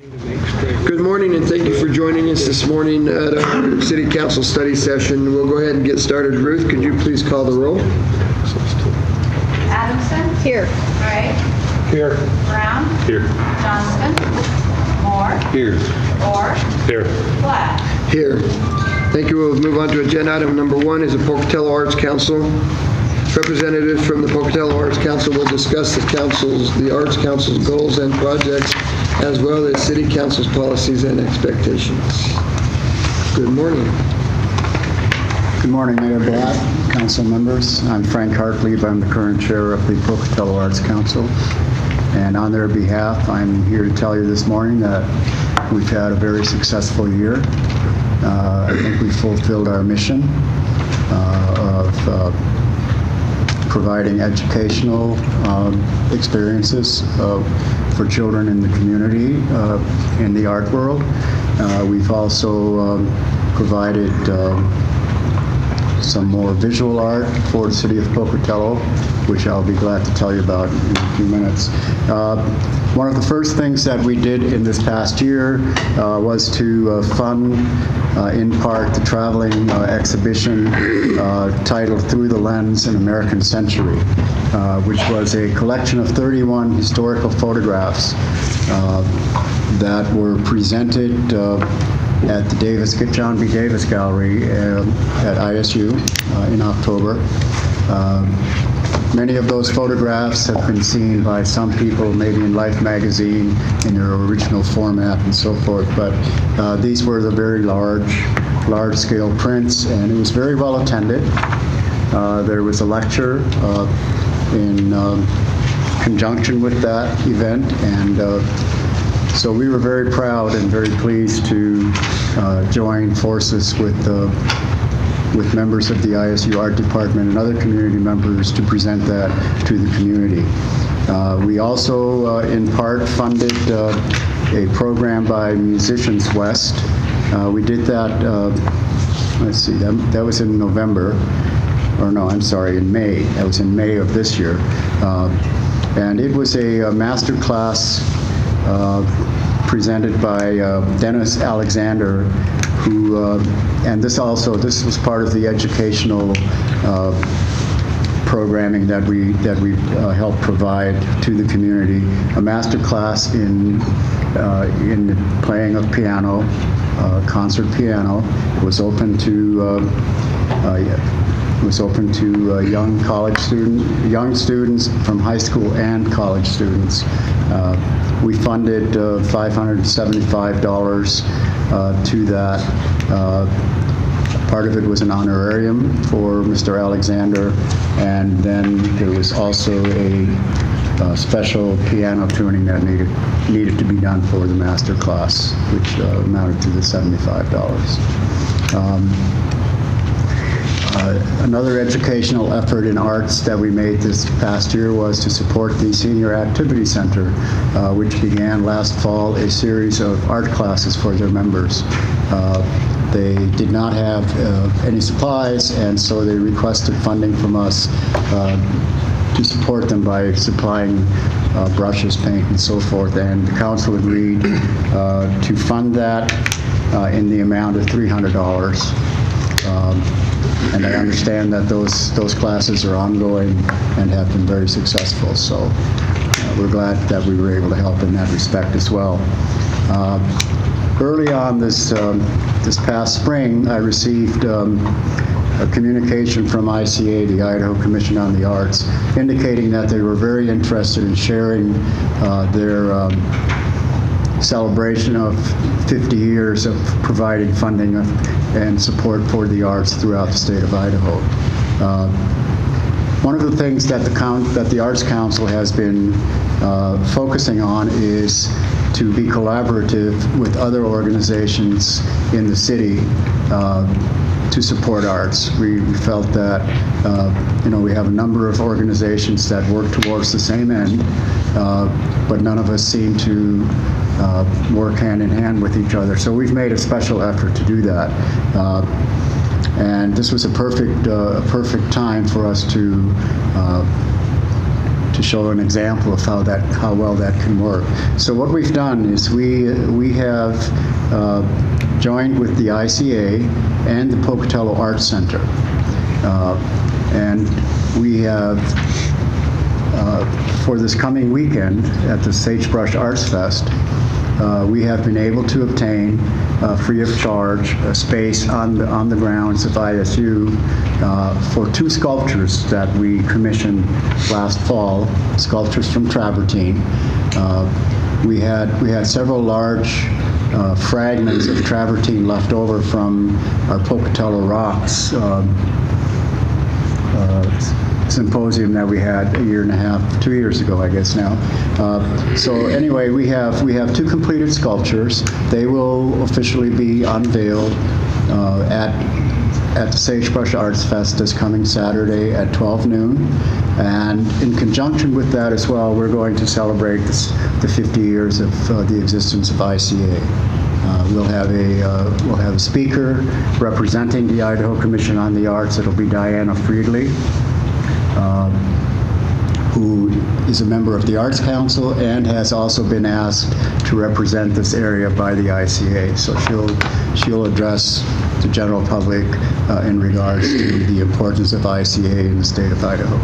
Good morning, and thank you for joining us this morning at our City Council study session. We'll go ahead and get started. Ruth, could you please call the roll? Adamson. Here. Gray. Here. Brown. Here. Johnston. Moore. Here. Orr. Here. Black. Here. Thank you. We'll move on to agenda item number 1 is the Pocatello Arts Council. Representatives from the Pocatello Arts Council will discuss the Arts Council's goals and projects, as well as City Council's policies and expectations. Good morning. Good morning, Mayor Black, council members. I'm Frank Hartlieb. I'm the current chair of the Pocatello Arts Council. And on their behalf, I'm here to tell you this morning that we've had a very successful year. I think we fulfilled our mission of providing educational experiences for children in the community in the art world. We've also provided some more visual art for the city of Pocatello, which I'll be glad to tell you about in a few minutes. One of the first things that we did in this past year was to fund, in part, the traveling exhibition titled Through the Lens: An American Century, which was a collection of 31 historical photographs that were presented at the John B. Davis Gallery at ISU in October. Many of those photographs have been seen by some people, maybe in Life magazine, in their original format and so forth, but these were the very large-scale prints, and it was very well attended. There was a lecture in conjunction with that event, and so we were very proud and very pleased to join forces with members of the ISU Art Department and other community members to present that to the community. We also, in part, funded a program by Musicians West. We did that, let's see, that was in November, or no, I'm sorry, in May. That was in May of this year. And it was a master class presented by Dennis Alexander, who, and this was part of the educational programming that we helped provide to the community. A master class in playing of piano, concert piano. It was open to young students from high school and college students. We funded $575 to that. Part of it was an honorarium for Mr. Alexander, and then there was also a special piano tuning that needed to be done for the master class, which amounted to the $75. Another educational effort in arts that we made this past year was to support the Senior Activity Center, which began last fall a series of art classes for their members. They did not have any supplies, and so they requested funding from us to support them by supplying brushes, paint, and so forth, and the council agreed to fund that in the amount of $300. And I understand that those classes are ongoing and have been very successful. So we're glad that we were able to help in that respect as well. Early on this past spring, I received a communication from ICA, the Idaho Commission on the Arts, indicating that they were very interested in sharing their celebration of 50 years of providing funding and support for the arts throughout the state of Idaho. One of the things that the Arts Council has been focusing on is to be collaborative with other organizations in the city to support arts. We felt that we have a number of organizations that work towards the same end, but none of us seem to work hand in hand with each other. So we've made a special effort to do that. And this was a perfect time for us to show an example of how well that can work. So what we've done is we have joined with the ICA and the Pocatello Arts Center, and we have for this coming weekend at the Sagebrush Arts Fest, we have been able to obtain free of charge a space on the grounds of ISU for 2 sculptures that we commissioned last fall, sculptures from travertine. We had several large fragments of travertine left over from our Pocatello Rocks symposium that we had a year and a half, 2 years ago, I guess now. So anyway, we have 2 completed sculptures. They will officially be unveiled at the Sagebrush Arts Fest this coming Saturday at 12 noon. And in conjunction with that as well, we're going to celebrate the 50 years of the existence of ICA. We'll have a speaker representing the Idaho Commission on the Arts. It'll be Diana Friedley, who is a member of the Arts Council and has also been asked to represent this area by the ICA. So she'll address the general public in regards to the importance of ICA in the state of Idaho.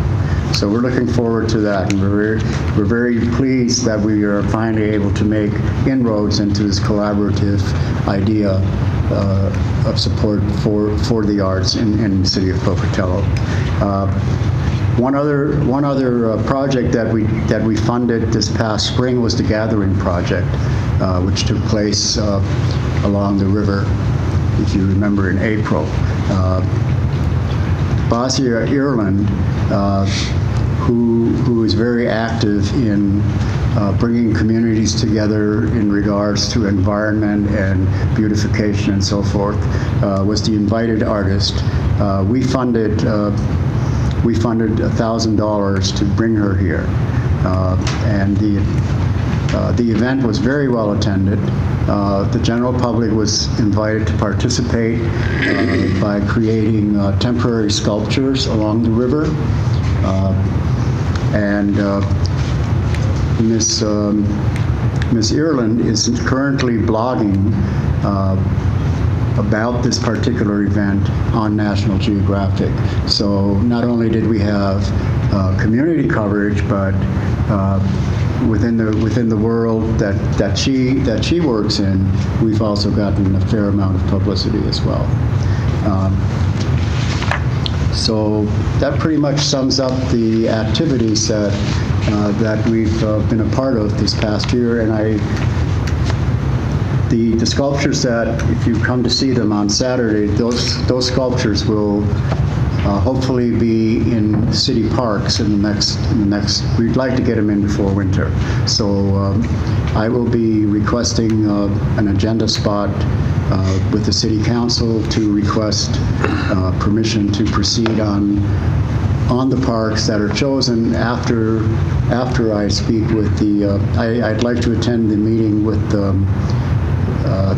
So we're looking forward to that, and we're very pleased that we are finally able to make inroads into this collaborative idea of support for the arts in the city of Pocatello. One other project that we funded this past spring was the Gathering Project, which took place along the river, if you remember, in April. Basia Ireland, who is very active in bringing communities together in regards to environment and beautification and so forth, was the invited artist. We funded $1,000 to bring her here, and the event was very well attended. The general public was invited to participate by creating temporary sculptures along the river, and Miss Ireland is currently blogging about this particular event on National Geographic. So not only did we have community coverage, but within the world that she works in, we've also gotten a fair amount of publicity as well. So that pretty much sums up the activities that we've been a part of this past year, and the sculptures that, if you come to see them on Saturday, those sculptures will hopefully be in city parks in the next. We'd like to get them in before winter. So I will be requesting an agenda spot with the city council to request permission to proceed on the parks that are chosen after I speak with the. I'd like to attend the meeting with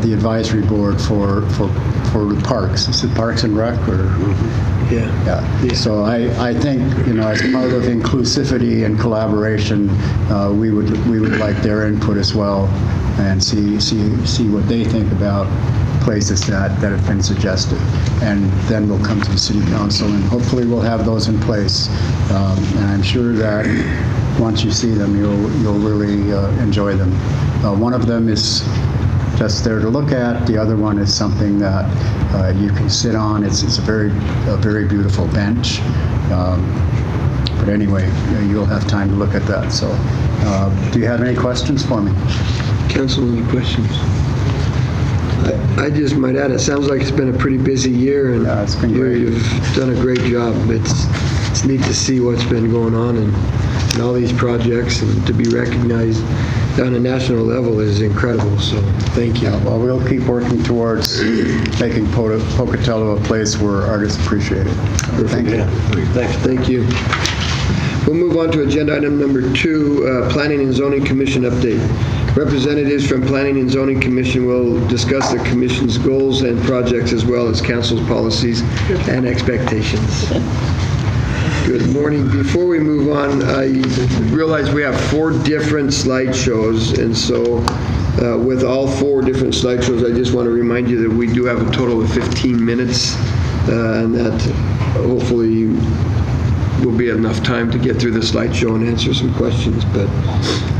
the advisory board for the parks. Is it Parks and Rec or? Yeah. So I think, as part of inclusivity and collaboration, we would like their input as well, and see what they think about places that have been suggested, and then we'll come to the city council, and hopefully we'll have those in place. And I'm sure that once you see them, you'll really enjoy them. One of them is just there to look at. The other one is something that you can sit on. It's a very beautiful bench. But anyway, you'll have time to look at that. So, do you have any questions for me? Council, any questions? I just might add, it sounds like it's been a pretty busy year, and it's been great. You've done a great job. It's neat to see what's been going on and all these projects, and to be recognized on a national level is incredible, so thank you. Yeah, well, we'll keep working towards making Pocatello a place where artists appreciate it. Thank you. Thank you. We'll move on to agenda item number 2, Planning and Zoning Commission update. Representatives from Planning and Zoning Commission will discuss the Commission's goals and projects, as well as Council's policies and expectations. Good morning. Before we move on, I realize we have 4 different slideshows, and so with all 4 different slideshows, I just want to remind you that we do have a total of 15 minutes, and that hopefully will be enough time to get through the slideshow and answer some questions, but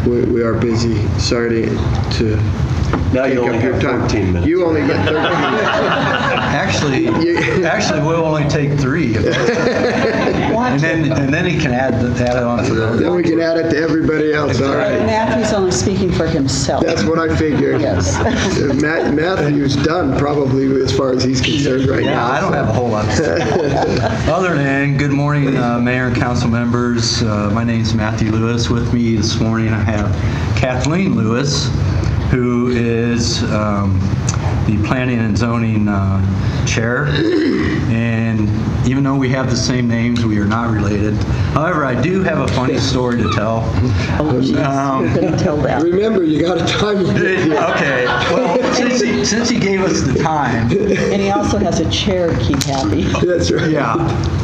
we are busy. Sorry to Now take you only up your have time. 14 minutes. You only get 13 Actually, we'll only take 3. And then he can add it on to those. Then we can add it to everybody else. All right. Matthew's only speaking for himself. That's what I figured. Yes. Matthew's done probably as far as he's concerned right now. Yeah, I don't have a whole lot to say. Other than, good morning, Mayor and council members. My name's Matthew Lewis. With me this morning, I have Kathleen Lewis, who is the Planning and Zoning Chair. And even though we have the same names, we are not related. However, I do have a funny story to tell. Oh, geez. You're going to tell that. Remember, you got a time limit. Okay, well, since he gave us the time. And he also has a chair to keep happy. That's right. Yeah,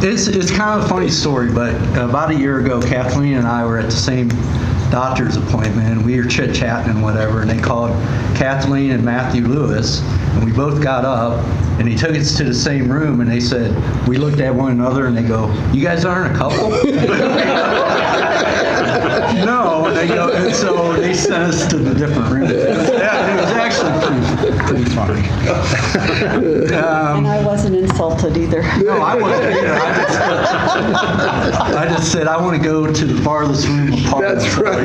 it's kind of a funny story, but about a year ago, Kathleen and I were at the same doctor's appointment, and we were chit-chatting and whatever, and they called Kathleen and Matthew Lewis, and we both got up, and he took us to the same room, and they said, we looked at one another, and they go, you guys aren't a couple? No, and they go, and so they sent us to the different rooms. Yeah, it was actually pretty funny. And I wasn't insulted either. No, I wasn't either. I just said I want to go to the farthest room apart. That's right.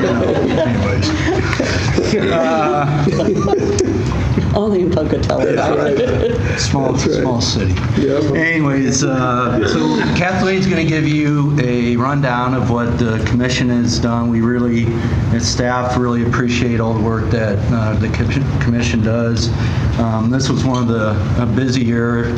Only in Pocatello. That's Small city. Yep. Anyways, so Kathleen's going to give you a rundown of what the commission has done. We really, as staff, really appreciate all the work that the commission does. This was one of the busy year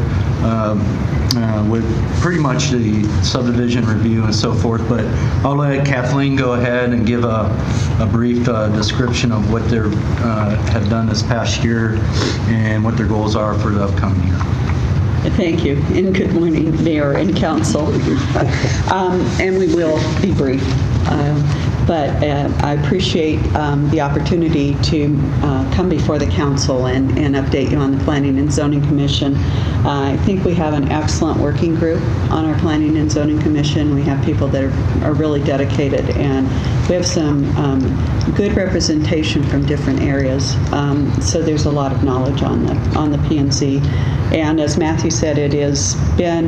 with pretty much the subdivision review and so forth, but I'll let Kathleen go ahead and give a brief description of what they have done this past year and what their goals are for the upcoming year. Thank you, and good morning, Mayor and Council. And we will be brief. But I appreciate the opportunity to come before the council and update you on the Planning and Zoning Commission. I think we have an excellent working group on our Planning and Zoning Commission. We have people that are really dedicated, and we have some good representation from different areas. So there's a lot of knowledge on the PNC. And as Matthew said,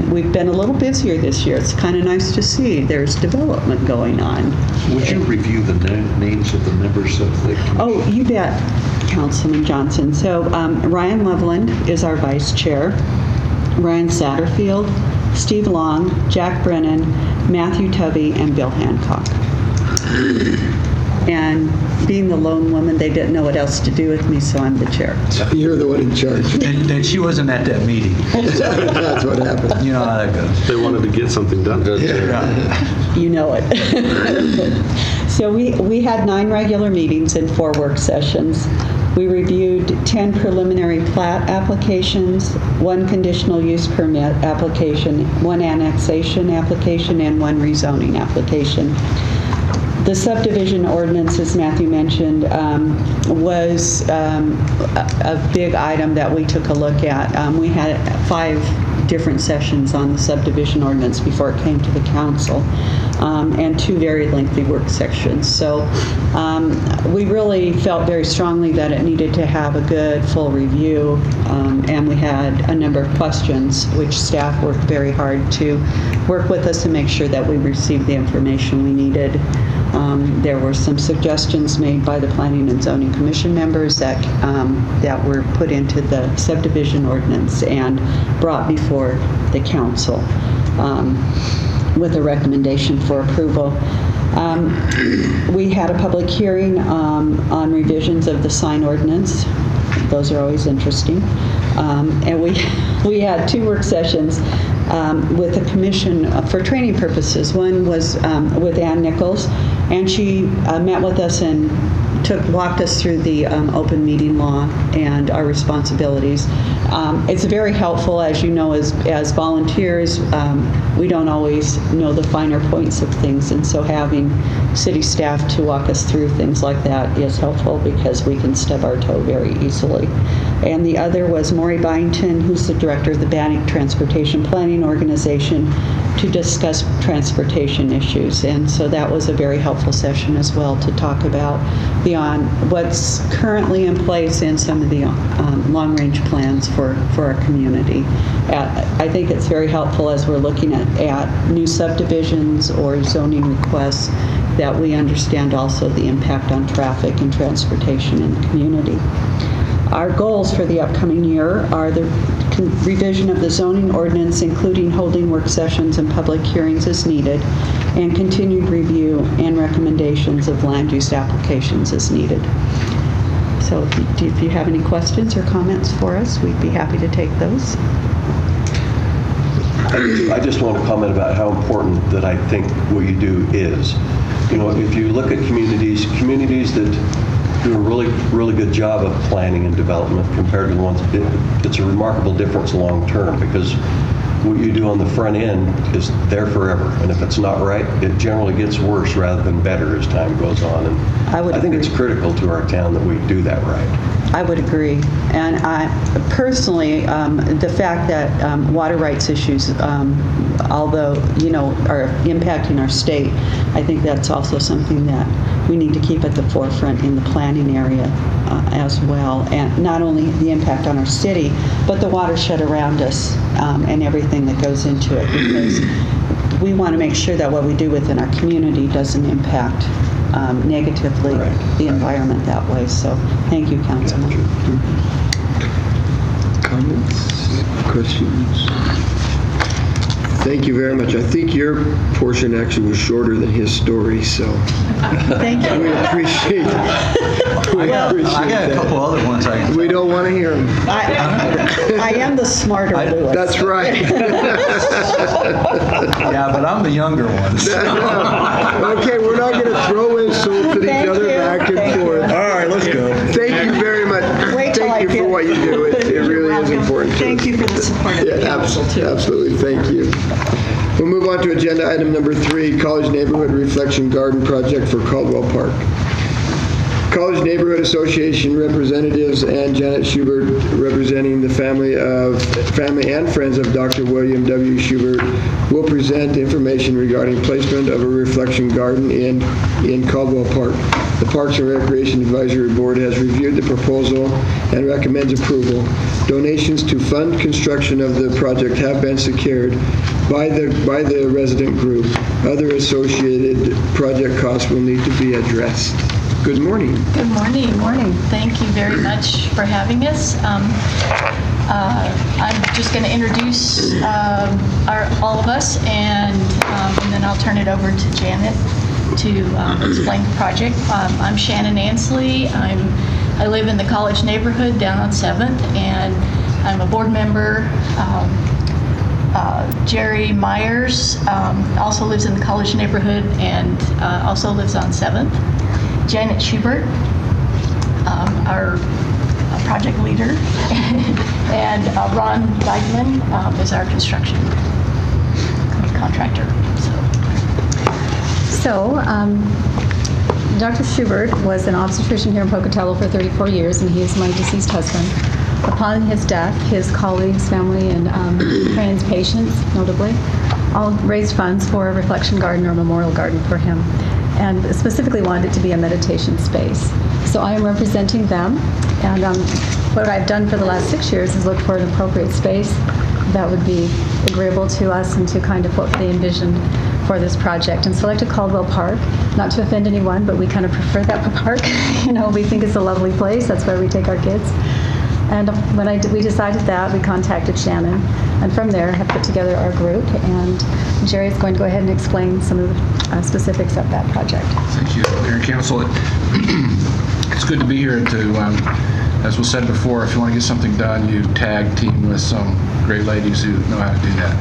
we've been a little busier this year. It's kind of nice to see there's development going on. Would you review the names of the members of the commission? Oh, you bet, Councilman Johnson. So Ryan Loveland is our vice chair, Ryan Satterfield, Steve Long, Jack Brennan, Matthew Tubby, and Bill Hancock. And being the lone woman, they didn't know what else to do with me, so I'm the chair. You're the one in charge. And she wasn't at that meeting. That's what happened. You know how that goes. They wanted to get something done. Yeah. You know it. So we had 9 regular meetings and 4 work sessions. We reviewed 10 preliminary plat applications, 1 conditional use permit application, 1 annexation application, and 1 rezoning application. The subdivision ordinance, as Matthew mentioned, was a big item that we took a look at. We had 5 different sessions on the subdivision ordinance before it came to the council, and 2 very lengthy work sections. So we really felt very strongly that it needed to have a good, full review, and we had a number of questions, which staff worked very hard to work with us to make sure that we received the information we needed. There were some suggestions made by the Planning and Zoning Commission members that were put into the subdivision ordinance and brought before the council with a recommendation for approval. We had a public hearing on revisions of the sign ordinance. Those are always interesting. And we had 2 work sessions. with the commission for training purposes. One was with Ann Nichols, and she met with us and walked us through the open meeting law and our responsibilities. It's very helpful, as you know, as volunteers. We don't always know the finer points of things, and so having city staff to walk us through things like that is helpful because we can stub our toe very easily. And the other was Maury Byington, who's the director of the Bannock Transportation Planning Organization, to discuss transportation issues. And so that was a very helpful session as well to talk about beyond what's currently in place and some of the long-range plans for our community. I think it's very helpful as we're looking at new subdivisions or zoning requests that we understand also the impact on traffic and transportation in the community. Our goals for the upcoming year are the revision of the zoning ordinance, including holding work sessions and public hearings as needed, and continued review and recommendations of land use applications as needed. So if you have any questions or comments for us, we'd be happy to take those. I just want to comment about how important that I think what you do is. You know, if you look at communities that do a really good job of planning and development compared to the ones, it's a remarkable difference long term, because what you do on the front end is there forever. And if it's not right, it generally gets worse rather than better as time goes on. And I think it's critical to our town that we do that right. I would agree. And I personally, the fact that water rights issues, although, you know, are impacting our state, I think that's also something that we need to keep at the forefront in the planning area as well. And not only the impact on our city, but the watershed around us and everything that goes into it, because we want to make sure that what we do within our community doesn't impact negatively the environment that way. So thank you, Councilman. Comments? Questions? Thank you very much. I think your portion actually was shorter than his story, so Thank you. we appreciate I got a couple other ones I can. We don't want to hear them. I am the smarter Lewis. That's right. Yeah, but I'm the younger one. So. Okay, we're not going to throw insults at each other back and forth. All right, let's go. Thank you very much. Wait till Thank I you for get- what you do. It really is important to Thank us. you for the support of the Yeah, council, too. absolutely. Thank you. We'll move on to agenda item number 3, College Neighborhood Reflection Garden Project for Caldwell Park. College Neighborhood Association representatives and Janet Schubert, representing the family and friends of Dr. William W. Schubert, will present information regarding placement of a reflection garden in Caldwell Park. The Parks and Recreation Advisory Board has reviewed the proposal and recommends approval. Donations to fund construction of the project have been secured by the resident group. Other associated project costs will need to be addressed. Good morning. Good morning. Good morning. Thank you very much for having us. I'm just going to introduce all of us, and then I'll turn it over to Janet to explain the project. I'm Shannon Ansley. I live in the college neighborhood down on 7th, and I'm a board member. Jerry Myers also lives in the college neighborhood and also lives on 7th. Janet Schubert, our project leader, and Ron Geigman is our construction contractor. So, Dr. Schubert was an obstetrician here in Pocatello for 34 years, and he is my deceased husband. Upon his death, his colleagues, family, and friends, patients, notably, all raised funds for a reflection garden or memorial garden for him, and specifically wanted it to be a meditation space. So I am representing them, and what I've done for the last 6 years is look for an appropriate space that would be agreeable to us and to kind of what they envisioned for this project, and selected Caldwell Park. Not to offend anyone, but we kind of prefer that park. We think it's a lovely place. That's where we take our kids. And when we decided that, we contacted Shannon, and from there have put together our group, and Jerry is going to go ahead and explain some of the specifics of that project. Thank you, Mayor and Council. It's good to be here to as was said before, if you want to get something done, you tag team with some great ladies who know how to do that.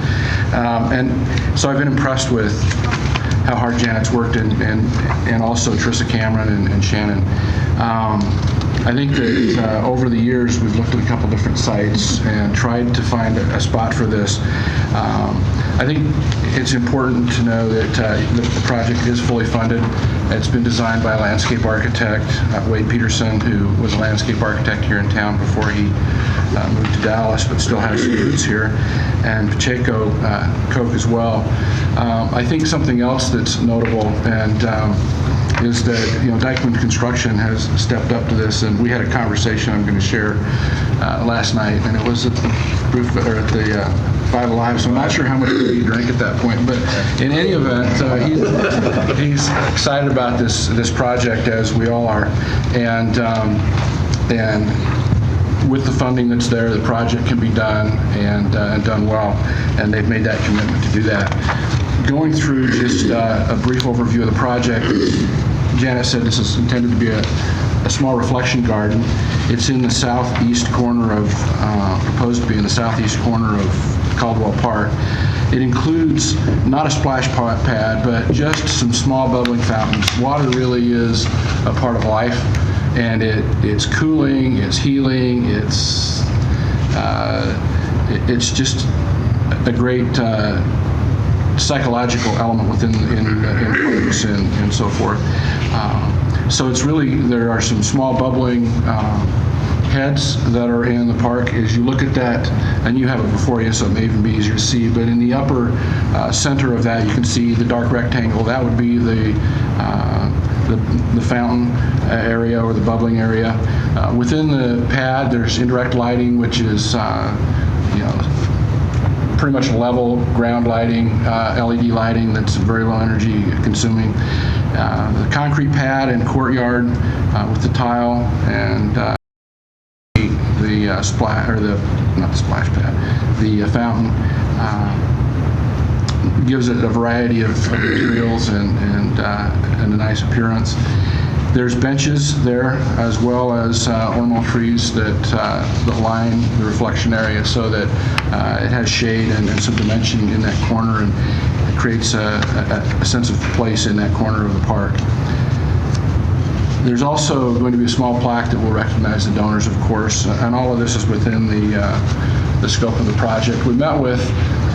And so I've been impressed with how hard Janet's worked, and also Trissa Cameron and Shannon. I think that over the years, we've looked at a couple different sites and tried to find a spot for this. I think it's important to know that the project is fully funded. It's been designed by a landscape architect, Wade Peterson, who was a landscape architect here in town before he moved to Dallas, but still has some roots here, and Pacheco Koch as well. I think something else that's notable is that Dykeman Construction has stepped up to this, and we had a conversation I'm going to share last night, and it was at the Five Alive, so I'm not sure how much you drank at that point, but in any event, he's excited about this project, as we all are, and with the funding that's there, the project can be done and done well, and they've made that commitment to do that. Going through just a brief overview of the project, Janet said this is intended to be a small reflection garden. It's in the southeast corner of, proposed to be in the southeast corner of Caldwell Park. It includes not a splash pad, but just some small bubbling fountains. Water really is a part of life, and it's cooling, it's healing, it's just a great psychological element within parks and so forth. So it's really, there are some small bubbling heads that are in the park. As you look at that, and you have it before you, so it may even be easier to see, but in the upper center of that, you can see the dark rectangle. That would be the fountain area, or the bubbling area. Within the pad, there's indirect lighting, which is pretty much level ground lighting, LED lighting that's very low energy consuming. The concrete pad and courtyard with the tile and the splash, or not the splash pad, the fountain gives it a variety of materials and a nice appearance. There's benches there, as well as ornamental trees that line the reflection area, so that it has shade and some dimension in that corner, and it creates a sense of place in that corner of the park. There's also going to be a small plaque that will recognize the donors, of course, and all of this is within the scope of the project. We met with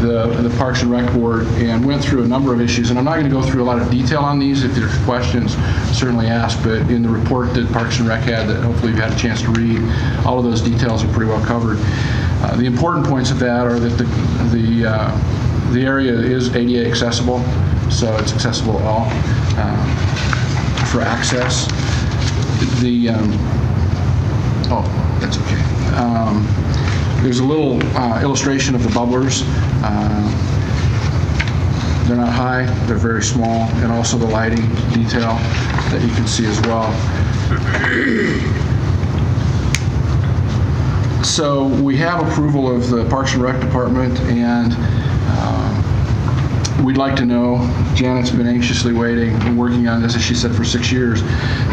the Parks and Rec Board and went through a number of issues, and I'm not going to go through a lot of detail on these. If there's questions, certainly ask, but in the report that Parks and Rec had, that hopefully you've had a chance to read, all of those details are pretty well covered. The important points of that are that the area is ADA accessible, so it's accessible to all for access. That's okay. There's a little illustration of the bubblers. They're not high, they're very small, and also the lighting detail that you can see as well. So we have approval of the Parks and Rec Department, and we'd like to know, Janet's been anxiously waiting and working on this, as she said, for 6 years.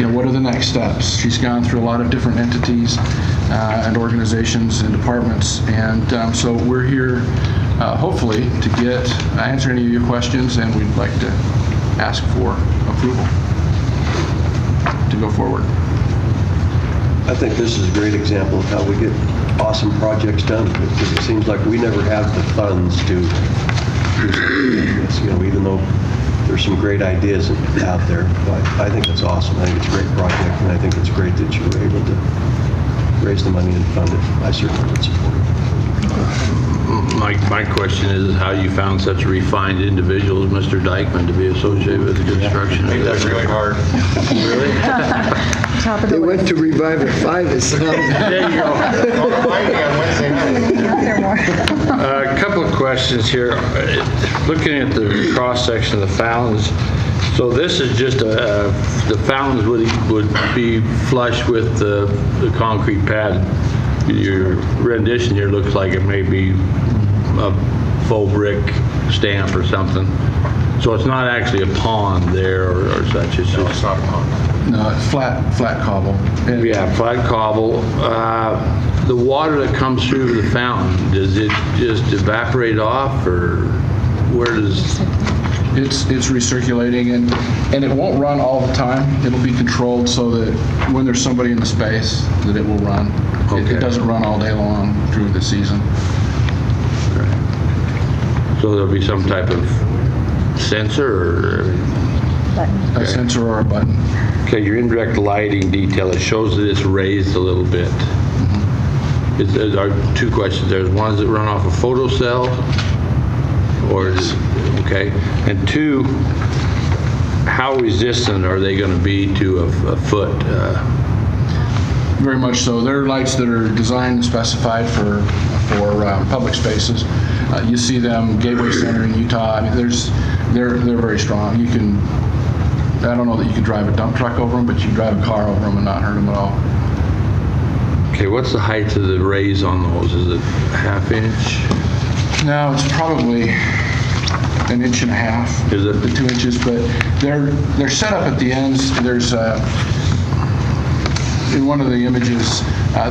What are the next steps? She's gone through a lot of different entities and organizations and departments, and so we're here hopefully to answer any of your questions, and we'd like to ask for approval to go forward. I think this is a great example of how we get awesome projects done, because it seems like we never have the funds to do something like this, even though there's some great ideas out there. But I think it's awesome. I think it's a great project, and I think it's great that you were able to raise the money and fund it. I certainly would support it. My question is how you found such a refined individual as Mr. Dykeman to be associated with construction. I think that's really hard. Really? Top of the They went list. to Revive at 5, it sounds. There you go. A couple of questions here. Looking at the cross-section of the fountains, so this is just the fountains would be flush with the concrete pad. Your rendition here looks like it may be a faux brick stamp or something. So it's not actually a pond there or such, it's just... not a pond. No, it's flat cobble. And Yeah, flat cobble. The water that comes through the fountain, does it just evaporate off, or where does... It's recirculating, and it won't run all the time. It'll be controlled so that when there's somebody in the space, that it will run. Okay. It doesn't run all day long through the season. So there'll be some type of sensor, or... A sensor or a button. Okay, your indirect lighting detail, it shows that it's raised a little bit. There are two questions there. One, does it run off a photocell? Or is it, okay. And two, how resistant are they going to be to a foot? Very much so. They're lights that are designed and specified for public spaces. You see them, Gateway Center in Utah. I mean, they're very strong. You can, I don't know that you can drive a dump truck over them, but you can drive a car over them and not hurt them at all. Okay, what's the height of the raise on those? Is it ½ inch? No, it's probably 1.5 inches. Is it? The 2 inches, but they're set up at the ends. There's in one of the images,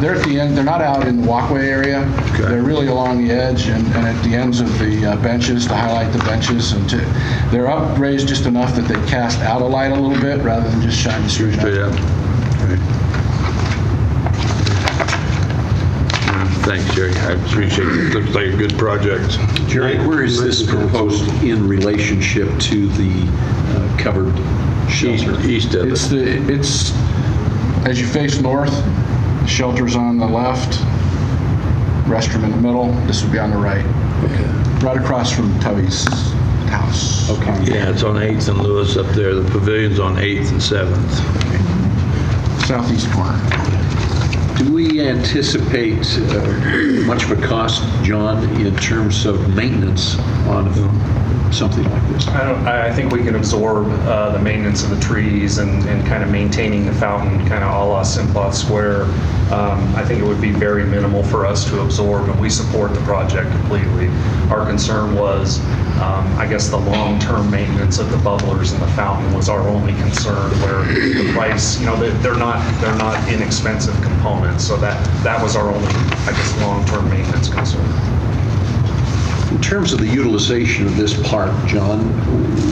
they're at the end. They're not out in the walkway area. Okay. They're really along the edge and at the ends of the benches to highlight the benches, and they're up raised just enough that they cast out a light a little bit rather than just shine straight up. Right. Thanks, Jerry. I appreciate it. Looks like a good project. Jerry, where is this proposed in relationship to the covered shelter? East of It's it. it's as you face north, the shelter's on the left, restroom in the middle. This would be on the right. Right across from Tubby's house. Okay. Yeah, it's on 8th and Lewis up there. The pavilion's on 8th and 7th. Southeast corner. Do we anticipate much of a cost, John, in terms of maintenance on something like this? I think we can absorb the maintenance of the trees and kind of maintaining the fountain kind of a la Simplot Square. I think it would be very minimal for us to absorb, and we support the project completely. Our concern was, I guess, the long-term maintenance of the bubblers and the fountain was our only concern, where the price, they're not inexpensive components, so that was our only, I guess, long-term maintenance concern. In terms of the utilization of this park, John,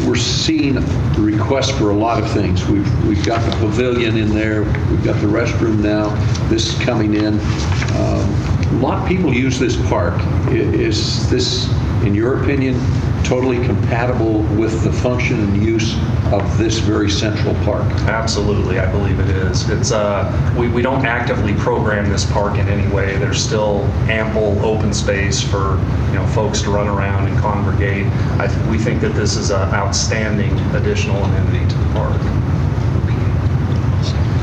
we're seeing the request for a lot of things. We've got the pavilion in there, we've got the restroom now, this is coming in. A lot of people use this park. Is this, in your opinion, totally compatible with the function and use of this very central park? Absolutely, I believe it is. It's we don't actively program this park in any way. There's still ample open space for folks to run around and congregate. We think that this is an outstanding additional amenity to the park.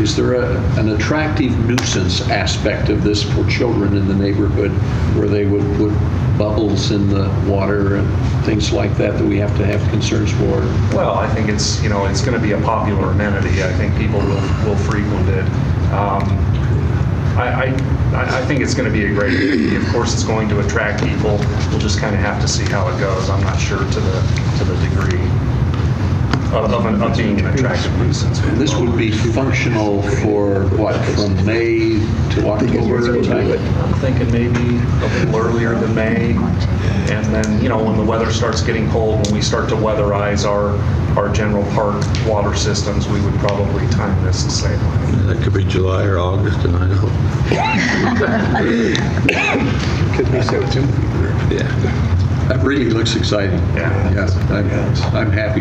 Is there an attractive nuisance aspect of this for children in the neighborhood where they would put bubbles in the water and things like that we have to have concerns for? Well, I think it's going to be a popular amenity. I think people will frequent it. I think it's going to be a great amenity. Of course, it's going to attract people. We'll just kind of have to see how it goes. I'm not sure to the degree of being an attractive nuisance. This would be functional for what, from May to October? I'm thinking maybe a little earlier than May, and then when the weather starts getting cold, when we start to weatherize our general park water systems, we would probably time this the same way. That could be July or August, and I know. Could be September. Yeah. That really looks exciting. Yeah. I'm happy,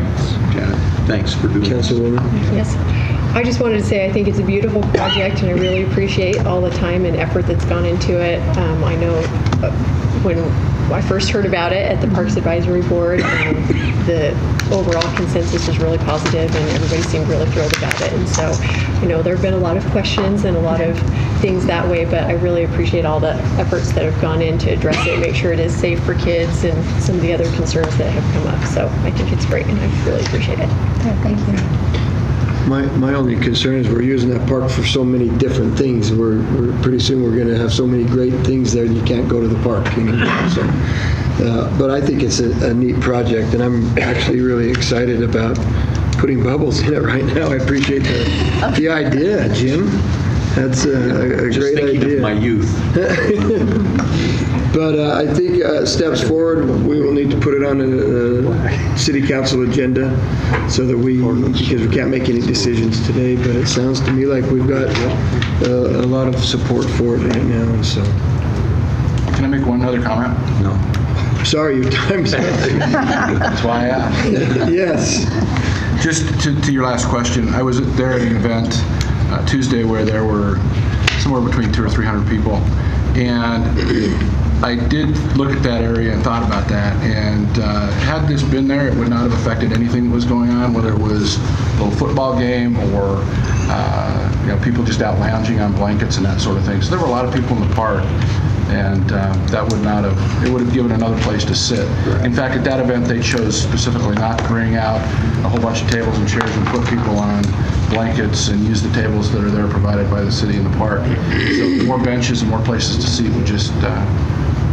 Janet. Thanks for doing this. Councilwoman? Yes. I just wanted to say I think it's a beautiful project, and I really appreciate all the time and effort that's gone into it. I know when I first heard about it at the Parks Advisory Board, the overall consensus was really positive, and everybody seemed really thrilled about it. And so, there have been a lot of questions and a lot of things that way, but I really appreciate all the efforts that have gone in to address it, make sure it is safe for kids, and some of the other concerns that have come up. So I think it's great, and I really appreciate it. Thank you. My only concern is we're using that park for so many different things. We're pretty soon we're going to have so many great things there, you can't go to the park. So But I think it's a neat project, and I'm actually really excited about putting bubbles in it right now. I appreciate the idea, Jim. That's a Just great thinking idea. of my youth. But I think steps forward, we will need to put it on a city council agenda so that because we can't make any decisions today, but it sounds to me like we've got a lot of support for it right now, and so. Can I make one other comment? No. Sorry, your time's up. That's why I asked. Yes. Just to your last question, I was there at an event Tuesday where there were somewhere between 200 or 300 people, and I did look at that area and thought about that, and had this been there, it would not have affected anything that was going on, whether it was a little football game or people just out lounging on blankets and that sort of thing. So there were a lot of people in the park, and that would not have, it would have given another place to sit. In fact, at that event, they chose specifically not to bring out a whole bunch of tables and chairs and put people on blankets and use the tables that are there provided by the city in the park. So more benches and more places to seat would just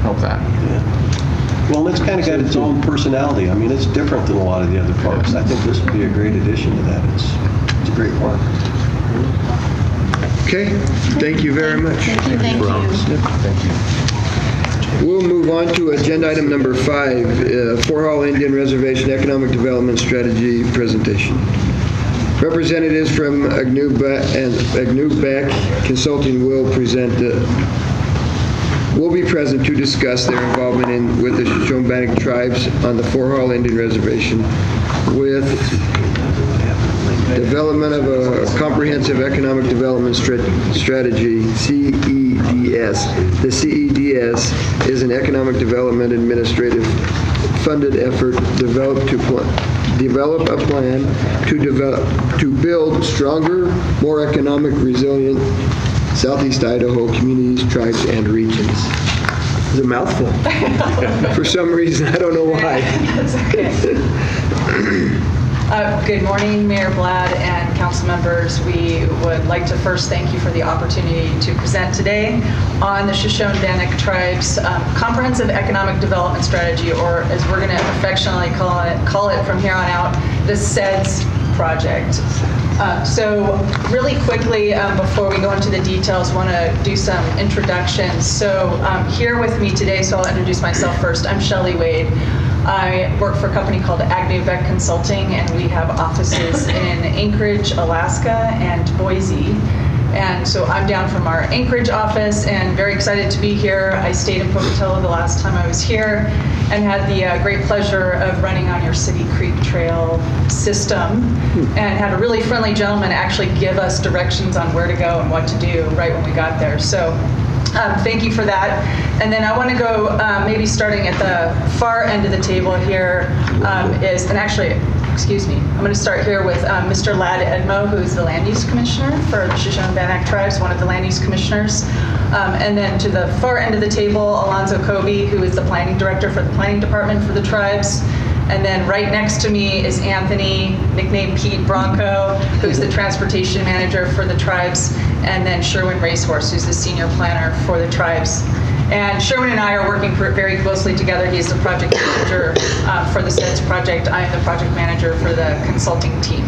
help that. Yeah. Well, it's kind of got its own personality. I mean, it's different than a lot of the other parks. I think this would be a great addition to that. It's a great park. Okay, thank you very much. Thank you. We'll move on to agenda item number 5, Fort Hall Indian Reservation Economic Development Strategy presentation. Representatives from Agnew Beck Consulting will be present to discuss their involvement with the Shoshone-Bannock tribes on the Fort Hall Indian Reservation with development of a comprehensive economic development strategy, CEDS. The CEDS is an economic development administrative funded effort develop a plan to build stronger, more economic resilient Southeast Idaho communities, tribes, and regions. It's a mouthful. For some reason, I don't know why. That's okay. Good morning, Mayor Blad and council members. We would like to first thank you for the opportunity to present today on the Shoshone-Bannock Tribes Comprehensive Economic Development Strategy, or as we're going to affectionately call it from here on out, the SEDS project. So really quickly, before we go into the details, want to do some introductions. So here with me today, so I'll introduce myself first. I'm Shelley Wade. I work for a company called Agnew Beck Consulting, and we have offices in Anchorage, Alaska, and Boise. And so I'm down from our Anchorage office and very excited to be here. I stayed in Pocatello the last time I was here and had the great pleasure of running on your City Creek Trail system and had a really friendly gentleman actually give us directions on where to go and what to do right when we got there. So thank you for that. And then I want to go maybe starting at the far end of the table here excuse me, I'm going to start here with Mr. Ladd Edmo, who is the Land Use Commissioner for the Shoshone-Bannock Tribes, one of the Land Use Commissioners. And then to the far end of the table, Alonzo Kobe, who is the Planning Director for the Planning Department for the Tribes. And then right next to me is Anthony, nicknamed Pete Bronco, who's the Transportation Manager for the Tribes. And then Sherwin Racehorse, who's the Senior Planner for the Tribes. And Sherwin and I are working very closely together. He's the project manager for the SEDS project. I'm the project manager for the consulting team.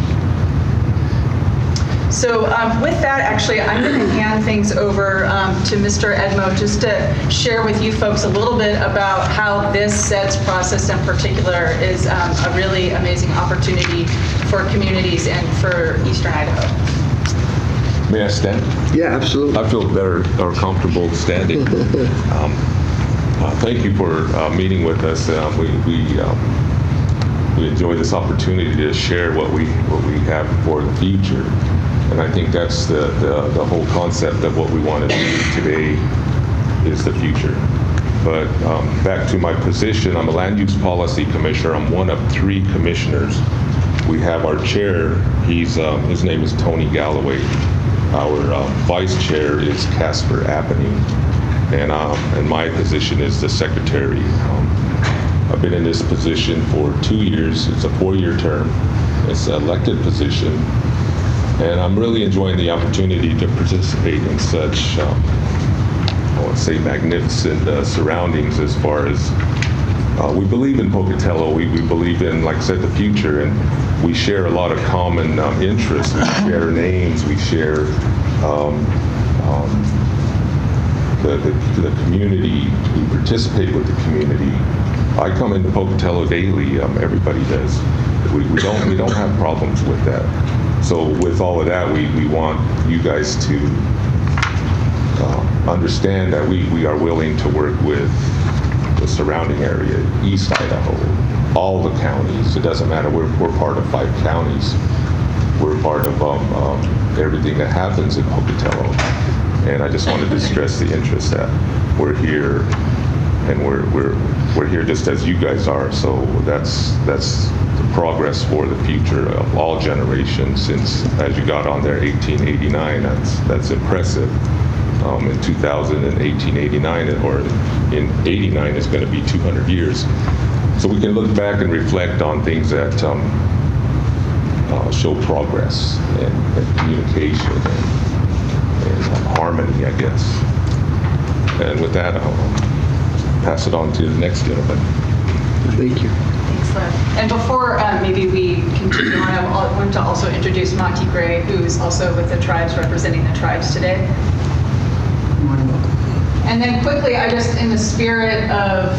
So with that, actually, I'm going to hand things over to Mr. Edmo just to share with you folks a little bit about how this SEDS process in particular is a really amazing opportunity for communities and for Eastern Idaho. May I stand? Yeah, absolutely. I feel better or comfortable standing. Thank you for meeting with us. We enjoy this opportunity to share what we have for the future, and I think that's the whole concept of what we want to do today is the future. But back to my position, I'm a Land Use Policy Commissioner. I'm one of 3 commissioners. We have our chair. His name is Tony Galloway. Our vice chair is Casper Appeney, and my position is the secretary. I've been in this position for 2 years. It's a 4-year term. It's an elected position, and I'm really enjoying the opportunity to participate in such, I would say, magnificent surroundings as far as we believe in Pocatello. We believe in, like I said, the future, and we share a lot of common interests. We share names. We share the community. We participate with the community. I come into Pocatello daily. Everybody does. We don't have problems with that. So with all of that, we want you guys to understand that we are willing to work with the surrounding area, East Idaho, all the counties. It doesn't matter. We're part of 5 counties. We're part of everything that happens in Pocatello. And I just wanted to stress the interest that we're here, and we're here just as you guys are. So that's the progress for the future of all generations. Since, as you got on there, 1889, that's impressive. In 2000 and 1889, or in 89, is going to be 200 years. So we can look back and reflect on things that show progress and communication and harmony, I guess. And with that, I'll pass it on to the next gentleman. Thank you. Excellent. And before maybe we continue on, I want to also introduce Monty Gray, who's also with the tribes, representing the tribes today. And then quickly, I just, in the spirit of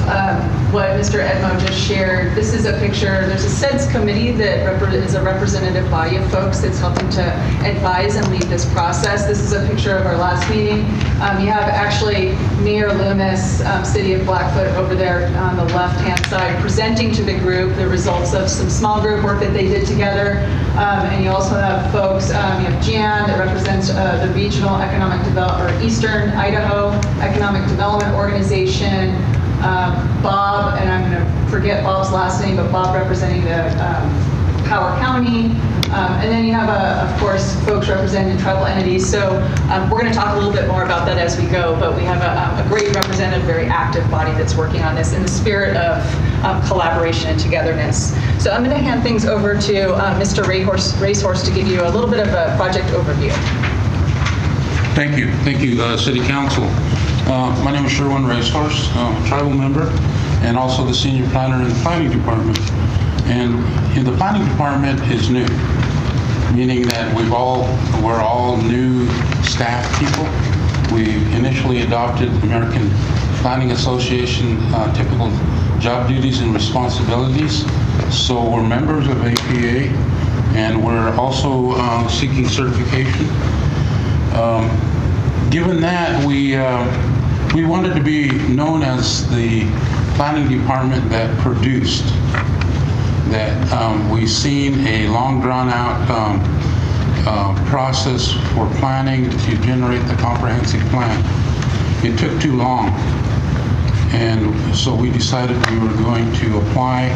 what Mr. Edmo just shared, this is a picture. There's a SEDS committee that is a representative body of folks that's helping to advise and lead this process. This is a picture of our last meeting. You have actually Mayor Loomis, City of Blackfoot, over there on the left-hand side, presenting to the group the results of some small group work that they did together. And you also have folks, you have Jan that represents the Regional Economic Development, or Eastern Idaho Economic Development Organization, Bob, and I'm going to forget Bob's last name, but Bob representing the Howard County, and then you have, of course, folks representing tribal entities. So we're going to talk a little bit more about that as we go, but we have a great representative, very active body that's working on this in the spirit of collaboration and togetherness. So I'm going to hand things over to Mr. Racehorse to give you a little bit of a project overview. Thank you, City Council. My name is Sherwin Racehorse, tribal member, and also the senior planner in the planning department. And in the planning department is new, meaning that we're all new staff people. We initially adopted American Planning Association typical job duties and responsibilities. So we're members of APA, and we're also seeking certification. Given that, we wanted to be known as the planning department that produced, that we've seen a long drawn-out process for planning to generate the comprehensive plan. It took too long, and so we decided we were going to apply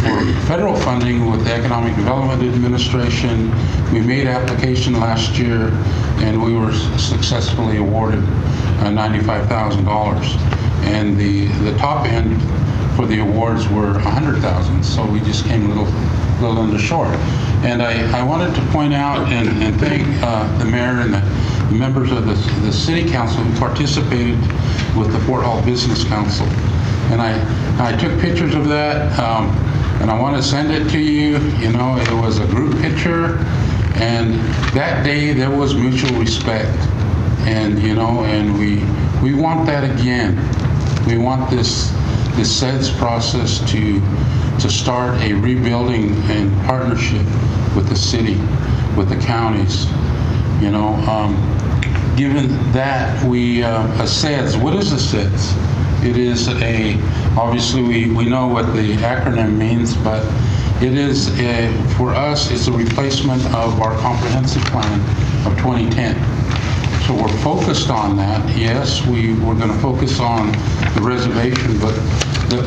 for federal funding with the Economic Development Administration. We made application last year, and we were successfully awarded $95,000. And the top end for the awards were $100,000, so we just came a little under short. And I wanted to point out and thank the mayor and the members of the city council who participated with the Fort Hall Business Council. And I took pictures of that, and I want to send it to you. You know, it was a group picture, and that day there was mutual respect. And you know, and we want that again. We want this SEDS process to start a rebuilding in partnership with the city, with the counties. You know, given that a SEDS, what is a SEDS? It is obviously we know what the acronym means, but it is for us, it's a replacement of our comprehensive plan of 2010. So we're focused on that. Yes, we're going to focus on the reservation, but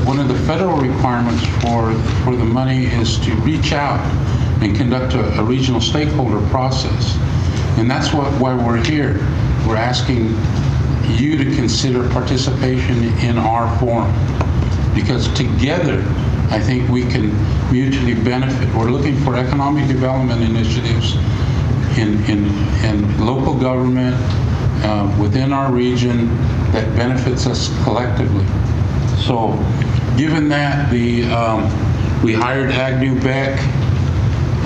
one of the federal requirements for the money is to reach out and conduct a regional stakeholder process. And that's why we're here. We're asking you to consider participation in our forum, because together I think we can mutually benefit. We're looking for economic development initiatives in local government within our region that benefits us collectively. So Given that we hired Agnew Beck,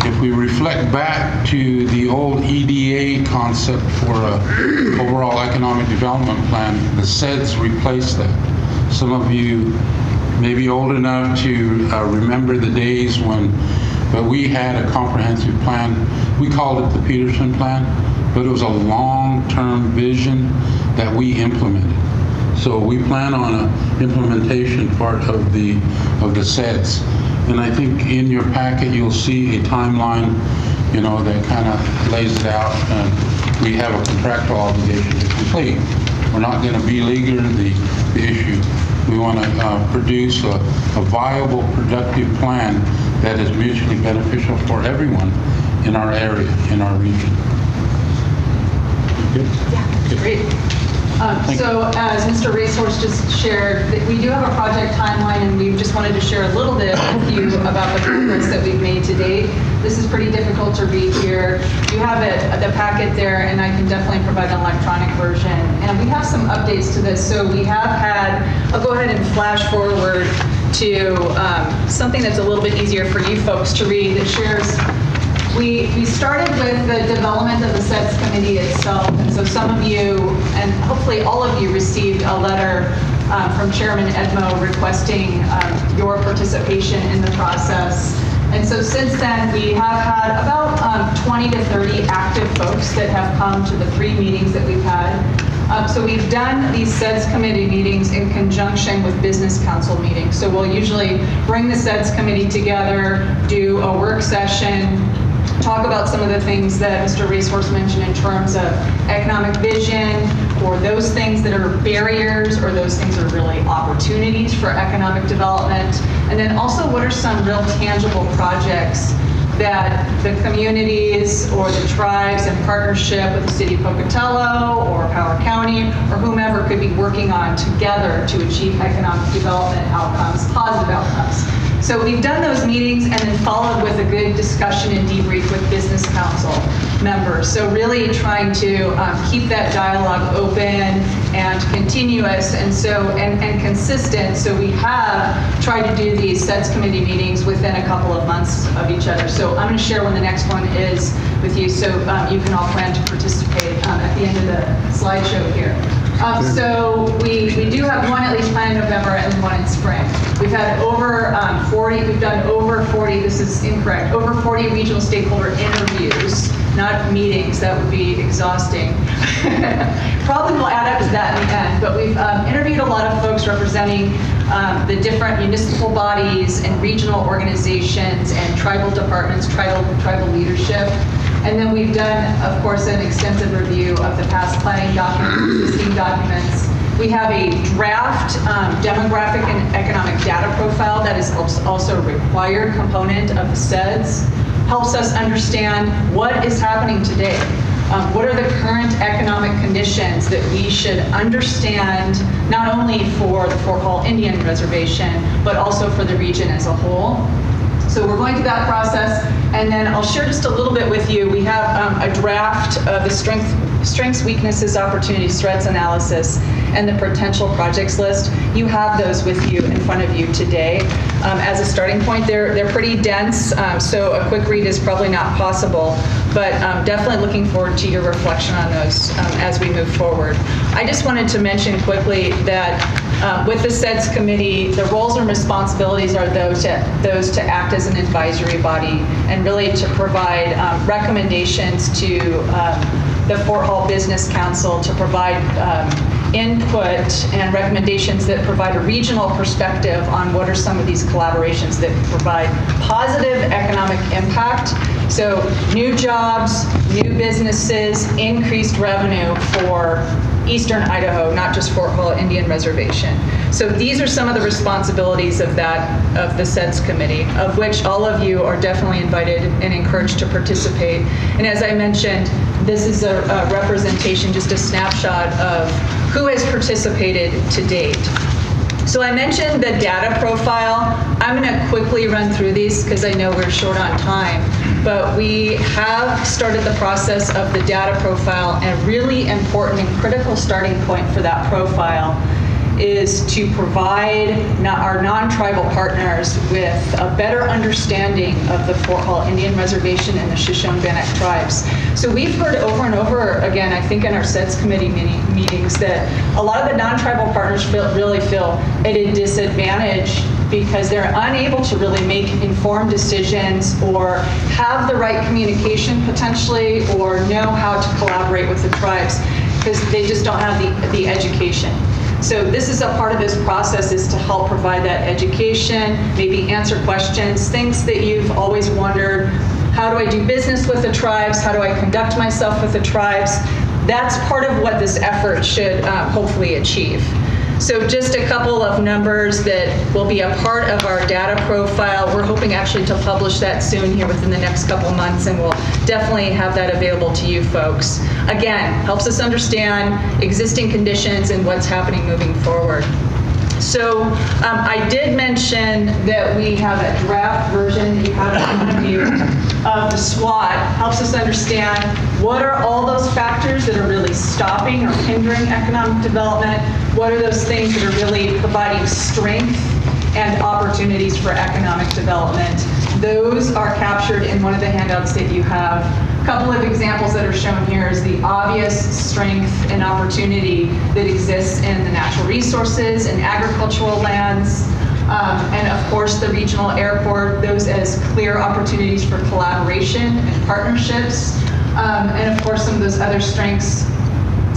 if we reflect back to the old EDA concept for a overall economic development plan, the SEDS replaced that. Some of you may be old enough to remember the days when we had a comprehensive plan. We called it the Peterson Plan, but it was a long-term vision that we implemented. So we plan on an implementation part of the SEDS. And I think in your packet, you'll see a timeline, that kind of lays it out. And we have a contractual obligation to complete. We're not going to beleaguer the issue. We want to produce a viable, productive plan that is mutually beneficial for everyone in our area, in our region. Good? Yeah, great. So as Mr. Racehorse just shared, we do have a project timeline, and we just wanted to share a little bit with you about the progress that we've made to date. This is pretty difficult to read here. You have the packet there, and I can definitely provide an electronic version. And we have some updates to this. So we have had, I'll go ahead and flash forward to something that's a little bit easier for you folks to read that shares. We started with the development of the SEDS committee itself, and so some of you, and hopefully all of you, received a letter from Chairman Edmo requesting your participation in the process. And so since then, we have had about 20 to 30 active folks that have come to the 3 meetings that we've had. So we've done these SEDS committee meetings in conjunction with business council meetings. So we'll usually bring the SEDS committee together, do a work session, talk about some of the things that Mr. Racehorse mentioned in terms of economic vision, or those things that are barriers, or those things that are really opportunities for economic development. And then also, what are some real tangible projects that the communities or the tribes in partnership with the city of Pocatello or Power County or whomever could be working on together to achieve economic development outcomes, positive outcomes. So we've done those meetings and then followed with a good discussion and debrief with business council members. So really trying to keep that dialogue open and continuous and consistent. So we have tried to do these SEDS committee meetings within a couple of months of each other. So I'm going to share when the next one is with you, so you can all plan to participate at the end of the slideshow here. So we do have one at least planned in November and one in spring. We've had over 40, we've done over 40, this is incorrect, over 40 regional stakeholder interviews, not meetings, that would be exhausting. Probably will add up to that in the end, but we've interviewed a lot of folks representing the different municipal bodies and regional organizations and tribal departments, tribal leadership. And then we've done, of course, an extensive review of the past planning documents, existing documents. We have a draft demographic and economic data profile that is also a required component of the SEDS. Helps us understand what is happening today. What are the current economic conditions that we should understand, not only for the Fort Hall Indian Reservation, but also for the region as a whole. So we're going through that process, and then I'll share just a little bit with you. We have a draft of the strengths, weaknesses, opportunities, threats analysis, and the potential projects list. You have those with you in front of you today. As a starting point, they're pretty dense, so a quick read is probably not possible, but definitely looking forward to your reflection on those as we move forward. I just wanted to mention quickly that with the SEDS committee, the roles and responsibilities are those to act as an advisory body and really to provide recommendations to the Fort Hall Business Council to provide input and recommendations that provide a regional perspective on what are some of these collaborations that provide positive economic impact. So new jobs, new businesses, increased revenue for Eastern Idaho, not just Fort Hall Indian Reservation. So these are some of the responsibilities of the SEDS committee, of which all of you are definitely invited and encouraged to participate. And as I mentioned, this is a representation, just a snapshot of who has participated to date. So I mentioned the data profile. I'm going to quickly run through these because I know we're short on time. But we have started the process of the data profile, and a really important and critical starting point for that profile is to provide our non-tribal partners with a better understanding of the Fort Hall Indian Reservation and the Shoshone-Bannock tribes. So we've heard over and over again, I think in our SEDS committee meetings, that a lot of the non-tribal partners really feel at a disadvantage because they're unable to really make informed decisions or have the right communication potentially or know how to collaborate with the tribes because they just don't have the education. So this is a part of this process is to help provide that education, maybe answer questions, things that you've always wondered. How do I do business with the tribes? How do I conduct myself with the tribes? That's part of what this effort should hopefully achieve. So just a couple of numbers that will be a part of our data profile. We're hoping actually to publish that soon here within the next couple months, and we'll definitely have that available to you folks. Again, helps us understand existing conditions and what's happening moving forward. So I did mention that we have a draft version that you have in front of you of the SWOT. Helps us understand what are all those factors that are really stopping or hindering economic development. What are those things that are really providing strength and opportunities for economic development? Those are captured in one of the handouts that you have. A couple of examples that are shown here is the obvious strength and opportunity that exists in the natural resources and agricultural lands, and of course the regional airport, those as clear opportunities for collaboration and partnerships, and of course some of those other strengths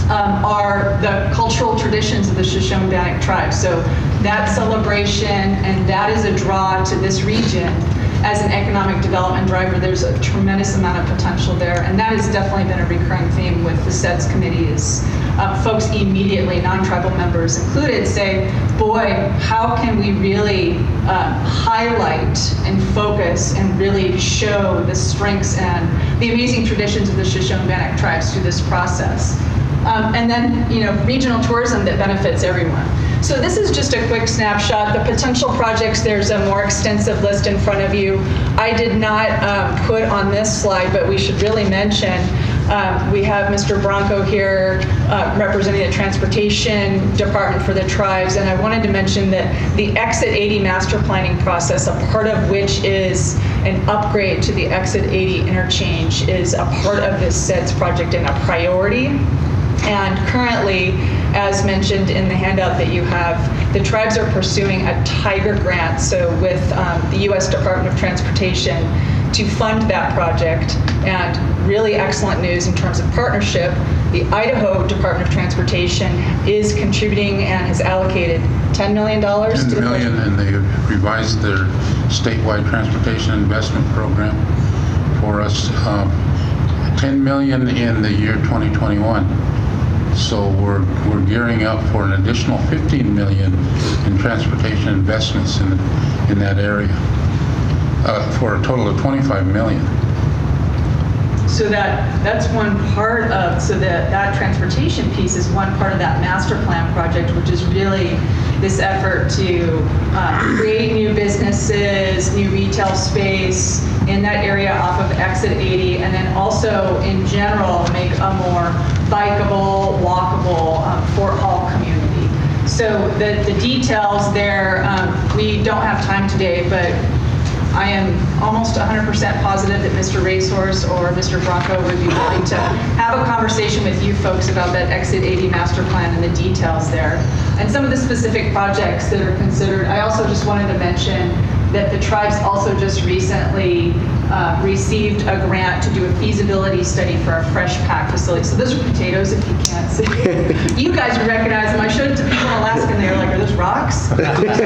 are the cultural traditions of the Shoshone-Bannock tribe. So that celebration and that is a draw to this region as an economic development driver. There's a tremendous amount of potential there, and that has definitely been a recurring theme with the SEDS committee is folks immediately, non-tribal members included, say, boy, how can we really highlight and focus and really show the strengths and the amazing traditions of the Shoshone-Bannock tribes through this process. And then, regional tourism that benefits everyone. So this is just a quick snapshot. The potential projects, there's a more extensive list in front of you. I did not put on this slide, but we should really mention, we have Mr. Bronco here representing the Transportation Department for the tribes, and I wanted to mention that the Exit 80 master planning process, a part of which is an upgrade to the Exit 80 interchange, is a part of this SEDS project and a priority. And currently, as mentioned in the handout that you have, the tribes are pursuing a Tiger grant, so with the U.S. Department of Transportation to fund that project. And really excellent news in terms of partnership. The Idaho Department of Transportation is contributing and has allocated $10 million to the project. And they revised their statewide transportation investment program for us. $10 million in the year 2021. So we're gearing up for an additional $15 million in transportation investments in that area, for a total of $25 million. So that's one part of, so that transportation piece is one part of that master plan project, which is really this effort to create new businesses, new retail space in that area off of Exit 80, and then also in general make a more bikeable, walkable Fort Hall community. So the details there, we don't have time today, but I am almost 100% positive that Mr. Racehorse or Mr. Bronco would be willing to have a conversation with you folks about that Exit 80 master plan and the details there. And some of the specific projects that are considered. I also just wanted to mention that the tribes also just recently received a grant to do a feasibility study for a fresh pack facility. So those are potatoes, if you can't see. You guys would recognize them. I showed it to people in Alaska, and they were like, are those rocks? Anyway,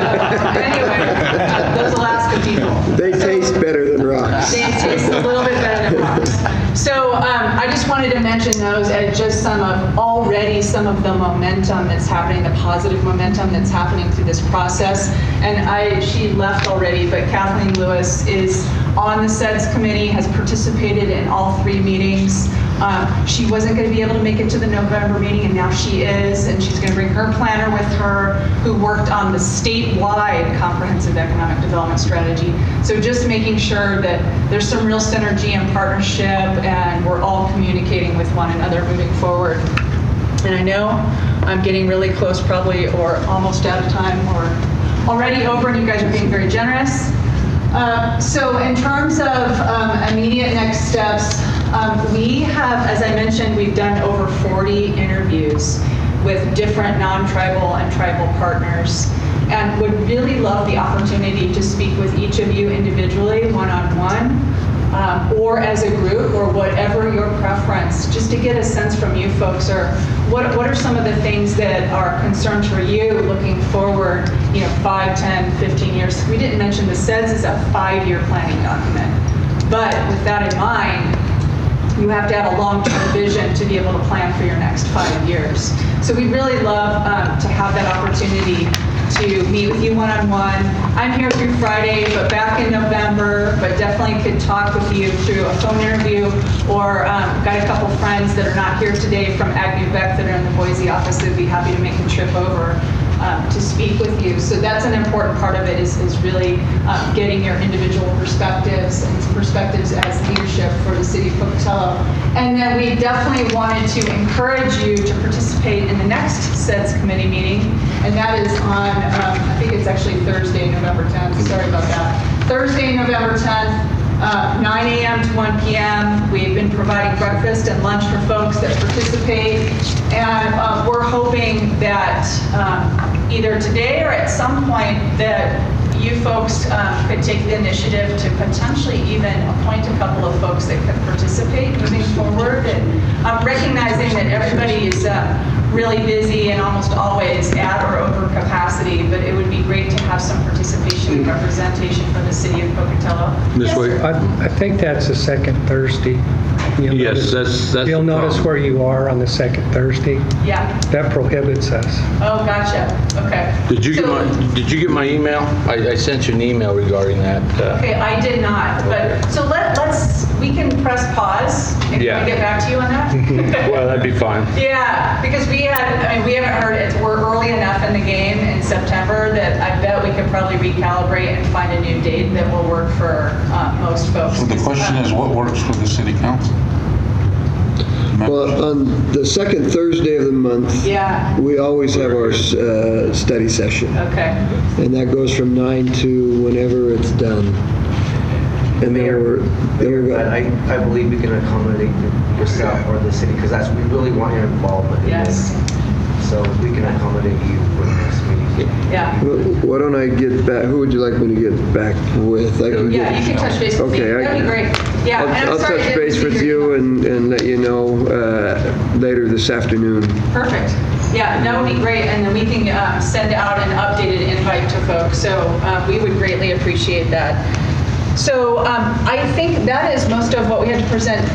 those Alaska people. They taste better than rocks. They taste a little bit better than rocks. So I just wanted to mention those as just some of the momentum that's happening, the positive momentum that's happening through this process. And she left already, but Kathleen Lewis is on the SEDS committee, has participated in all 3 meetings. She wasn't going to be able to make it to the November meeting, and now she is, and she's going to bring her planner with her who worked on the statewide comprehensive economic development strategy. So just making sure that there's some real synergy and partnership, and we're all communicating with one another moving forward. And I know I'm getting really close probably, or almost out of time, or already over, and you guys are being very generous. So in terms of immediate next steps, we have, as I mentioned, we've done over 40 interviews with different non-tribal and tribal partners, and would really love the opportunity to speak with each of you individually, one-on-one, or as a group, or whatever your preference, just to get a sense from you folks, or what are some of the things that are concerns for you looking forward, 5, 10, 15 years. We didn't mention the SEDS is a 5-year planning document, but with that in mind, you have to have a long-term vision to be able to plan for your next 5 years. So we really love to have that opportunity to meet with you one-on-one. I'm here through Friday, but back in November, but definitely could talk with you through a phone interview, or got a couple friends that are not here today from Agnew Beck that are in the Boise office that would be happy to make a trip over to speak with you. So that's an important part of it, is really getting your individual perspectives and perspectives as leadership for the city of Pocatello. And then we definitely wanted to encourage you to participate in the next SEDS committee meeting, and that is on, I think it's actually Thursday, November 10th. Sorry about that. Thursday, November 10th. 9 a.m. to 1 p.m. We've been providing breakfast and lunch for folks that participate, and we're hoping that either today or at some point that you folks could take the initiative to potentially even appoint a couple of folks that could participate moving forward, and recognizing that everybody is really busy and almost always at or over capacity, but it would be great to have some participation and representation for the city of Pocatello. Ms. Wade? I think that's the second Thursday. Yes, that's You'll the notice problem. where you are on the second Thursday. Yeah. That prohibits us. Oh, gotcha. Okay. Did you get my email? I sent you an email regarding that. Okay, I did not, but so we can press pause and can I get back to you on that? Well, that'd be fine. Yeah, because we haven't heard it. We're early enough in the game in September that I bet we could probably recalibrate and find a new date that will work for most folks. So the question is, what works for the city council? Well, on the second Thursday of the month, we always have our study session. Okay. And that goes from 9 to whenever it's done. And Mayor, I believe we can accommodate yourself or the city, because we really want your involvement in this. So we can accommodate you for the next meeting. Yeah. Why don't I get back? Who would you like me to get back with? You can touch base with me. That'd be great. Yeah, and I'll touch base with you and let you know later this afternoon. Perfect. Yeah, that would be great, and then we can send out an updated invite to folks. So we would greatly appreciate that. So I think that is most of what we had to present.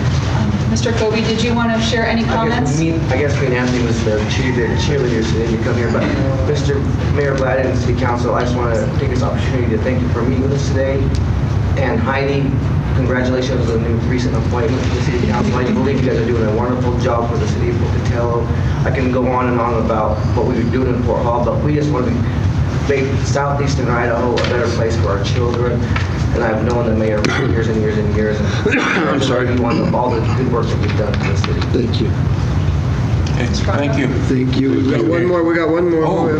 Mr. Kobe, did you want to share any comments? I guess me and Anthony was the cheerleaders today to come here, but Mr. Mayor Blatt and City Council, I just want to take this opportunity to thank you for meeting with us today. And Heidi, congratulations on the new recent appointment to the City Council. I believe you guys are doing a wonderful job for the City of Pocatello. I can go on and on about what we were doing in Fort Hall, but we just want to make southeastern Idaho a better place for our children. And I've known the mayor for years and years and years. I'm sorry. You want all the good work that you've done for the city. Thank you. Thank you. Thank you. We got one more.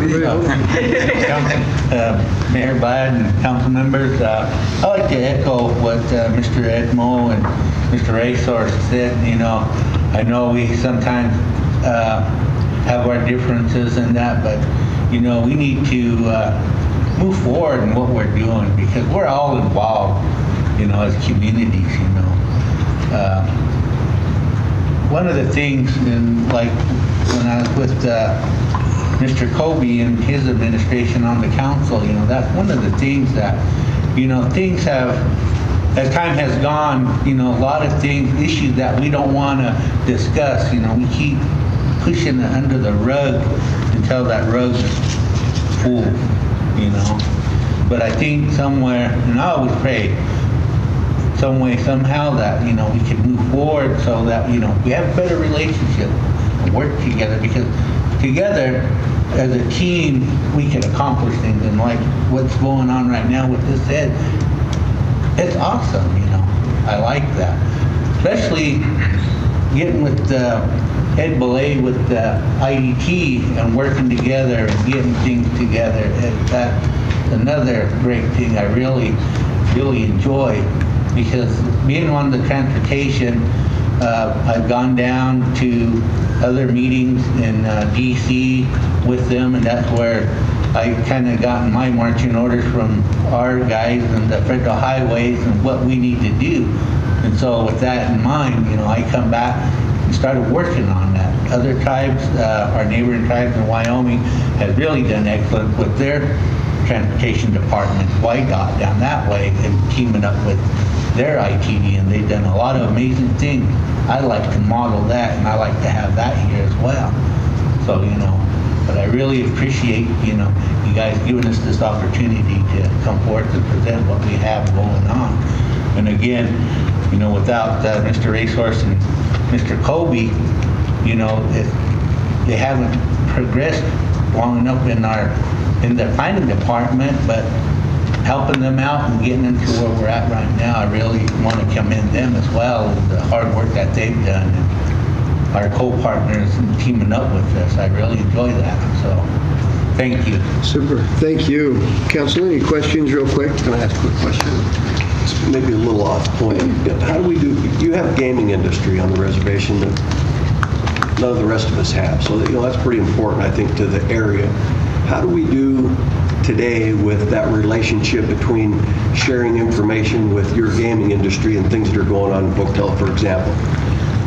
Mayor Biden and council members, I'd like to echo what Mr. Edmo and Mr. Racehorse said. I know we sometimes have our differences in that, but we need to move forward in what we're doing, because we're all involved, as communities, One of the things, like when I was with Mr. Kobe and his administration on the council, that's one of the things that, things have, as time has gone, a lot of things, issues that we don't want to discuss, we keep pushing it under the rug until that rug's full. But I think somewhere, and I always pray, some way, somehow that, we can move forward so that, we have a better relationship and work together, because together, as a team, we can accomplish things. And like what's going on right now with this ed, it's awesome, I like that. Especially getting with Ed Belay with IDT and working together and getting things together. That's another great thing I really enjoy, because being on the transportation, I've gone down to other meetings in DC with them, and that's where I kind of gotten my marching orders from our guys and the federal highways and what we need to do. And so with that in mind, I come back and started working on that. Other tribes, our neighboring tribes in Wyoming, have really done excellent with their transportation departments, YDOT down that way, and teaming up with their ITD, and they've done a lot of amazing things. I like to model that, and I like to have that here as well. So, but I really appreciate, you guys giving us this opportunity to come forth and present what we have going on. And again, without Mr. Racehorse and Mr. Kobe, they haven't progressed long enough in the planning department, but helping them out and getting them to where we're at right now, I really want to commend them as well, the hard work that they've done, and our co-partners and teaming up with us. I really enjoy that. So, thank you. Super. Thank you. Council, any questions real quick? Can I ask a quick question? It's maybe a little off point. How do we do, you have gaming industry on the reservation that none of the rest of us have. So, that's pretty important, I think, to the area. How do we do today with that relationship between sharing information with your gaming industry and things that are going on in Pocatello, for example?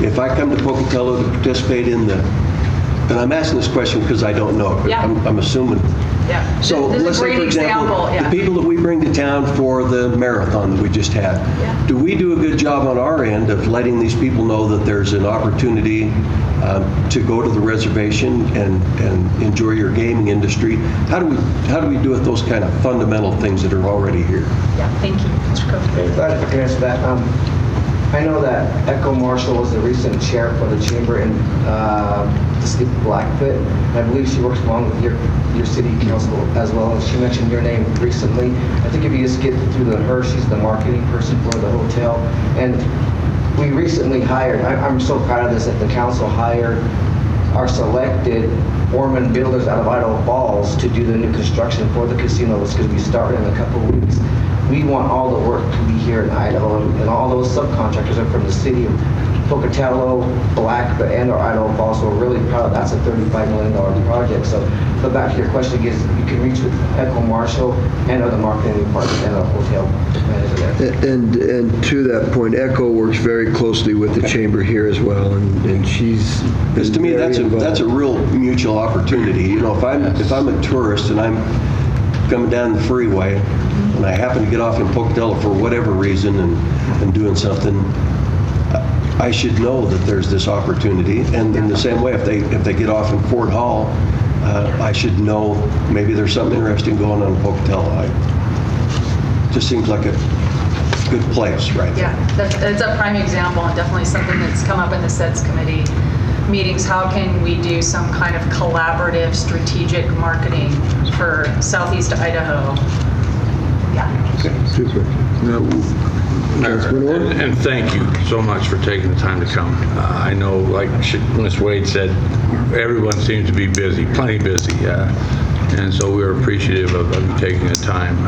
If I come to Pocatello to participate in and I'm asking this question because I don't know, Yeah. I'm assuming. Yeah. So This is a let's say, great for example, example, yeah. the people that we bring to town for the marathon that we just had, do we do a good job on our end of letting these people know that there's an opportunity to go to the reservation and enjoy your gaming industry? How do we do with those kind of fundamental things that are already here? Yeah, thank you. Mr. Cook. Glad I can answer that. I know that Echo Marshall was the recent chair for the chamber in the city of Blackfoot. I believe she works along with your city council as well. She mentioned your name recently. I think if you just get through to her, she's the marketing person for the hotel. And we recently hired, I'm so proud of this, that the council hired our selected foreman builders out of Idaho Falls to do the new construction for the casino that's going to be starting in a couple of weeks. We want all the work to be here in Idaho, and all those subcontractors are from the city of Pocatello, Blackfoot, and our Idaho Falls, so we're really proud of that. That's a $35 million project. So, but back to your question, is you can reach with Echo Marshall and other marketing department and our hotel manager there. And to that point, Echo works very closely with the chamber here as well, and she's Because to me, that's a real mutual opportunity. If I'm a tourist and I'm coming down the freeway and I happen to get off in Pocatello for whatever reason and doing something, I should know that there's this opportunity. And in the same way, if they get off in Fort Hall, I should know maybe there's something interesting going on in Pocatello. Just seems like a good place, right? Yeah, that's a prime example, and definitely something that's come up in the SEDS committee meetings. How can we do some kind of collaborative strategic marketing for Southeast Idaho? Yeah. super. And thank you so much for taking the time to come. I know, like Ms. Wade said, everyone seems to be busy, plenty busy, and so we're appreciative of you taking the time.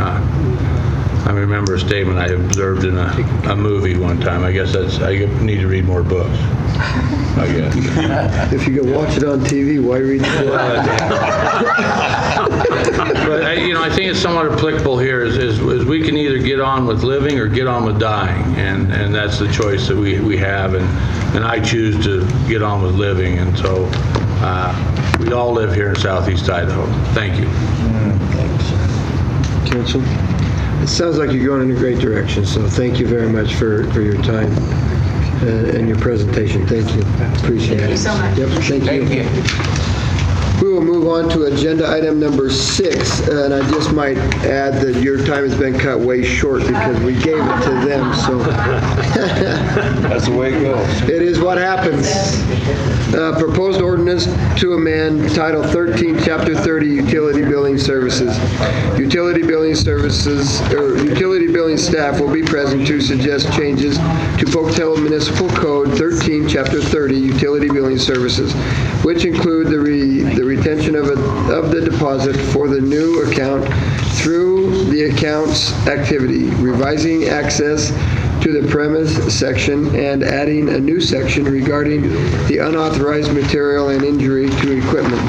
I remember a statement I observed in a movie one time. I guess I need to read more books, I guess. If you can watch it on TV, why read the book? But I think it's somewhat applicable here is we can either get on with living or get on with dying, and that's the choice that we have, and I choose to get on with living, and so we all live here in Southeast Idaho. Thank you. Thanks. Council? It sounds like you're going in a great direction, so thank you very much for your time and your presentation. Thank you. Appreciate it. Thank you so much. Yep, thank you. Thank you. We will move on to agenda item number 6, and I just might add that your time has been cut way short because we gave it to them, so. That's the way it goes. It is what happens. Proposed ordinance to amend Title 13, Chapter 30, Utility Billing Services. Utility billing services, or utility billing staff will be present to suggest changes to Pocatello Municipal Code 13, Chapter 30, Utility Billing Services, which include the retention of the deposit for the new account through the account's activity, revising access to the premise section, and adding a new section regarding the unauthorized material and injury to equipment.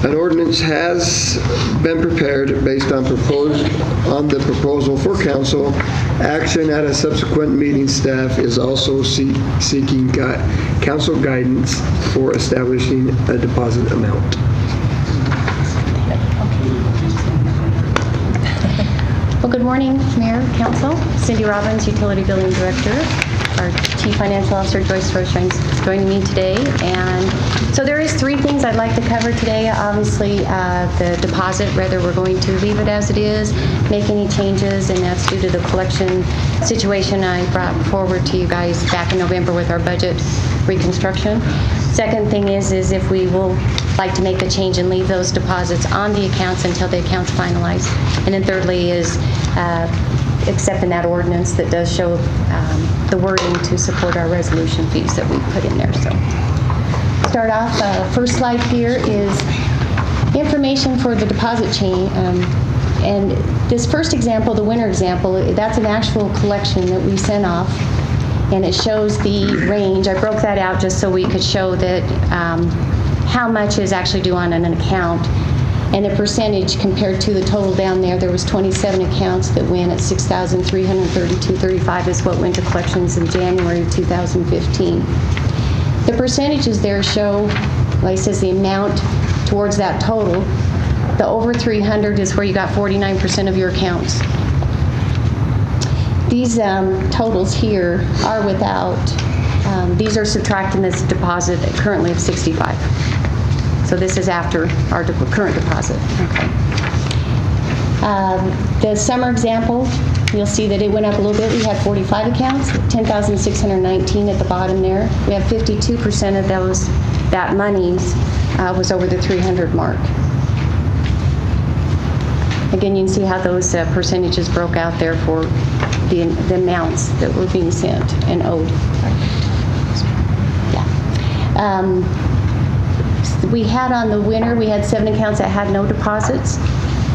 An ordinance has been prepared based on the proposal for council action at a subsequent meeting. Staff is also seeking council guidance for establishing a deposit amount. Well, good morning, Mayor, Council. Cindy Robbins, Utility Billing Director. Our Chief Financial Officer, Joyce Roshein, is joining me today. And so there is 3 things I'd like to cover today. Obviously, the deposit, whether we're going to leave it as it is, make any changes, and that's due to the collection situation I brought forward to you guys back in November with our budget reconstruction. Second thing is if we will like to make the change and leave those deposits on the accounts until the account's finalized. And then thirdly is accepting that ordinance that does show the wording to support our resolution fees that we put in there. So start off, first slide here is information for the deposit chain. And this first example, the winter example, that's an actual collection that we sent off. And it shows the range. I broke that out just so we could show that how much is actually due on an account. And the percentage compared to the total down there, there was 27 accounts that went at $6,332.35 is what went to collections in January 2015. The percentages there show, like it says, the amount towards that total. The over 300 is where you got 49% of your accounts. These totals here are without, these are subtracting this deposit currently of 65. So this is after our current deposit. Okay. The summer example, you'll see that it went up a little bit. We had 45 accounts, 10,619 at the bottom there. We have 52% of those, that money was over the 300 mark. Again, you can see how those percentages broke out there for the amounts that were being sent and owed. Yeah. We had on the winter, we had 7 accounts that had no deposits.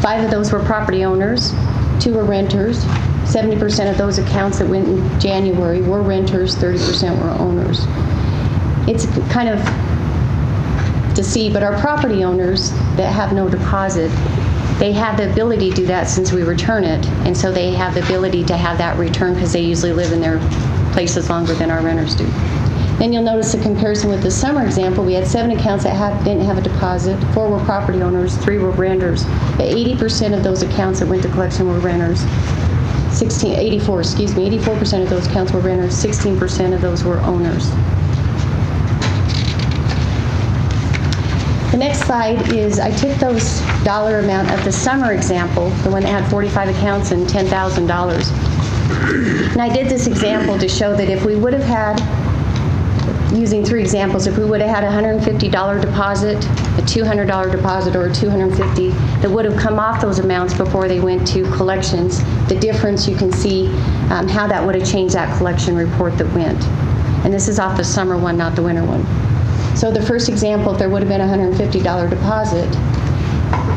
5 of those were property owners, 2 were renters. 70% of those accounts that went in January were renters, 30% were owners. It's kind of to see, but our property owners that have no deposit, they have the ability to do that since we return it, and so they have the ability to have that return because they usually live in their places longer than our renters do. Then you'll notice a comparison with the summer example. We had 7 accounts that didn't have a deposit, 4 were property owners, 3 were renters. But 80% of those accounts that went to collection were renters. 84% of those accounts were renters, 16% of those were owners. The next slide is I took those dollar amount of the summer example, the one that had 45 accounts and $10,000. And I did this example to show that if we would have had, using 3 examples, if we would have had a $150 deposit, a $200 deposit, or a $250 that would have come off those amounts before they went to collections, the difference you can see how that would have changed that collection report that went. And this is off the summer one, not the winter one. So the first example, if there would have been a $150 deposit,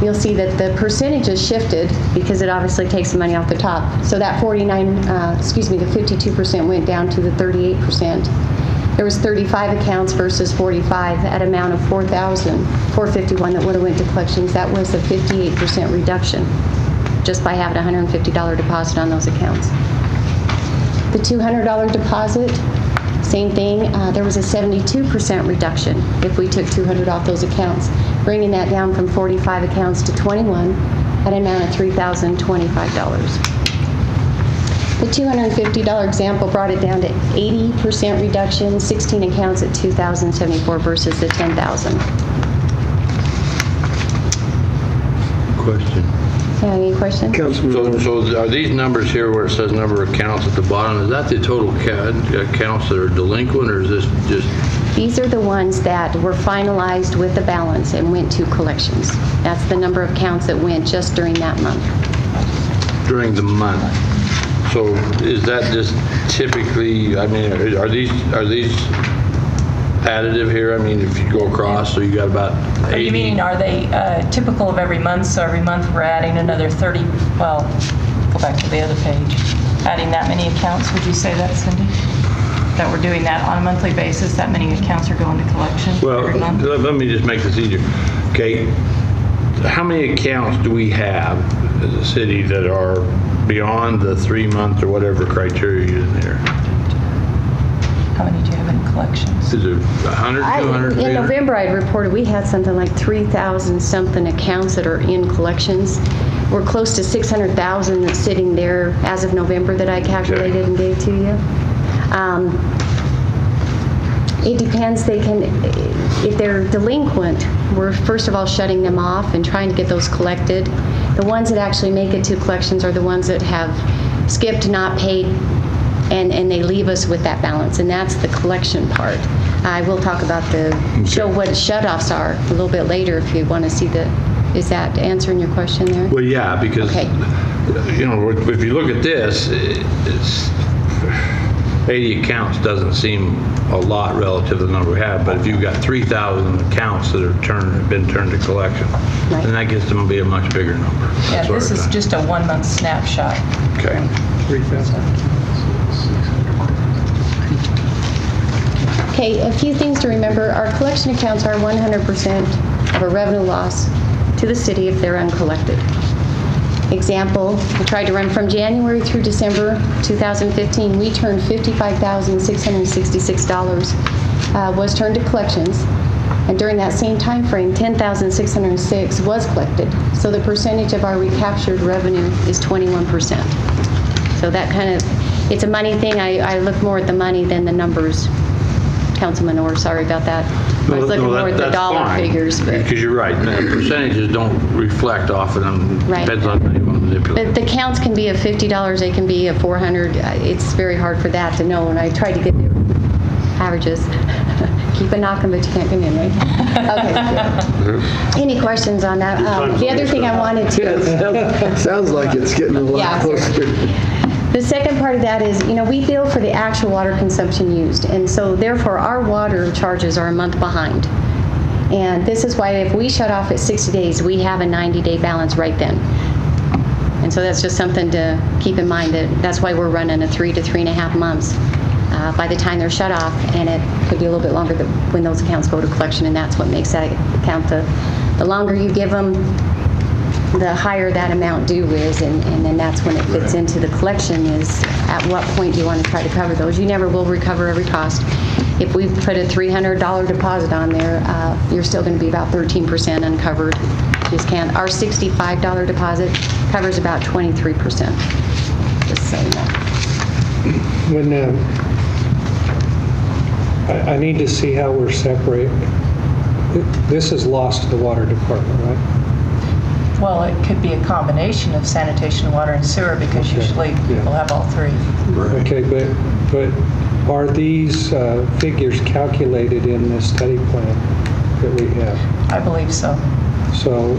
you'll see that the percentages shifted because it obviously takes the money off the top. So that the 52% went down to the 38%. There was 35 accounts versus 45 at an amount of $4,451 that would have went to collections. That was a 58% reduction just by having a $150 deposit on those accounts. The $200 deposit, same thing. There was a 72% reduction if we took $200 off those accounts, bringing that down from 45 accounts to 21 at an amount of $3,025. The $250 example brought it down to 80% reduction, 16 accounts at $2,074 versus the $10,000. Question. Yeah, any questions? So are these numbers here where it says number of counts at the bottom, is that the total counts that are delinquent, or is this just? These are the ones that were finalized with the balance and went to collections. That's the number of counts that went just during that month. During the month. So is that just typically, I mean, are these additive here? I mean, if you go across, so you got about 80. You mean, are they typical of every month? So every month we're adding another 30, well, go back to the other page. Adding that many accounts, would you say that, Cindy? That we're doing that on a monthly basis, that many accounts are going to collection every month? Well, let me just make this easier. Okay, how many accounts do we have as a city that are beyond the 3 month or whatever criteria is there? How many do you have in collections? Is it 100, 200, In 300? November, I'd reported we had something like 3,000 something accounts that are in collections. We're close to 600,000 that's sitting there as of November that I calculated and gave to you. It depends. If they're delinquent, we're first of all shutting them off and trying to get those collected. The ones that actually make it to collections are the ones that have skipped, not paid, and they leave us with that balance, and that's the collection part. I will talk about show what shutoffs are a little bit later if you want to see is that answering your question there? Well, yeah, because, you know, if you look at this, it's 80 accounts doesn't seem a lot relative to the number we have, but if you've got 3,000 accounts that are been turned to collection, then that gets them to be a much bigger number. Yeah, this is just a 1 month snapshot. Okay. 3,000. Okay, a few things to remember. Our collection accounts are 100% of a revenue loss to the city if they're uncollected. Example, we tried to run from January through December 2015. We turned $55,666 was turned to collections. And during that same time frame, $10,606 was collected. So the percentage of our recaptured revenue is 21%. So that kind of, it's a money thing. I look more at the money than the numbers. Councilman Orr, sorry about that. I was looking more at the dollar figures. Because you're right, the percentages don't reflect off of them. Right. Depends on how you want to manipulate. The counts can be of $50, they can be of $400. It's very hard for that to know, and I tried to get the averages. Keep a knocking, but you can't get in, right? Okay. Any questions on that? The other thing I wanted to... Sounds like it's getting a lot closer. The second part of that is, you know, we bill for the actual water consumption used, and so therefore our water charges are a month behind. And this is why if we shut off at 60 days, we have a 90-day balance right then. And so that's just something to keep in mind, that's why we're running a 3 to 3.5 months by the time they're shut off, and it could be a little bit longer when those accounts go to collection, and that's what makes that account the longer you give them, the higher that amount due is, and then that's when it fits into the collection is at what point do you want to try to cover those. You never will recover every cost. If we put a $300 deposit on there, you're still going to be about 13% uncovered. You just can't. Our $65 deposit covers about 23%. Just so you know. When I need to see how we're separated. This is lost to the water department, right? Well, it could be a combination of sanitation, water, and sewer, because usually people have all three. Okay, but are these figures calculated in the study plan that we have? I believe so. So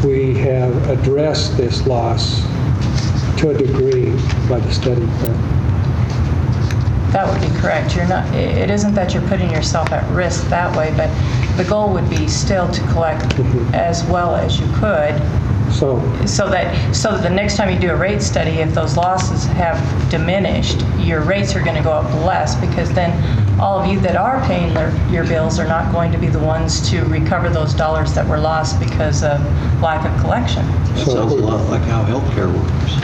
we have addressed this loss to a degree by the study plan. That would be correct. It isn't that you're putting yourself at risk that way, but the goal would be still to collect as well as you could. So that the next time you do a rate study, if those losses have diminished, your rates are going to go up less, because then all of you that are paying your bills are not going to be the ones to recover those dollars that were lost because of lack of collection. That sounds a lot like how healthcare works.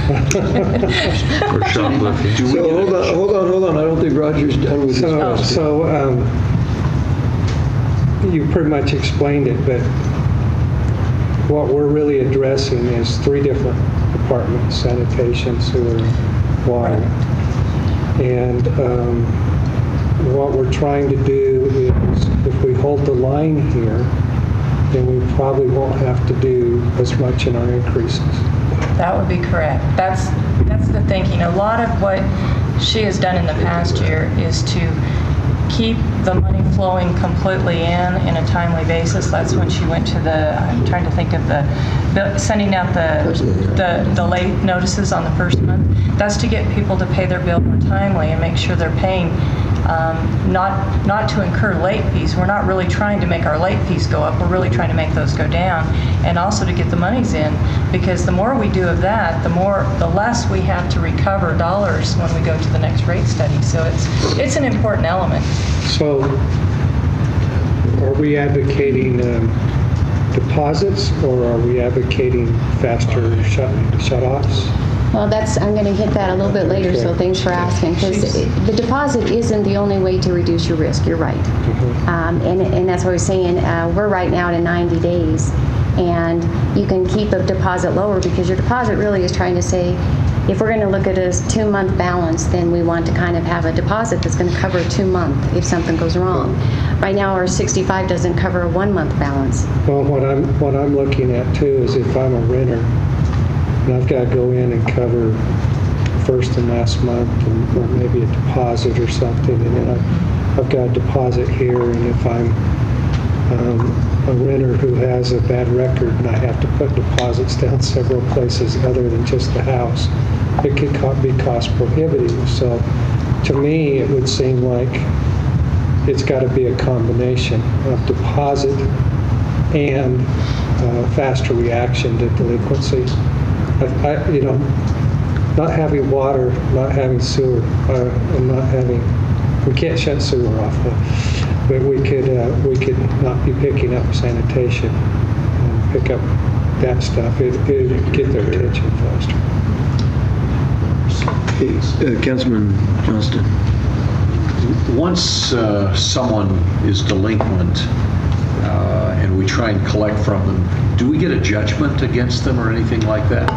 Or shoplifting. So hold on. I don't think Roger's done with his question. So you pretty much explained it, but what we're really addressing is 3 different departments: sanitation, sewer, water. And what we're trying to do is, if we hold the line here, then we probably won't have to do as much in our increases. That would be correct. That's the thinking. A lot of what she has done in the past year is to keep the money flowing completely in a timely basis. That's when she went to I'm trying to think of sending out the late notices on the first month. That's to get people to pay their bill more timely and make sure they're paying, not to incur late fees. We're not really trying to make our late fees go up. We're really trying to make those go down, and also to get the monies in, because the more we do of that, the less we have to recover dollars when we go to the next rate study. So it's an important element. So are we advocating deposits, or are we advocating faster shut-offs? Well, I'm going to hit that a little bit later, so thanks for asking, because the deposit isn't the only way to reduce your risk. You're right. And that's what I was saying. We're right now to 90 days, and you can keep a deposit lower because your deposit really is trying to say, if we're going to look at a 2-month balance, then we want to kind of have a deposit that's going to cover a 2-month if something goes wrong. Right now, our 65 doesn't cover a 1-month balance. Well, what I'm looking at too is if I'm a renter and I've got to go in and cover first and last month, or maybe a deposit or something, and then I've got a deposit here, and if I'm a renter who has a bad record and I have to put deposits down several places other than just the house, it could be cost prohibitive. So to me, it would seem like it's got to be a combination of deposit and faster reaction to delinquency. Not having water, not having sewer, we can't shut sewer off, but we could not be picking up sanitation and pick up that stuff. It'd get their attention faster. Councilman Johnston. Once someone is delinquent and we try and collect from them, do we get a judgment against them or anything like that?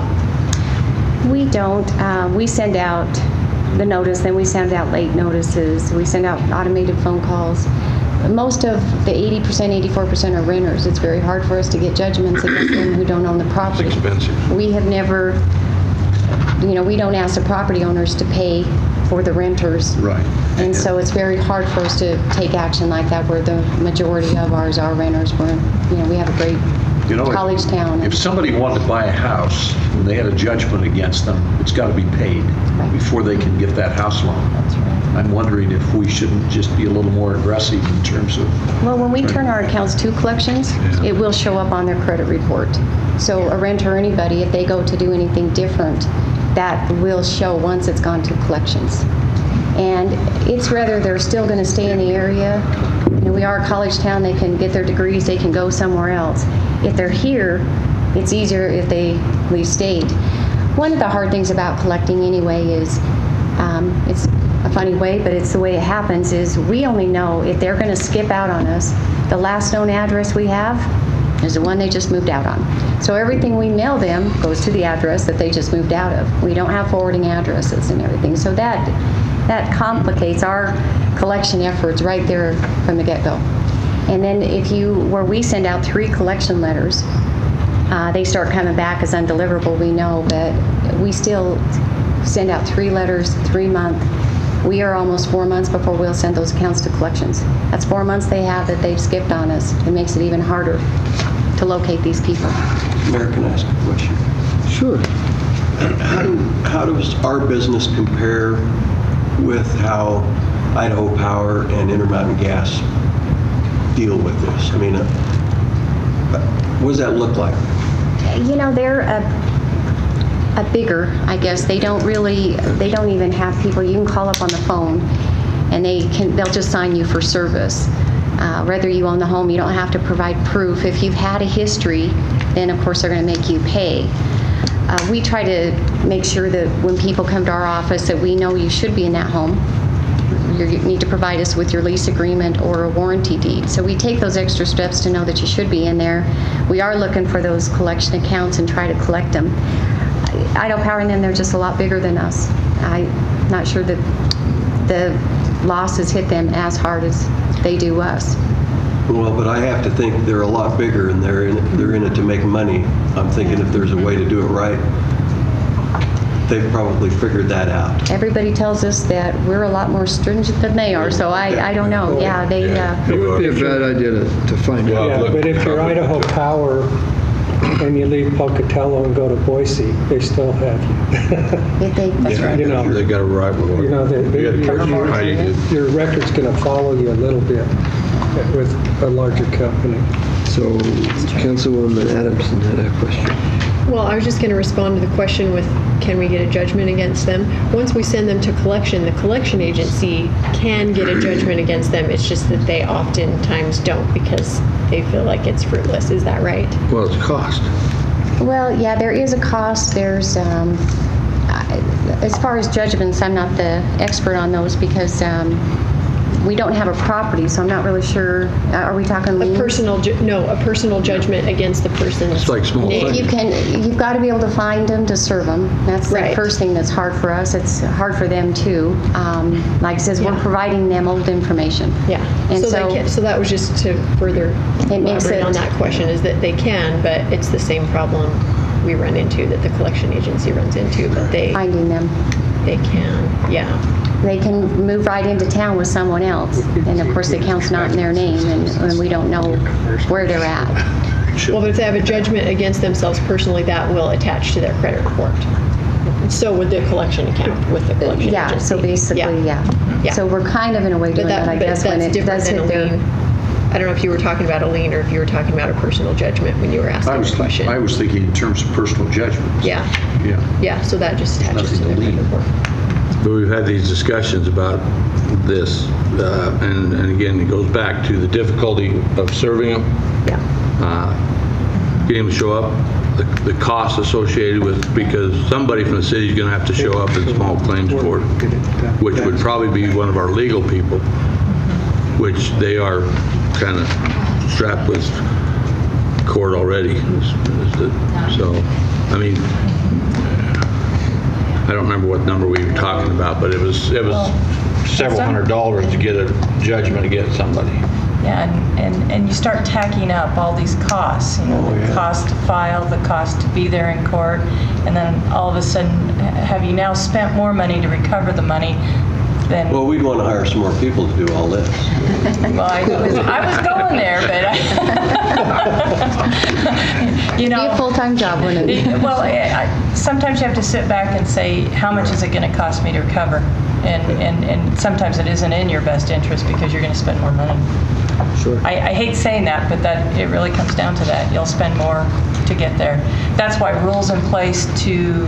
We don't. We send out the notice, then we send out late notices. We send out automated phone calls. Most of the 80%, 84% are renters. It's very hard for us to get judgments against them who don't own the property. It's expensive. We have never, we don't ask the property owners to pay for the renters. Right. And so it's very hard for us to take action like that where the majority of ours are renters. We have a great college town. If somebody wanted to buy a house and they had a judgment against them, it's got to be paid before they can get that house loan. That's right. I'm wondering if we shouldn't just be a little more aggressive in terms of... Well, when we turn our accounts to collections, it will show up on their credit report. So a renter or anybody, if they go to do anything different, that will show once it's gone to collections. And it's whether they're still going to stay in the area. We are a college town. They can get their degrees. They can go somewhere else. If they're here, it's easier if they leave state. One of the hard things about collecting anyway is, it's a funny way, but it's the way it happens, is we only know if they're going to skip out on us. The last known address we have is the one they just moved out on. So everything we mail them goes to the address that they just moved out of. We don't have forwarding addresses and everything. So that complicates our collection efforts right there from the get-go. And then where we send out 3 collection letters, they start coming back as undeliverable, we know, but we still send out 3 letters, 3 months. We are almost 4 months before we'll send those accounts to collections. That's 4 months they have that they've skipped on us. It makes it even harder to locate these people. Mayor, can I ask a question? Sure. How does our business compare with how Idaho Power and Intermountain Gas deal with this? I mean, what does that look like? They're a bigger, I guess. They don't even have people. You can call up on the phone and they'll just sign you for service. Whether you own the home, you don't have to provide proof. If you've had a history, then of course they're going to make you pay. We try to make sure that when people come to our office that we know you should be in that home. You need to provide us with your lease agreement or a warranty deed. So we take those extra steps to know that you should be in there. We are looking for those collection accounts and try to collect them. Idaho Power and them, they're just a lot bigger than us. I'm not sure that the losses hit them as hard as they do us. Well, but I have to think they're a lot bigger and they're in it to make money. I'm thinking if there's a way to do it right, they've probably figured that out. Everybody tells us that we're a lot more stringent than they are, so I don't know. Yeah, they, It would be a bad idea to find out. Yeah, but if you're Idaho Power and you leave Pocatello and go to Boise, they still have you. That's right. You know, They got a right with you know, your record's going to follow you a little bit with a larger company. So Councilwoman Adamson had a question. Well, I was just going to respond to the question with, can we get a judgment against them? Once we send them to collection, the collection agency can get a judgment against them. It's just that they oftentimes don't because they feel like it's fruitless. Is that right? Well, it's cost. well, yeah, there is a cost. There's, as far as judgments, I'm not the expert on those because we don't have a property, so I'm not really sure. Are we talking liens? A personal judgment against the person's It's like small name. You've got to be able to find them to serve them. That's the Right. first thing that's hard for us. It's hard for them too. Like I says, we're providing them old information. Yeah. And So that was just to further elaborate on that question, is that they can, but it's the same problem we run into that the collection agency runs into, but finding them. They can, yeah. They can move right into town with someone else. And of course, the account's not in their name and we don't know where they're at. Well, but if they have a judgment against themselves personally, that will attach to their credit report. So would the collection account with the collection agency. Yeah, so basically, yeah. So we're kind of in a way doing that, I guess, when it does hit their... I don't know if you were talking about a lien or if you were talking about a personal judgment when you were asking the question. I was thinking in terms of personal judgment. Yeah. Yeah. Yeah, so that just attaches to their credit report. But we've had these discussions about this, and again, it goes back to the difficulty of serving them. Yeah. Getting them to show up, the costs associated with, because somebody from the city is going to have to show up in small claims court, which would probably be one of our legal people, which they are kind of strapped with court already. So, I mean, I don't remember what number we were talking about, but it was several $100s to get a judgment against somebody. Yeah, and you start tacking up all these costs, the cost to file, the cost to be there in court, and then all of a sudden, have you now spent more money to recover the money than... Well, we'd want to hire some more people to do all this. Well, I was going there, but It'd be a full-time job, wouldn't it? Well, sometimes you have to sit back and say, how much is it going to cost me to recover? And sometimes it isn't in your best interest because you're going to spend more money. Sure. I hate saying that, but it really comes down to that. You'll spend more to get there. That's why rules in place to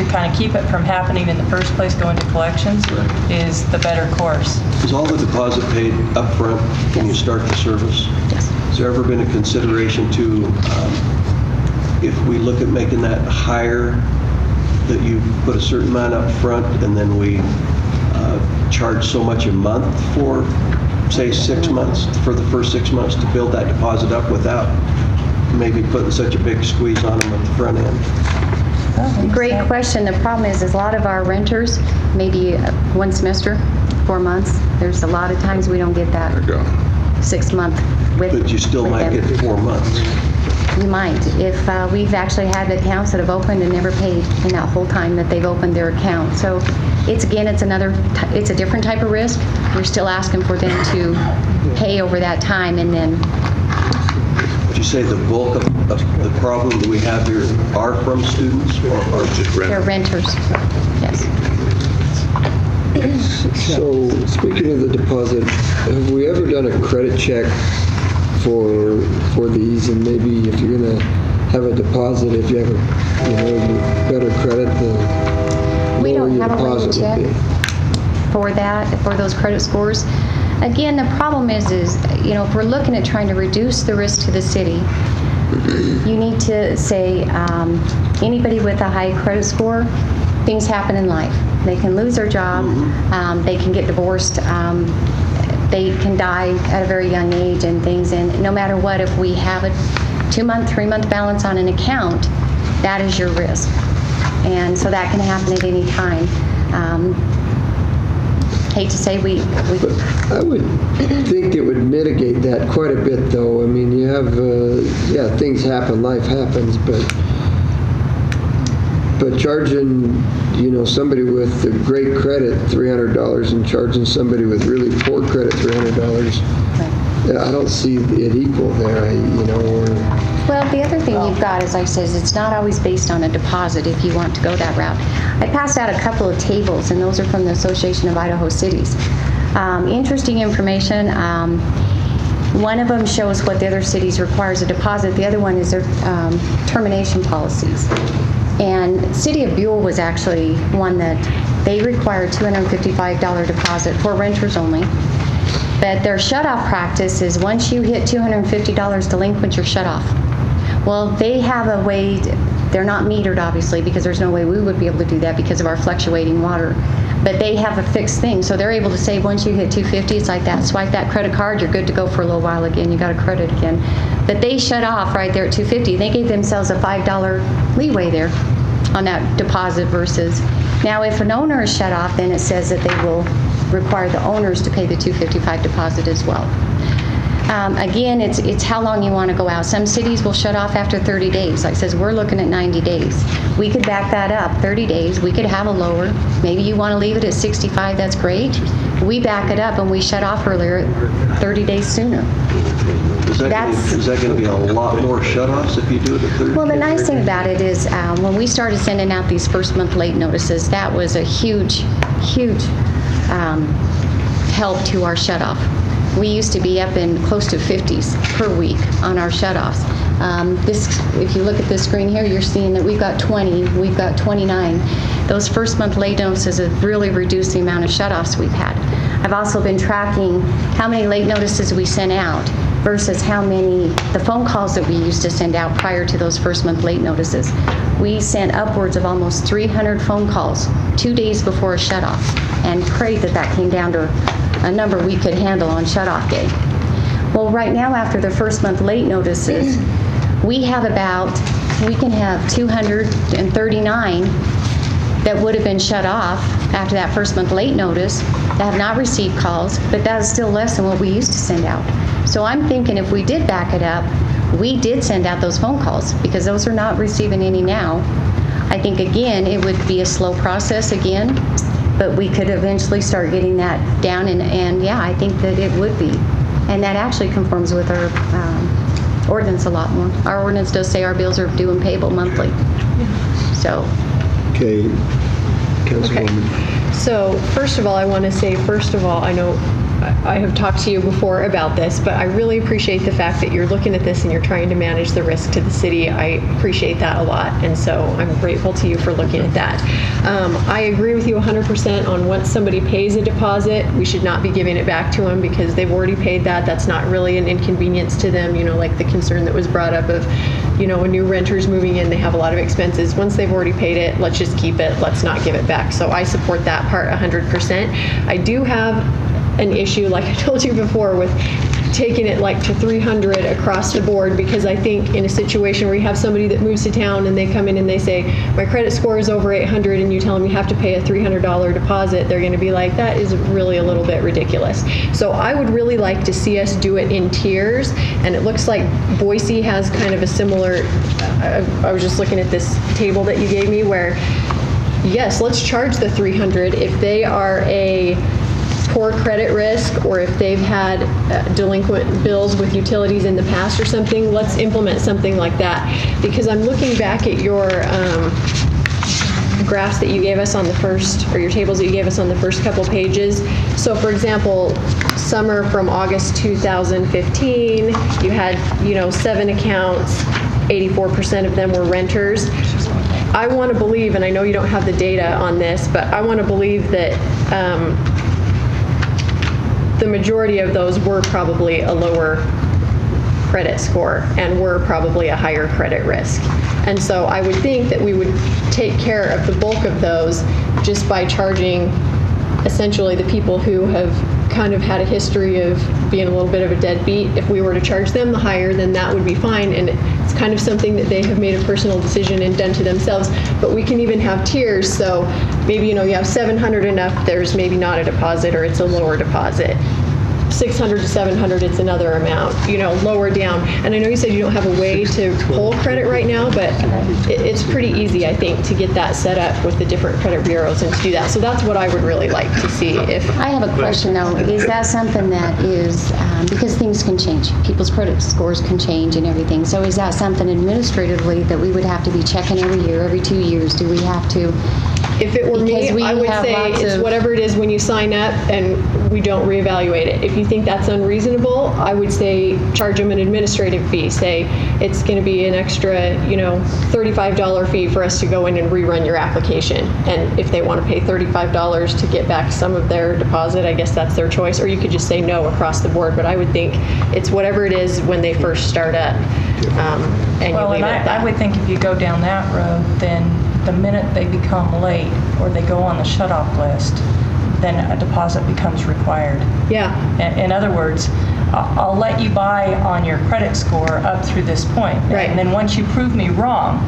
kind of keep it from happening in the first place, going to collections, is the better course. Is all the deposit paid up front when you start the service? Yes. Has there ever been a consideration to, if we look at making that higher, that you put a certain amount up front and then we charge so much a month for, say, 6 months, for the first 6 months to build that deposit up without maybe putting such a big squeeze on them at the front end? Great question. The problem is a lot of our renters, maybe 1 semester, 4 months. There's a lot of times we don't get that 6 month with. But you still might them. get 4 months. You might. If we've actually had accounts that have opened and never paid in that whole time that they've opened their account. So it's a different type of risk. We're still asking for them to pay over that time and then. Would you say the bulk of the problem that we have here are from students or just renters? They're renters, yes. So, speaking of the deposit, have we ever done a credit check for these? And maybe if you're going to have a deposit, if you have a better credit, the We lower don't your have a way to deposit would check for those credit scores. Again, the problem is if we're looking at trying to reduce the risk to the city, you need to say anybody with a high credit score, things happen in life. They can lose their job, they can get divorced, they can die at a very young age and things. And no matter what, if we have a 2-month, 3-month balance on an account, that is your risk. And so that can happen at any time. hate to say I would think it would mitigate that quite a bit, though. I mean, you have, things happen, life happens, but charging, somebody with a great credit $300 and charging somebody with really poor credit $300, I don't see it equal there, Well, the other thing you've got, as I said, it's not always based on a deposit if you want to go that route. I passed out a couple of tables, and those are from the Association of Idaho Cities. Interesting information. One of them shows what the other cities requires a deposit. The other one is their termination policies. And City of Buell was actually one that they require $255 deposit for renters only. But their shut-off practice is once you hit $250 delinquent, you're shut off. Well, they have a way, they're not metered obviously because there's no way we would be able to do that because of our fluctuating water. But they have a fixed thing. So they're able to say once you hit 250, it's like that. Swipe that credit card, you're good to go for a little while again. You got a credit again. But they shut off right there at 250. They gave themselves a $5 leeway there on that deposit versus. Now if an owner is shut off, then it says that they will require the owners to pay the $255 deposit as well. Again, it's how long you want to go out. Some cities will shut off after 30 days. Like it says, we're looking at 90 days. We could back that up 30 days. We could have a lower. Maybe you want to leave it at 65. That's great. We back it up and we shut off earlier 30 days sooner. Is that going to be a lot more shutoffs if you do it at 30? Well, the nice thing about it is when we started sending out these first month late notices, that was a huge help to our shutoff. We used to be up in close to 50s per week on our shutoffs. If you look at this screen here, you're seeing that we've got 20, we've got 29. Those first month late notices have really reduced the amount of shutoffs we've had. I've also been tracking how many late notices we sent out versus the phone calls that we used to send out prior to those first month late notices. We sent upwards of almost 300 phone calls 2 days before a shutoff and prayed that came down to a number we could handle on shutoff day. Well, right now after the first month late notices, we can have 239 that would have been shut off after that first month late notice that have not received calls, but that is still less than what we used to send out. So I'm thinking if we did back it up, we did send out those phone calls because those are not receiving any now. I think again, it would be a slow process again, but we could eventually start getting that down and yeah, I think that it would be. And that actually conforms with our ordinance a lot more. Our ordinance does say our bills are due and payable monthly. So. Okay, Councilwoman. Okay. So first of all, I want to say, I know I have talked to you before about this, but I really appreciate the fact that you're looking at this and you're trying to manage the risk to the city. I appreciate that a lot, and so I'm grateful to you for looking at that. I agree with you 100% on once somebody pays a deposit, we should not be giving it back to them because they've already paid that. That's not really an inconvenience to them, like the concern that was brought up of, when new renters moving in, they have a lot of expenses. Once they've already paid it, let's just keep it. Let's not give it back. So I support that part 100%. I do have an issue, like I told you before, with taking it like to 300 across the board, because I think in a situation where you have somebody that moves to town and they come in and they say, my credit score is over 800, and you tell them you have to pay a $300 deposit, they're going to be like, that is really a little bit ridiculous. So I would really like to see us do it in tiers, and it looks like Boise has kind of a similar, I was just looking at this table that you gave me where, yes, let's charge the 300 if they are a poor credit risk, or if they've had delinquent bills with utilities in the past or something. Let's implement something like that, because I'm looking back at your graphs that you gave us on the first, or your tables that you gave us on the first couple pages. So for example, summer from August 2015, you had 7 accounts, 84% of them were renters. I want to believe, and I know you don't have the data on this, but I want to believe that the majority of those were probably a lower credit score and were probably a higher credit risk. And so I would think that we would take care of the bulk of those just by charging essentially the people who have kind of had a history of being a little bit of a deadbeat. If we were to charge them the higher, then that would be fine. And it's kind of something that they have made a personal decision and done to themselves. But we can even have tiers. So maybe, you have 700 and up, there's maybe not a deposit or it's a lower deposit. 600 to 700, it's another amount, lower down. And I know you said you don't have a way to pull credit right now, but it's pretty easy, I think, to get that set up with the different credit bureaus and to do that. So that's what I would really like to see. If I have a question, though. Is that something that is, because things can change, people's credit scores can change and everything, so is that something administratively that we would have to be checking every year, every 2 years? Do we have to? If it were me, I would say it's whatever it is when you sign up and we don't reevaluate it. If you think that's unreasonable, I would say charge them an administrative fee. Say it's going to be an extra, $35 fee for us to go in and rerun your application. And if they want to pay $35 to get back some of their deposit, I guess that's their choice. Or you could just say no across the board. But I would think it's whatever it is when they first start up. And you leave it at that. I would think if you go down that road, then the minute they become late or they go on the shut-off list, then a deposit becomes required. Yeah. In other words, I'll let you buy on your credit score up through this point. Right. And then once you prove me wrong,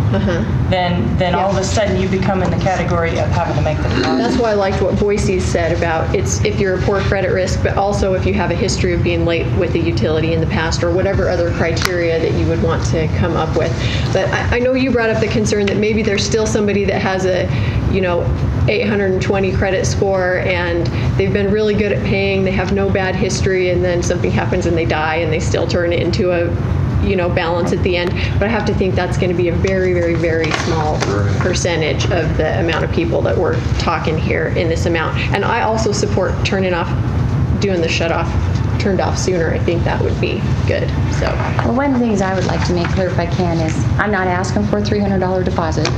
then all of a sudden you become in the category of having to make the deposit. That's why I liked what Boise said about it's if you're a poor credit risk, but also if you have a history of being late with the utility in the past or whatever other criteria that you would want to come up with. But I know you brought up the concern that maybe there's still somebody that has a, 820 credit score and they've been really good at paying, they have no bad history, and then something happens and they die and they still turn it into a balance at the end. But I have to think that's going to be a very, very, very small percentage of the amount of people that we're talking here in this amount. And I also support doing the shut-off turned off sooner. I think that would be good. So. Well, one of the things I would like to make clear if I can is I'm not asking for a $300 deposit.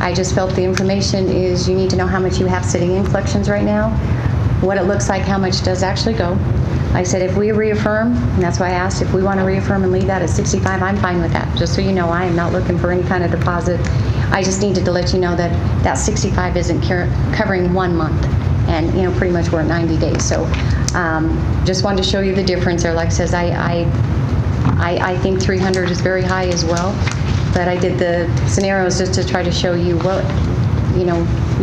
I just felt the information is you need to know how much you have sitting in collections right now, what it looks like, how much does actually go. Like I said, if we reaffirm, and that's why I asked, if we want to reaffirm and leave that at 65, I'm fine with that. Just so you know, I am not looking for any kind of deposit. I just needed to let you know that that 65 isn't covering 1 month, and pretty much we're at 90 days. So just wanted to show you the difference there. Like I says, I think 300 is very high as well. But I did the scenarios just to try to show you what,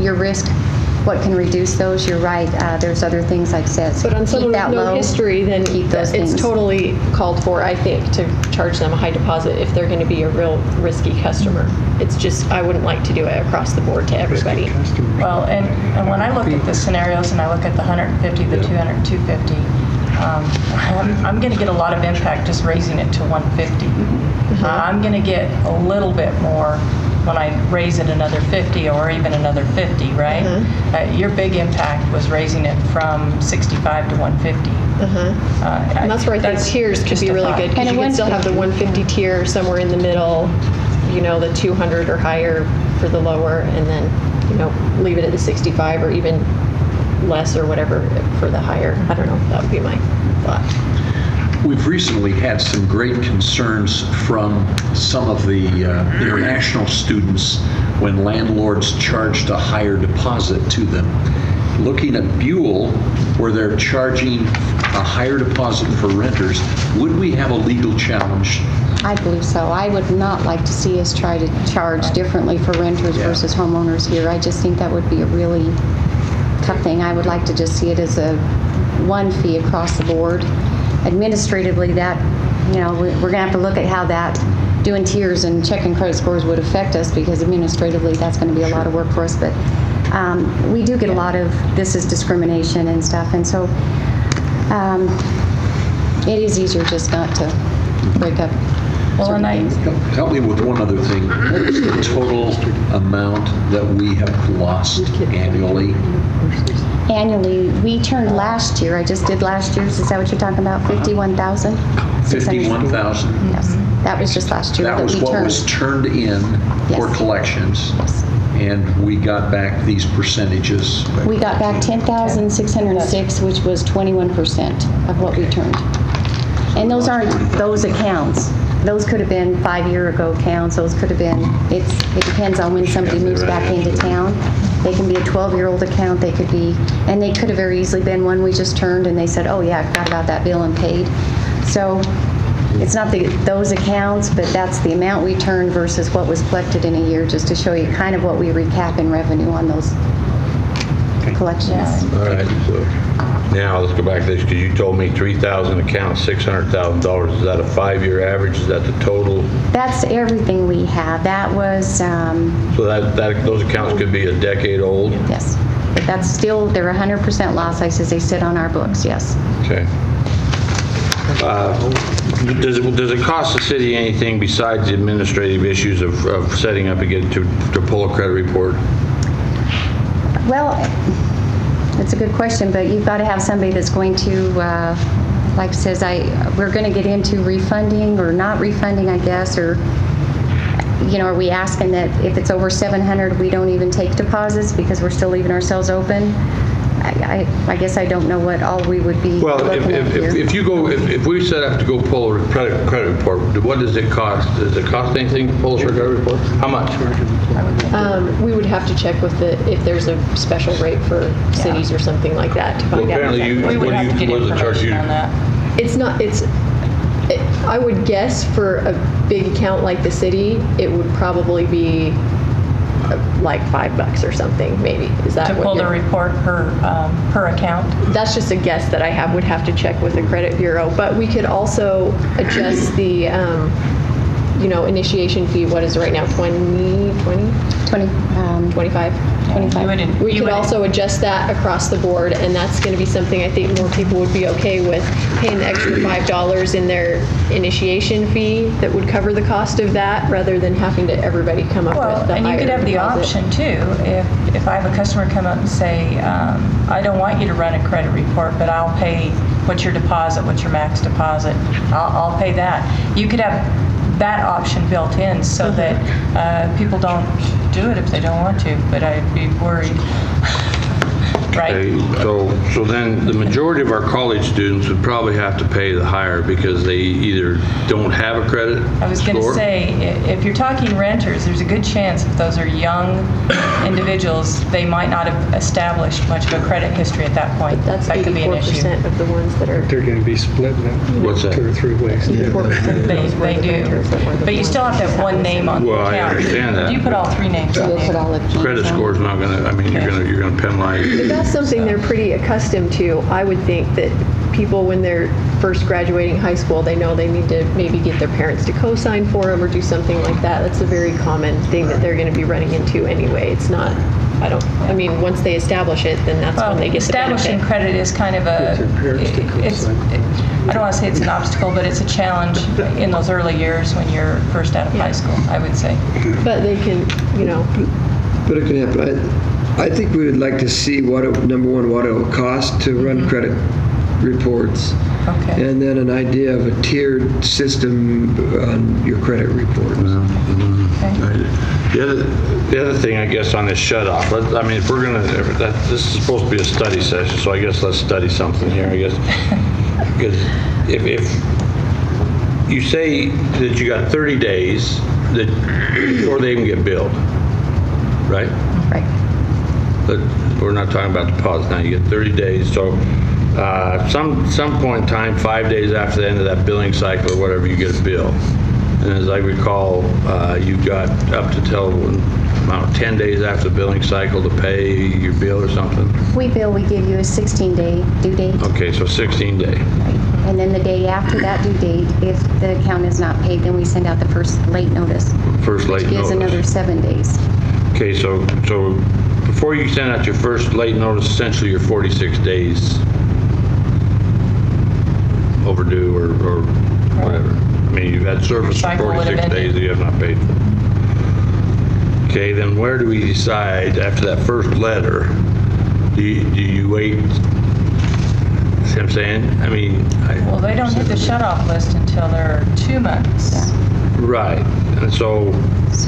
your risk, what can reduce those. You're right. There's other things like says. But on someone with no history, then it's totally called for, I think, to charge them a high deposit if they're going to be a real risky customer. It's just, I wouldn't like to do it across the board to everybody. Well, and when I look at the scenarios and I look at the 150, the 200, 250, I'm going to get a lot of impact just raising it to 150. I'm going to get a little bit more when I raise it another 50 or even another 50, right? Your big impact was raising it from 65 to 150. And that's where I think tiers could be really good, because you can still have the 150 tier somewhere in the middle, the 200 or higher for the lower, and then, leave it at the 65 or even less or whatever for the higher. I don't know. That would be my thought. We've recently had some great concerns from some of the international students when landlords charged a higher deposit to them. Looking at Buell, where they're charging a higher deposit for renters, would we have a legal challenge? I believe so. I would not like to see us try to charge differently for renters versus homeowners here. I just think that would be a really tough thing. I would like to just see it as a one fee across the board. Administratively, that, we're going to have to look at how that doing tiers and checking credit scores would affect us, because administratively that's going to be a lot of work for us. But we do get a lot of this is discrimination and stuff, and so it is easier just not to break up. Well, and help me with one other thing. What is the total amount that we have lost annually? Annually, we turned last year. I just did last year's. Is that what you're talking about? 51,000. 51,000. Yes, that was just last year. That was what was turned in for collections. Yes. And we got back these percentages. We got back 10,606, which was 21% of what we turned. And those aren't those accounts. Those could have been 5 year ago accounts. Those could have been, it depends on when somebody moves back into town. They can be a 12-year-old account, they could be, and they could have very easily been one we just turned and they said, oh yeah, I forgot about that bill and paid. So it's not those accounts, but that's the amount we turned versus what was collected in a year, just to show you kind of what we recap in revenue on those collections. All right, so now let's go back to this, because you told me 3,000 accounts, $600,000. Is that a 5-year average? Is that the total? That's everything we have. That was... So those accounts could be a decade old? Yes. But that's still, they're 100% loss ISAs. They sit on our books, yes. Okay. Does it cost the city anything besides the administrative issues of setting up again to pull a credit report? Well, it's a good question, but you've got to have somebody that's going to, like says, we're going to get into refunding or not refunding, I guess, or, you know, are we asking that if it's over 700, we don't even take deposits because we're still leaving ourselves open? I guess I don't know what all we would be looking at here. If we set up to go pull a credit report, what does it cost? Does it cost anything to pull a credit report? How much? We would have to check with if there's a special rate for cities or something like that to find out. Apparently, We would have to get information on that. It's not. I would guess for a big account like the city, it would probably be like $5 or something, maybe. Is that to pull the report per account? That's just a guess that I have. Would have to check with the credit bureau, but we could also adjust the initiation fee. What is it right now? 25. We could also adjust that across the board, and that's going to be something I think more people would be okay with, paying the extra $5 in their initiation fee that would cover the cost of that, rather than having to everybody come up with the higher and you could have the deposit. option too, if I have a customer come up and say, I don't want you to run a credit report, but I'll pay, what's your deposit, what's your max deposit, I'll pay that. You could have that option built in so that people don't do it if they don't want to, but I'd be worried. Right? Okay, so then the majority of our college students would probably have to pay the higher because they either don't have a credit score. I was going to say, if you're talking renters, there's a good chance if those are young individuals, they might not have established much of a credit history at that point. That's that could be an issue. 84% of the ones that are... They're going to be splitting it. What's that? 2 or 3 ways. They do. But you still have to have one name on the account. Well, I understand that. You put all 3 names on there. Credit score's not going to, I mean, you're going to penalize. But that's something they're pretty accustomed to. I would think that people, when they're first graduating high school, they know they need to maybe get their parents to co-sign for them or do something like that. That's a very common thing that they're going to be running into anyway. It's not, I mean, once they establish it, then that's when they get the benefit. Establishing credit is kind of I don't want to say it's an obstacle, but it's a challenge in those early years when you're first out of high school, I would say. But they can, But it can happen. I think we would like to see number one, what it will cost to run credit reports. Okay. And then an idea of a tiered system on your credit reports. The other thing, I guess, on this shut-off, I mean, if we're going to, this is supposed to be a study session, so I guess let's study something here, I guess. Because if you say that you got 30 days before they even get billed, right? Right. But we're not talking about deposits now. You get 30 days. So some point in time, 5 days after the end of that billing cycle or whatever, you get a bill. And as I recall, you've got up to about 10 days after the billing cycle to pay your bill or something? We give you a 16-day due date. Okay, so 16 day. Right. And then the day after that due date, if the account is not paid, then we send out the first late notice. First late notice. Which gives another 7 days. Okay, so before you send out your first late notice, essentially you're 46 days overdue or whatever. I mean, you've had service for 46 days that you have not paid for. Okay, then where do we decide after that first letter? Do you wait? See what I'm saying? I mean... Well, they don't hit the shut-off list until they're 2 months. Yeah. Right. And so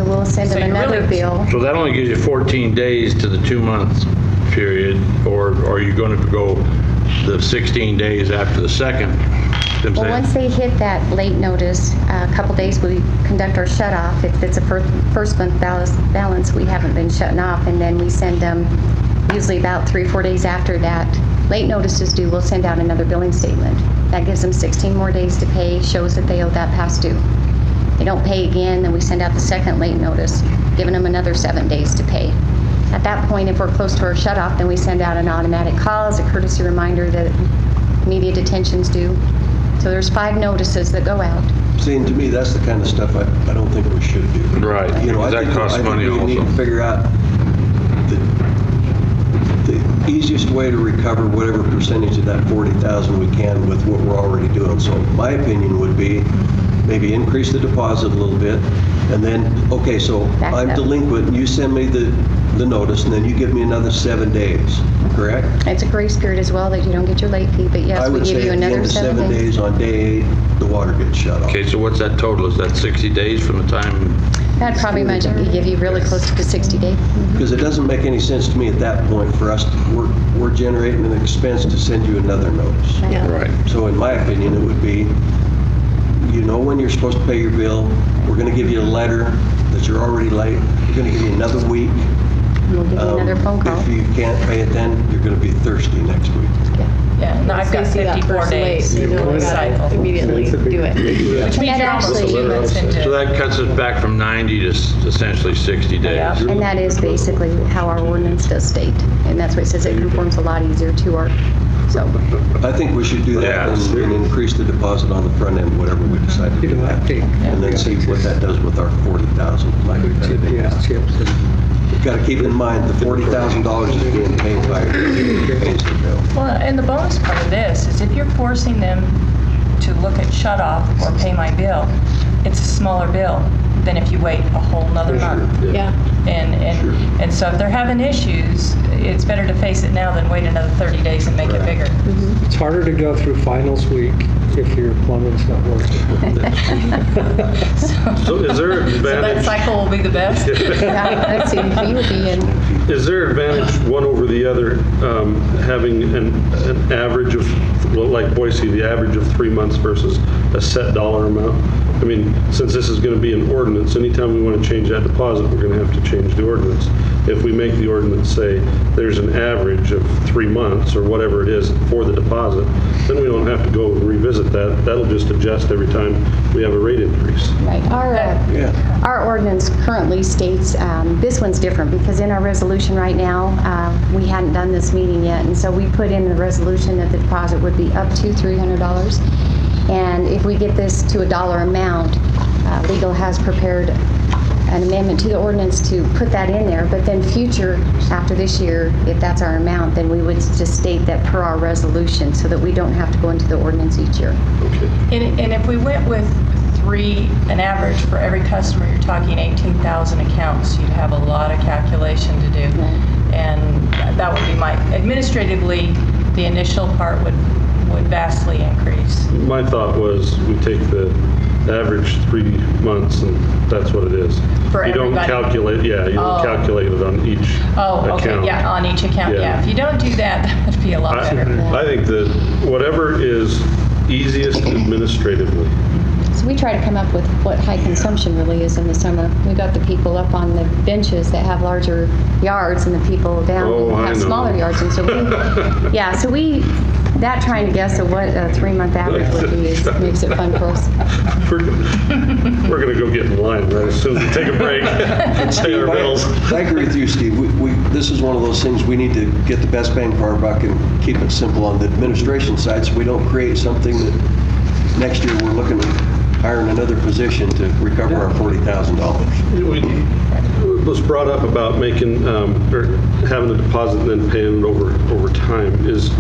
we'll send them another bill. So that only gives you 14 days to the 2-month period, or are you going to go the 16 days after the second Well, once they hit that late notice, a couple days we conduct our shut off. If it's a first month balance, we haven't been shutting off, and then we send them, usually about 3 or 4 days after that late notice is due, we'll send out another billing statement. That gives them 16 more days to pay, shows that they owe that past due. They don't pay again, then we send out the second late notice, giving them another 7 days to pay. At that point, if we're close to our shut off, then we send out an automatic call as a courtesy reminder that immediate attention's due. So there's 5 notices that go out. See, and to me, that's the kind of stuff I don't think we should do. Right. You know, That costs money we need also. to figure out the easiest way to recover whatever percentage of that 40,000 we can with what we're already doing. So my opinion would be maybe increase the deposit a little bit, and then, okay, so I'm delinquent, you send me the notice, and then you give me another 7 days, correct? It's a grace period as well that you don't get your late fee, but yes, we give you another 7 days. 7 days on day 8, the water gets shut off. Okay, so what's that total? Is that 60 days from the time? That probably might give you really close to the 60 day. Because it doesn't make any sense to me at that point for us, we're generating an expense to send you another notice. Right. So in my opinion, it would be, you know when you're supposed to pay your bill, we're going to give you a letter that you're already late, we're going to give you another week. We'll give you another phone call. If you can't pay it then, you're going to be thirsty next week. Yeah, no, I've got 54 days You know, we cycle. gotta immediately do it. Which means you're almost 2 months into So that cuts us back from 90 to essentially 60 days. And that is basically how our ordinance does state. And that's what it says, it conforms a lot easier to our, so. I think we should do that and increase the deposit on the front end, whatever we decide to do that. And then see what that does with our 40,000. We've got to keep in mind the $40,000 is being paid by who pays the bill. Well, and the bonus part of this is if you're forcing them to look at shut off or pay my bill, it's a smaller bill than if you wait a whole nother month. Yeah. And so if they're having issues, it's better to face it now than wait another 30 days and make it bigger. It's harder to go through finals week if your plumbing's not working. So is there an So that advantage? cycle will be the best. Yeah, let's see, you would be in. Is there advantage one over the other, having an average of, well, like Boise, the average of 3 months versus a set dollar amount? I mean, since this is going to be an ordinance, anytime we want to change that deposit, we're going to have to change the ordinance. If we make the ordinance say there's an average of 3 months or whatever it is for the deposit, then we don't have to go and revisit that. That'll just adjust every time we have a rate increase. Right. Our ordinance currently states, this one's different because in our resolution right now, we hadn't done this meeting yet, and so we put in the resolution that the deposit would be up to $300. And if we get this to a dollar amount, legal has prepared an amendment to the ordinance to put that in there, but then future, after this year, if that's our amount, then we would just state that per our resolution so that we don't have to go into the ordinance each year. And if we went with 3, an average for every customer, you're talking 18,000 accounts. You'd have a lot of calculation to do. And that would be administratively, the initial part would vastly increase. My thought was we take the average 3 months and that's what it is. For you don't everybody? calculate, you don't calculate it on each account. Okay, yeah, on each account, yeah. If you don't do that, that would be a lot better. I think that whatever is easiest administratively. So we try to come up with what high consumption really is in the summer. We got the people up on the benches that have larger yards and the people down that have smaller yards. And so that trying to guess at what a 3-month average would be makes it fun for us. We're going to go get in line right as soon as we take a break and pay our bills. I agree with you, Steve. This is one of those things we need to get the best bang for our buck and keep it simple on the administration side so we don't create something that next year we're looking at hiring another position to recover our $40,000. It was brought up about making or having a deposit and then paying it over time.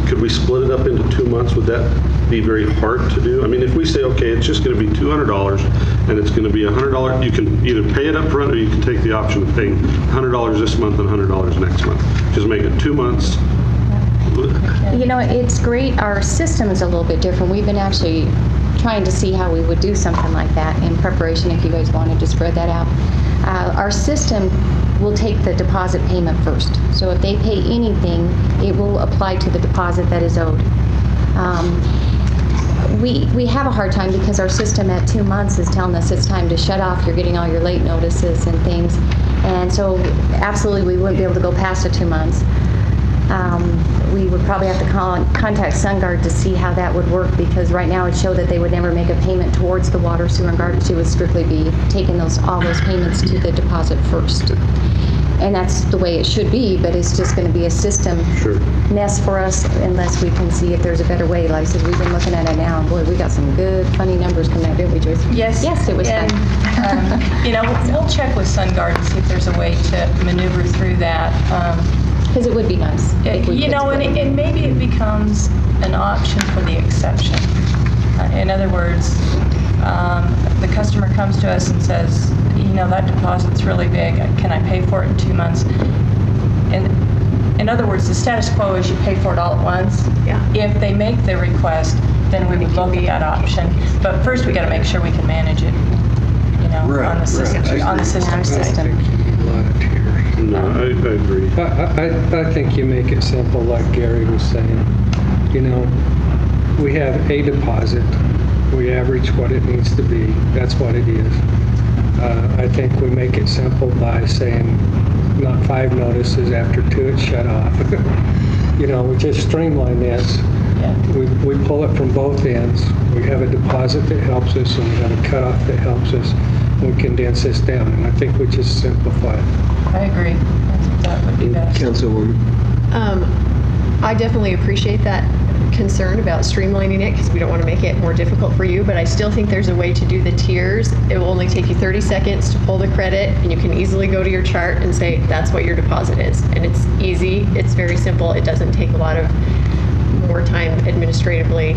Could we split it up into 2 months? Would that be very hard to do? I mean, if we say, okay, it's just going to be $200 and it's going to be $100, you can either pay it up front or you can take the option of paying $100 this month and $100 next month. Just make it 2 months. You know, it's great. Our system is a little bit different. We've been actually trying to see how we would do something like that in preparation if you guys wanted to spread that out. Our system will take the deposit payment first. So if they pay anything, it will apply to the deposit that is owed. we have a hard time because our system at 2 months is telling us it's time to shut off. You're getting all your late notices and things. And so absolutely we wouldn't be able to go past the 2 months. We would probably have to contact SunGuard to see how that would work, because right now it showed that they would never make a payment towards the water, sewer, and garbage. It would strictly be taking all those payments to the deposit first. And that's the way it should be, but it's just going to be a system mess for us unless we can see if there's a better way. Like I said, we've been looking at it now, and boy, we got some good, funny numbers coming out, didn't we, Joyce? Yes. Yes, it was and, fun. We'll check with SunGuard and see if there's a way to maneuver through that. Because it would be nice. And maybe it becomes an option for the exception. In other words, the customer comes to us and says, that deposit's really big. Can I pay for it in 2 months? And in other words, the status quo is you pay for it all at once. Yeah. If they make the request, then we would look at that option. But first, we got to make sure we can manage it. On the system. On the system side. No, I agree. I think you make it simple, like Gary was saying. We have a deposit. We average what it needs to be. That's what it is. I think we make it simple by saying not 5 notices, after 2 it's shut off. We just streamline this. Yeah. We pull it from both ends. We have a deposit that helps us, and we have a cutoff that helps us. We condense this down, and I think we just simplify it. I agree. I think that would be best. Councilwoman. I definitely appreciate that concern about streamlining it, because we don't want to make it more difficult for you, but I still think there's a way to do the tiers. It will only take you 30 seconds to pull the credit, and you can easily go to your chart and say that's what your deposit is. And it's easy, it's very simple, it doesn't take a lot of more time administratively.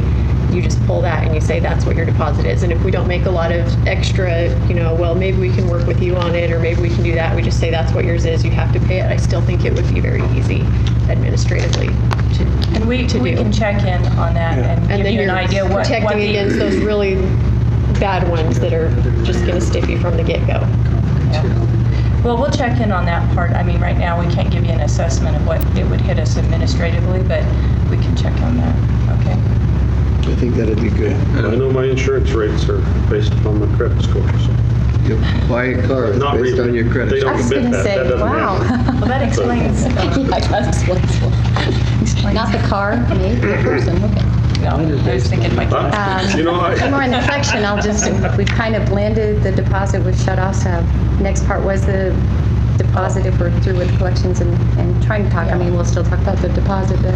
You just pull that and you say that's what your deposit is. And if we don't make a lot of extra, well, maybe we can work with you on it, or maybe we can do that, we just say that's what yours is, you have to pay it. I still think it would be very easy administratively to And we can check in on that and give you an idea what protecting against those really bad ones that are just going to stiff you from the get-go. Yeah. Well, we'll check in on that part. I mean, right now we can't give you an assessment of what it would hit us administratively, but we can check on that. Okay. I think that'd be good. I know my insurance rates are based upon my credit score, so. You buy a car Not based really. on your credit They score. don't I was admit going to that. say, That doesn't wow. happen. Well, that explains. That explains. Not the car, maybe the person. Okay. No, I was thinking my More in the section, we've kind of blended the deposit with shut-offs. Next part was the deposit if we're through with collections and trying to talk. I mean, we'll still talk about the deposit, but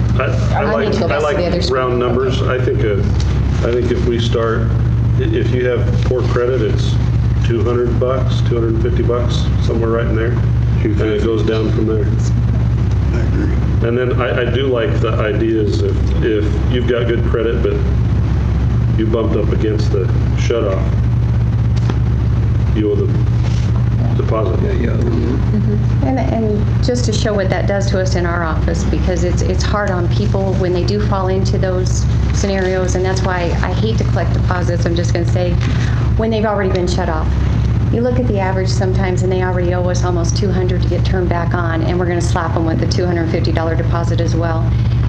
I need to go back to the other like screen. round numbers. I think if we start, if you have poor credit, it's $200, $250, somewhere right in there, and it goes down from there. I agree. And then I do like the ideas if you've got good credit, but you bumped up against the shut-off, you owe the deposit. And just to show what that does to us in our office, because it's hard on people when they do fall into those scenarios, and that's why I hate to collect deposits. I'm just going to say, when they've already been shut off. You look at the average sometimes, and they already owe us almost $200 to get turned back on, and we're going to slap them with a $250 deposit as well,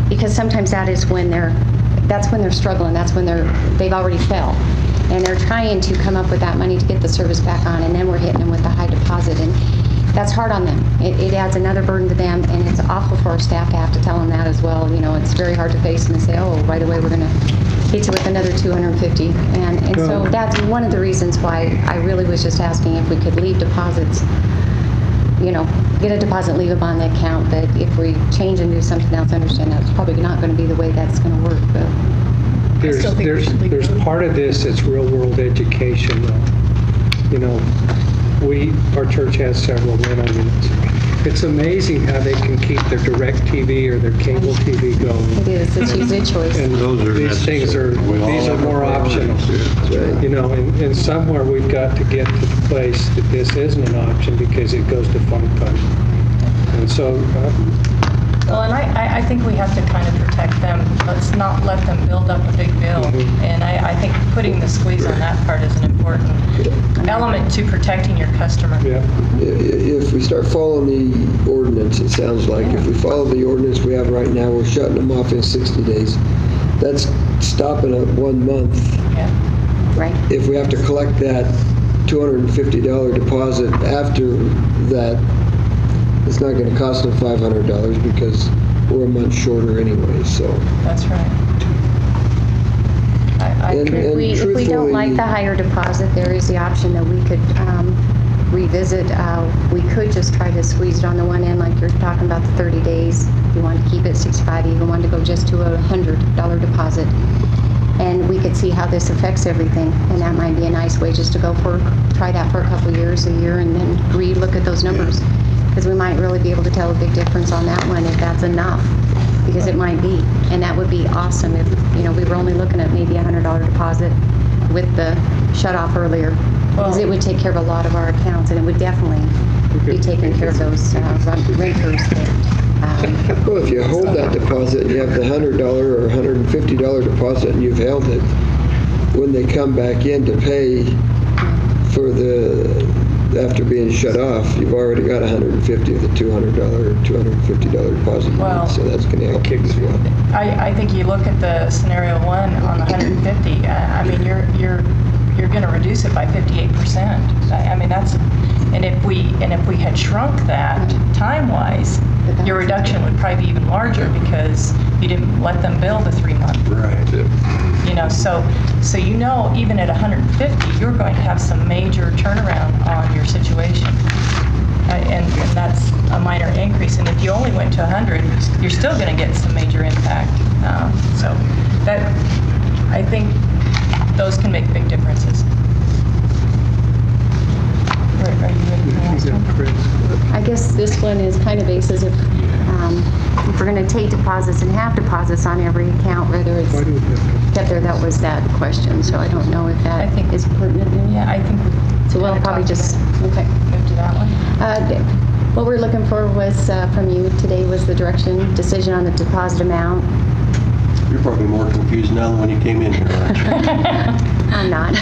because sometimes that's when they're struggling. That's when they've already fell, and they're trying to come up with that money to get the service back on, and then we're hitting them with the high deposit, and that's hard on them. It adds another burden to them, and it's awful for our staff to have to tell them that as well. It's very hard to face them and say, oh, by the way, we're going to hit you with another $250. And so that's one of the reasons why I really was just asking if we could leave deposits, get a deposit, leave them on the account. But if we change and do something else, I understand that's probably not going to be the way that's going to work. But There's part of this that's real world education, though. Our church has several rental units. It's amazing how they can keep their direct TV or their cable TV going. It is. It's usually a choice. And these things are more optional. And somewhere we've got to get to the place that this isn't an option because it goes to fund time. And so Well, and I think we have to kind of protect them. Let's not let them build up a big bill. And I think putting the squeeze on that part is an important element to protecting your customer. Yeah. If we start following the ordinance, it sounds like, if we follow the ordinance we have right now, we're shutting them off in 60 days. That's stopping at 1 month Yeah. Right. If we have to collect that $250 deposit after that, it's not going to cost them $500 because we're a month shorter anyway, so. That's right. If we don't like the higher deposit, there is the option that we could revisit. We could just try to squeeze it on the one end, like you're talking about the 30 days. If you want to keep it 65, you even want to go just to a $100 deposit. And we could see how this affects everything. And that might be a nice way just to try that for a couple years, a year, and then re-look at those numbers. Because we might really be able to tell a big difference on that one if that's enough. Because it might be, and that would be awesome if, we were only looking at maybe a $100 deposit with the shut-off earlier. Because it would take care of a lot of our accounts, and it would definitely be taking care of those renters that... Well, if you hold that deposit, and you have the $100 or $150 deposit, and you've held it, when they come back in to pay for after being shut off, you've already got $150 of the $200 or $250 deposit. Well, so that's going to help as well. I think you look at the scenario one on the 150. I mean, you're going to reduce it by 58%. I mean, that's, and if we had shrunk that time-wise, your reduction would probably be even larger because you didn't let them bill the 3 month. Right. So even at 150, you're going to have some major turnaround on your situation. And that's a minor increase. And if you only went to 100, you're still going to get some major impact. So that, I think those can make big differences. Are you ready for the next one? I guess this one is kind of basis if we're going to take deposits and have deposits on every account, whether it's kept there. That was that question. So I don't know if that is pertinent. Yeah, I think so. We'll probably just move to that one. What we're looking for was from you today was the decision on the deposit amount. You're probably more confused now than when you came in here, aren't you? I'm not.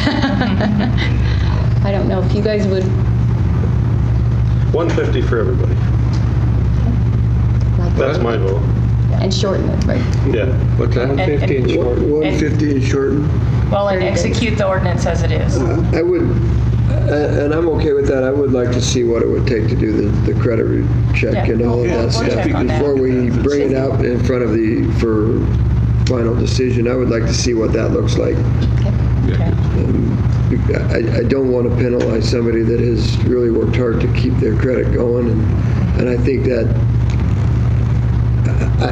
I don't know if you guys would. 150 for everybody. That's my vote. And shorten it, right? Yeah. What's that? 150 and shorten. 150 and shorten. Well, and execute the ordinance as it is. I would, and I'm okay with that. I would like to see what it would take to do the credit check and all of that stuff before we bring it out in front of for final decision. I would like to see what that looks like. Okay. I don't want to penalize somebody that has really worked hard to keep their credit going, and I think that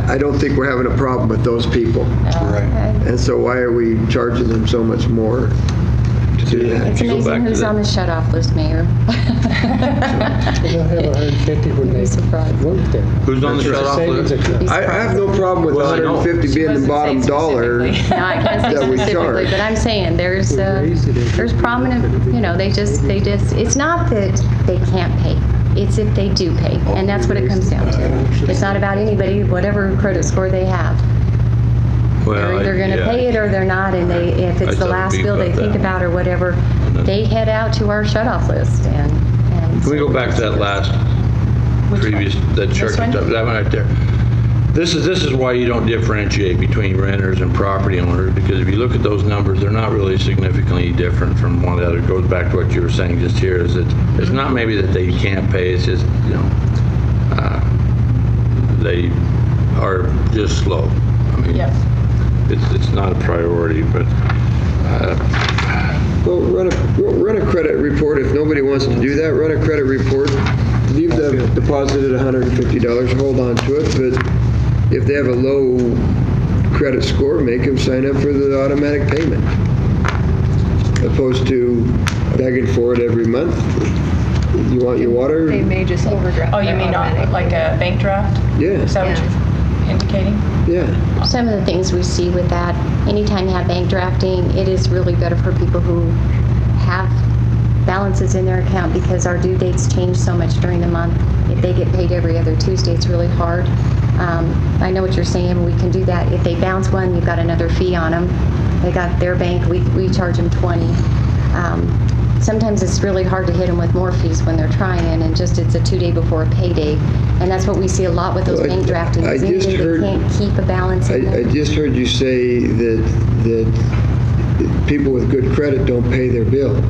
I don't think we're having a problem with those people. Right. And so why are we charging them so much more to do that? It's amazing who's on the shut-off list, Mayor. They'll have 150 when they work there. Who's on the shut-off list? I have no problem with 150 being the bottom dollar No, I can't say that we specifically, charge. but I'm saying there's prominent, it's not that they can't pay. It's if they do pay, and that's what it comes down to. It's not about anybody, whatever credit score they have. They're either going to pay it or they're not, and if it's the last bill they think about or whatever, they head out to our shut-off list. And Can we go back to that last that chart, that one right there? This is why you don't differentiate between renters and property owners, because if you look at those numbers, they're not really significantly different from one another. It goes back to what you were saying just here, is that it's not maybe that they can't pay, it's just, they are just slow. I mean, it's not a priority, but Well, run a credit report. If nobody wants to do that, run a credit report. Leave the deposit at $150, hold on to it, but if they have a low credit score, make them sign up for the automatic payment, opposed to begging for it every month. You want your water? They may just overdraft. Oh, you mean like a bank draft? Yeah. Is that what you're indicating? Yeah. some of the things we see with that, anytime you have bank drafting, it is really better for people who have balances in their account because our due dates change so much during the month. If they get paid every other Tuesday, it's really hard. I know what you're saying. We can do that. If they bounce one, you've got another fee on them. They got their bank, we charge them 20. Sometimes it's really hard to hit them with more fees when they're trying, and just it's a 2-day before a payday. And that's what we see a lot with those bank drafting. I just heard, they can't keep a balance in there. I just heard you say that people with good credit don't pay their bill.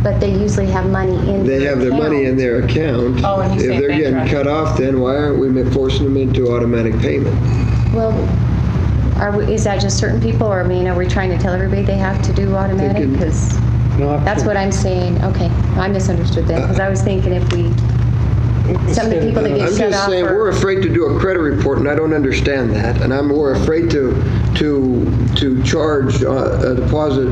But they usually have money in their They have their money in their account. Oh, and he's If saying they're bank getting transfer. cut off, then why aren't we forcing them into automatic payment? Well, is that just certain people, or are we trying to tell everybody they have to do automatic? Because that's what I'm saying. Okay, I misunderstood that, because I was thinking if some of the people that get I'm shut just off saying, we're afraid to do a credit report, and I don't understand that. And we're afraid to charge a deposit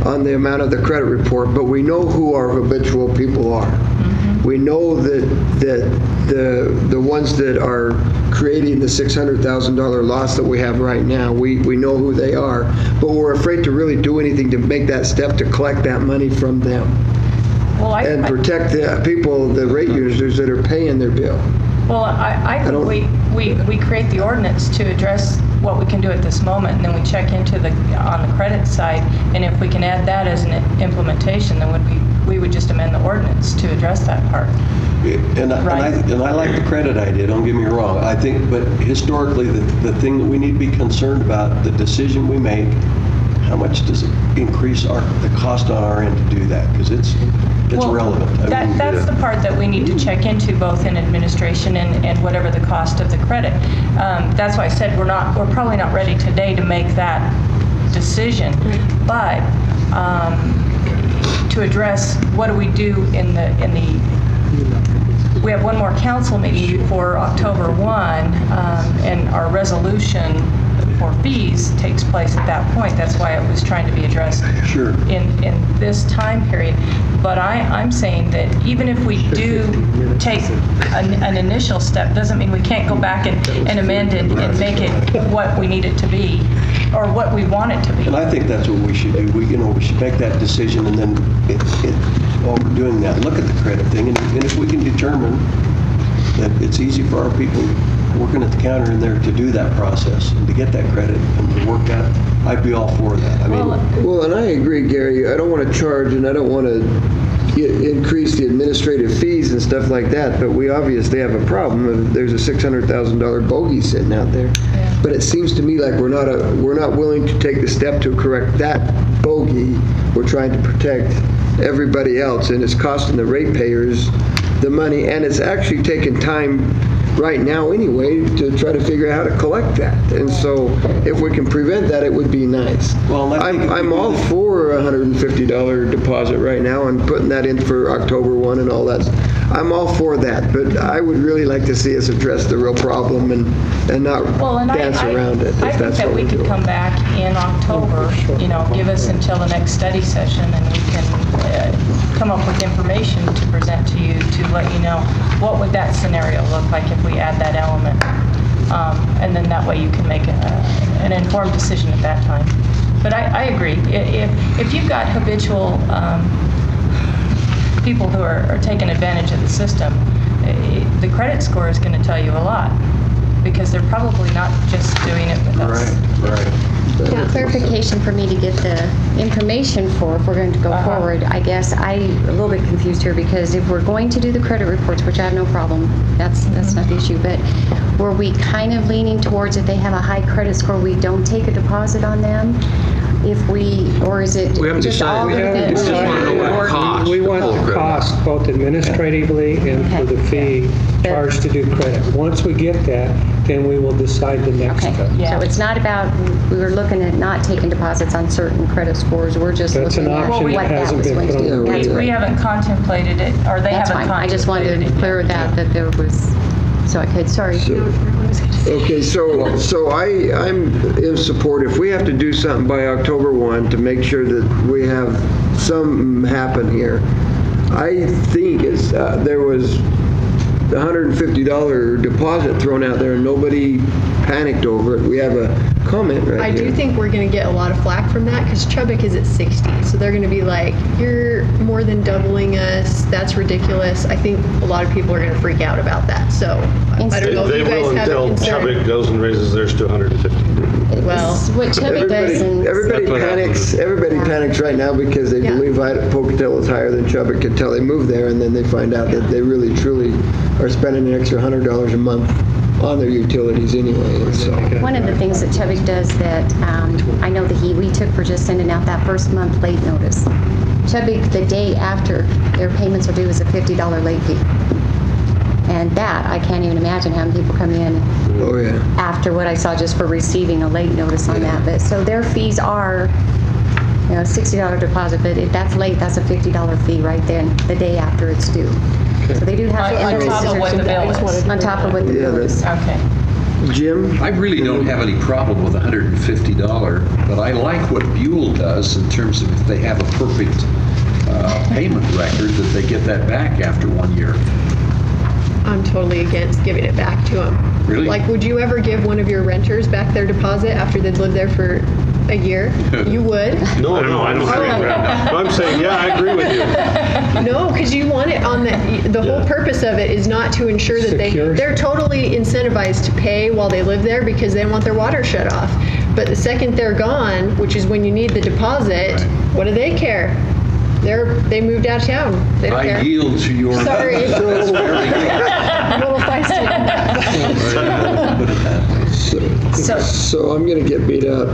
on the amount of the credit report, but we know who our habitual people are. We know that the ones that are creating the $600,000 loss that we have right now, we know who they are, but we're afraid to really do anything to make that step to collect that money from them and protect the people, the rate users that are paying their bill. Well, I think we create the ordinance to address what we can do at this moment, and then we check into on the credit side, and if we can add that as an implementation, then we would just amend the ordinance to address that part. And I like the credit idea, don't get me wrong. I think, but historically, the thing that we need to be concerned about, the decision we make, how much does it increase the cost on our end to do that? Because it's relevant. That's the part that we need to check into, both in administration and whatever the cost of the credit. That's why I said we're probably not ready today to make that decision. But to address what do we do in the we have one more council meeting before October 1, and our resolution for fees takes place at that point. That's why it was trying to be addressed in this time period. But I'm saying that even if we do take an initial step, doesn't mean we can't go back and amend it and make it what we need it to be, or what we want it to be. And I think that's what we should do. We should make that decision, and then while we're doing that, look at the credit thing, and if we can determine that it's easy for our people working at the counter in there to do that process and to get that credit and to work that, I'd be all for that. Well, and I agree, Gary. I don't want to charge, and I don't want to increase the administrative fees and stuff like that, but we obviously have a problem. There's a $600,000 bogey sitting out there. Yeah. But it seems to me like we're not willing to take the step to correct that bogey. We're trying to protect everybody else, and it's costing the ratepayers the money, and it's actually taking time right now anyway to try to figure out how to collect that. And so if we can prevent that, it would be nice. Well, I'm all for a $150 deposit right now and putting that in for October 1 and all that. I'm all for that, but I would really like to see us address the real problem and not dance around it. I think that we could come back in October, give us until the next study session, and we can come up with information to present to you to let you know what would that scenario look like if we add that element. And then that way you can make an informed decision at that time. But I agree. If you've got habitual people who are taking advantage of the system, the credit score is going to tell you a lot, because they're probably not just doing it with us. Right. Clarification for me to get the information for if we're going to go forward. I guess I'm a little bit confused here, because if we're going to do the credit reports, which I have no problem, that's not the issue, but were we kind of leaning towards if they have a high credit score, we don't take a deposit on them? Or is it just all of it? We want the cost both administratively and for the fee charged to do credit. Once we get that, then we will decide the next step. So it's not about, we were looking at not taking deposits on certain credit scores. We're just looking at what that was going to do. We haven't contemplated it, or they haven't contemplated it. I just wanted to clear that there was, sorry. Okay, so I'm in support. If we have to do something by October 1 to make sure that we have something happen here, I think there was the $150 deposit thrown out there and nobody panicked over it. We have a comment right here. I do think we're going to get a lot of flack from that, because Chubbuck is at 60. So they're going to be like, you're more than doubling us. That's ridiculous. I think a lot of people are going to freak out about that. So I don't know if you guys have a concern. Chubbuck goes and raises theirs to 150. Well, what Chubbuck does. Everybody panics right now because they believe Pocatello is higher than Chubbuck until they move there, and then they find out that they really, truly are spending an extra $100 a month on their utilities anyway, and so. One of the things that Chubbuck does that I know that we took for just sending out that first month late notice. Chubbuck, the day after their payments are due, is a $50 late fee. And that, I can't even imagine having people come in after what I saw just for receiving a late notice on that. But so their fees are, $60 deposit, but if that's late, that's a $50 fee right then, the day after it's due. Okay. So they do have on top of what the bill is. On top of what the bill is. Okay. Jim? I really don't have any problem with $150, but I like what Buell does in terms of if they have a perfect payment record, that they get that back after 1 year. I'm totally against giving it back to them. Really? Like, would you ever give one of your renters back their deposit after they'd lived there for a year? You would? No, I don't agree with that. I'm saying, yeah, I agree with you. No, because you want it on the whole purpose of it is not to ensure that they're totally incentivized to pay while they live there because they want their water shut off. But the second they're gone, which is when you need the deposit, what do they care? They moved out of town. They don't care. I yield to your... Sorry. That's very good. I'm a little feisty. So I'm going to get beat up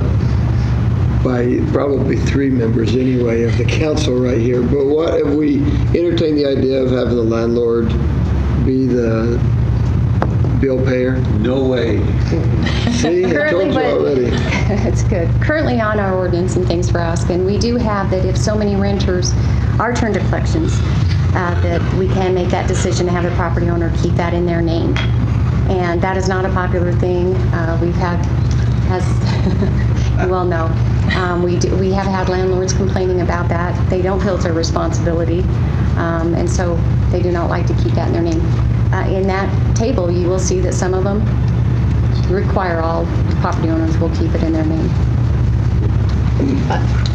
by probably 3 members anyway of the council right here. But what if we entertain the idea of having the landlord be the bill payer? No way. See, I told you already. It's good. Currently on our ordinance, and thanks for asking, we do have that if so many renters are turned to collections, that we can make that decision to have the property owner keep that in their name. And that is not a popular thing. We've had, as you well know, we have had landlords complaining about that. They don't feel it's a responsibility, and so they do not like to keep that in their name. In that table, you will see that some of them require all property owners will keep it in their name.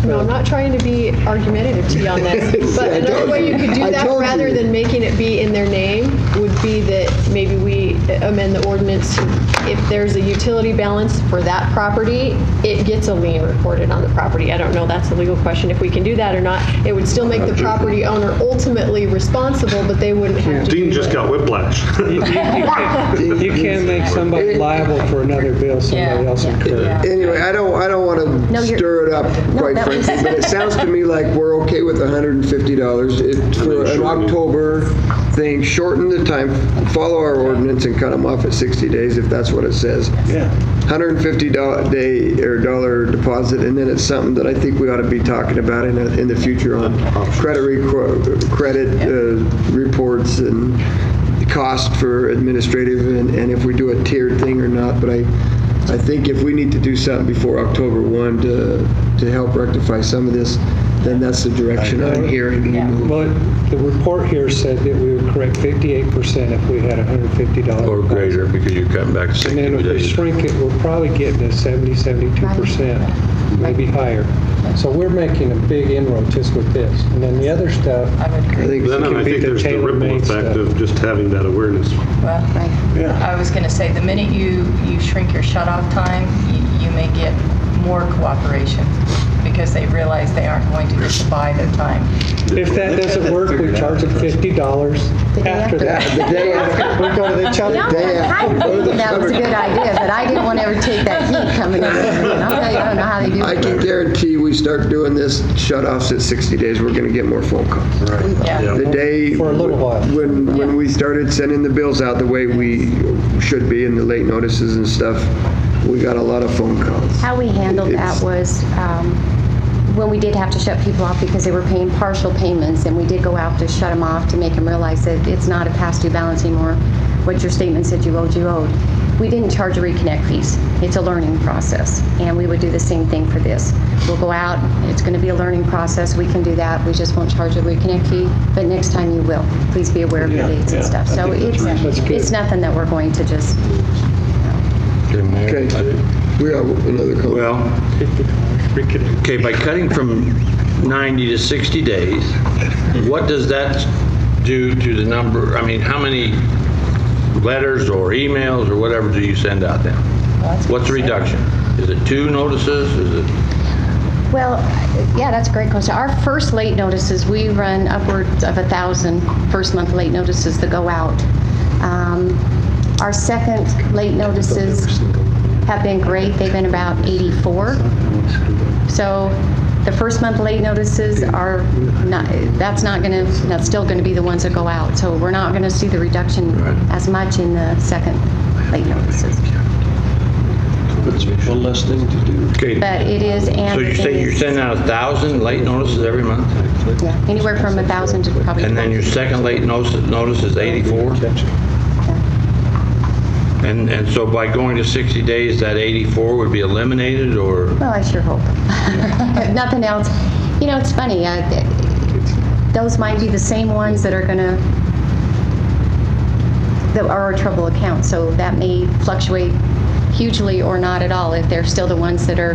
No, I'm not trying to be argumentative to you on this, but another way you could do that rather than making it be in their name would be that maybe we amend the ordinance. If there's a utility balance for that property, it gets a lien recorded on the property. I don't know, that's a legal question if we can do that or not. It would still make the property owner ultimately responsible, but they wouldn't have to Dean just got whiplash. You can't make somebody liable for another bill somebody else incurred. Anyway, I don't want to stir it up, quite frankly, but it sounds to me like we're okay with $150 for an October thing. Shorten the time, follow our ordinance, and cut them off at 60 days if that's what it says. Yeah. $150 day or dollar deposit, and then it's something that I think we ought to be talking about in the future on credit reports and the cost for administrative, and if we do a tiered thing or not. But I think if we need to do something before October 1 to help rectify some of this, then that's the direction I'm hearing. Well, the report here said that we would correct 58% if we had $150. Or greater, because you're cutting back 60 And then if we days. shrink it, we're probably getting to 72%, maybe higher. So we're making a big inroad just with this. And then the other stuff, I think Then I think there's the ripple effect of just having that awareness. Well, I was going to say, the minute you shrink your shut-off time, you may get more cooperation because they realize they aren't going to get to buy their time. If that doesn't work, we charge them $50 after that. The day after. We go to the day I think that was a good idea, but I didn't want to ever take that heat coming in. I don't know how they do it. I can guarantee we start doing this shut-offs at 60 days, we're going to get more phone calls. Right. Yeah. The day For a little while. when we started sending the bills out the way we should be in the late notices and stuff, we got a lot of phone calls. How we handled that was when we did have to shut people off because they were paying partial payments, and we did go out to shut them off to make them realize that it's not a past due balance anymore. What your statement said you owed, you owed. We didn't charge a reconnect fees. It's a learning process, and we would do the same thing for this. We'll go out, it's going to be a learning process, we can do that, we just won't charge a reconnect fee, but next time you will. Please be aware of your dates and stuff. So it's nothing that we're going to just... Okay. We have another comment. Well, okay, by cutting from 90 to 60 days, what does that do to the number? I mean, how many letters or emails or whatever do you send out then? What's the reduction? Is it 2 notices? Is it? Well, yeah, that's a great question. Our first late notices, we run upwards of 1,000 first month late notices that go out. Our second late notices have been great. They've been about 84. So the first month late notices are not, that's still going to be the ones that go out. So we're not going to see the reduction as much in the second late notices. It's one less thing to do. Okay. But it is, and So you say you're sending out 1,000 late notices every month? yeah, anywhere from 1,000 to probably. And then your second late notice is 84? And so by going to 60 days, that 84 would be eliminated, or? Well, I sure hope. If nothing else, you know, it's funny. Those might be the same ones that are that are our trouble accounts. So that may fluctuate hugely or not at all if they're still the ones that are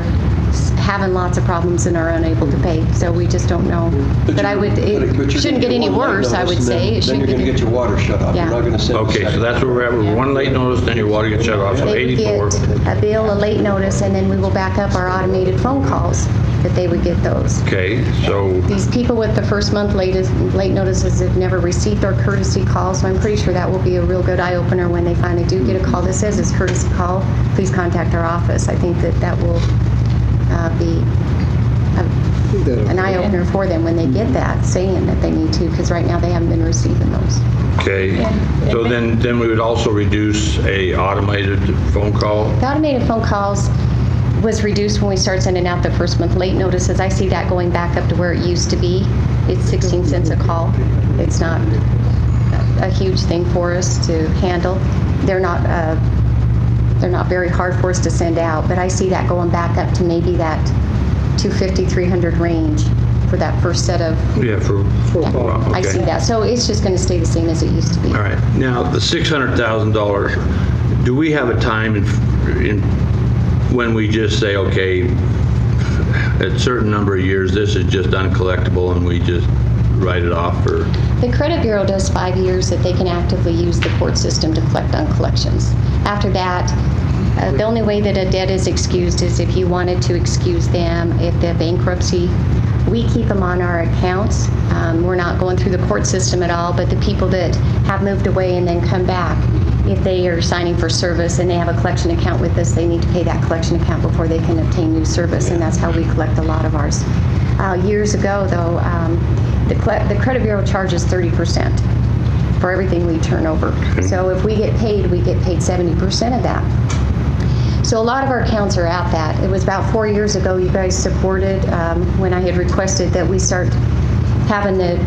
having lots of problems and are unable to pay. So we just don't know. But it shouldn't get any worse, I would say. Then you're going to get your water shut off. Yeah. You're not going to send. Okay, so that's where we're at. We're one late notice, then your water gets shut off, so They would 84. get a bill, a late notice, and then we will back up our automated phone calls that they would get those. Okay, so, These people with the first month late notices have never received their courtesy call, so I'm pretty sure that will be a real good eye-opener when they finally do get a call that says it's courtesy call, please contact our office. I think that will be an eye-opener for them when they get that, saying that they need to, because right now they haven't been receiving those. okay. So then we would also reduce a automated phone call? The automated phone calls was reduced when we started sending out the first month late notices. I see that going back up to where it used to be. It's 16 cents a call. It's not a huge thing for us to handle. They're not very hard for us to send out, but I see that going back up to maybe that 250, 300 range for that first set of. Yeah, for okay. I see that. So it's just going to stay the same as it used to be. All right. Now, the $600,000, do we have a time in when we just say, okay, at a certain number of years, this is just uncollectible, and we just write it off? Or the credit bureau does 5 years that they can actively use the court system to collect on collections. After that, the only way that a debt is excused is if you wanted to excuse them, if the bankruptcy. We keep them on our accounts. We're not going through the court system at all, but the people that have moved away and then come back, if they are signing for service and they have a collection account with us, they need to pay that collection account before they can obtain new service, and that's how we collect a lot of ours. Years ago, though, the credit bureau charges 30% for everything we turn over. So if we get paid 70% of that. So a lot of our accounts are at that. It was about 4 years ago you guys supported when I had requested that we start having the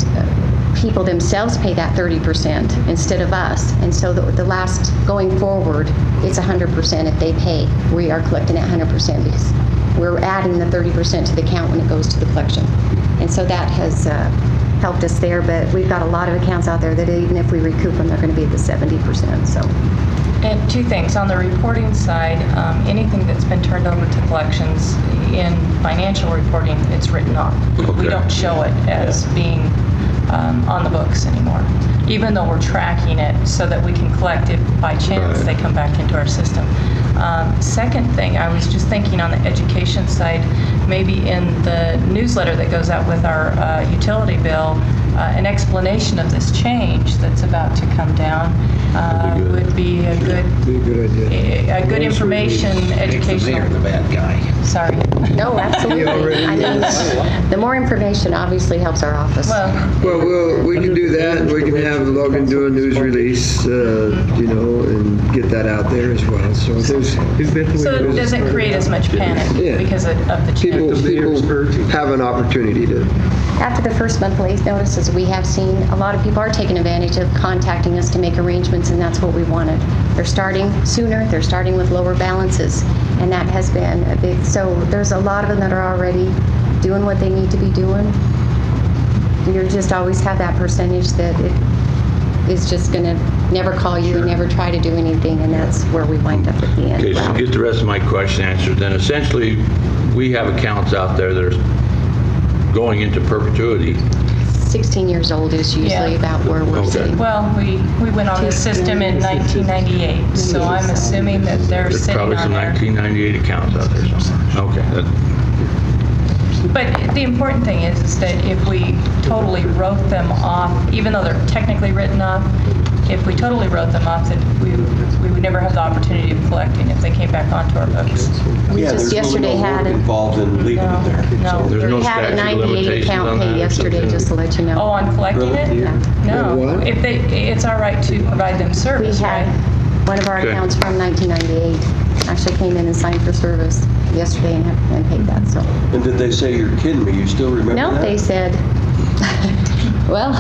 people themselves pay that 30% instead of us. And so the last, going forward, it's 100% if they pay. We are collecting at 100% because we're adding the 30% to the account when it goes to the collection. And so that has helped us there, but we've got a lot of accounts out there that even if we recoup them, they're going to be at the 70%. So. And two things. On the reporting side, anything that's been turned over to collections in financial reporting, it's written off. Okay. We don't show it as being on the books anymore, even though we're tracking it so that we can collect if by chance they come back into our system. Second thing, I was just thinking on the education side, maybe in the newsletter that goes out with our utility bill, an explanation of this change that's about to come down would be a good idea. A good information, educational. The bad guy. Sorry. No, absolutely. I mean, the more information obviously helps our office. Well, we can do that, and we can have Logan do a news release, and get that out there as well. So it doesn't create as much panic because of the change. People have an opportunity to. After the first month late notices, we have seen a lot of people are taking advantage of contacting us to make arrangements, and that's what we wanted. They're starting sooner, they're starting with lower balances, and that has been a big, so there's a lot of them that are already doing what they need to be doing. You just always have that percentage that it is just going to never call you and never try to do anything, and that's where we wind up at the end. Okay, so to get the rest of my question answered, then essentially we have accounts out there that are going into perpetuity. 16 years old is usually about where we're sitting. Well, we went on the system in 1998, so I'm assuming that they're There's sitting probably on some there. 1998 accounts out there somewhere. Okay. But the important thing is that if we totally wrote them off, even though they're technically written off, if we totally wrote them off, then we would never have the opportunity of collecting if they came back onto our books. We just yesterday had it. Involved in leaving it there. No. There's no We had a statute of 98 limitations account on that pay or yesterday, something? just to let you know. Oh, on collecting it? Yeah. No. what? If it's our right to provide them We service, had right? one of our Okay. accounts from 1998 actually came in and signed for service yesterday and paid that, so. And did they say, you're kidding me, you still remember that? No, they said, well,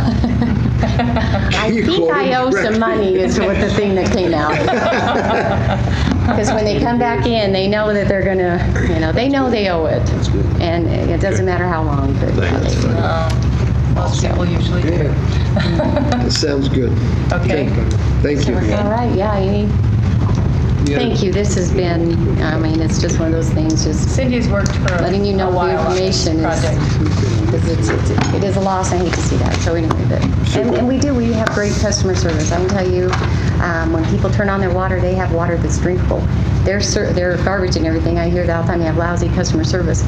I You think quoted I owe some correctly. money is what the thing that came out. Because when they come back in, they know that they're gonna, they know they owe it. And it doesn't matter how long, but yeah, they do. Most people usually do. That sounds good. Okay. Thank you. All right, yeah, thank you. This has been, it's just one of those things, just Cindy's worked for letting you know a the while on this information project. because it is a loss. I hate to see that. So anyway, and we have great customer service. I can tell you, when people turn on their water, they have water that's drinkable. Their garbage and everything, I hear that all the time. They have lousy customer service.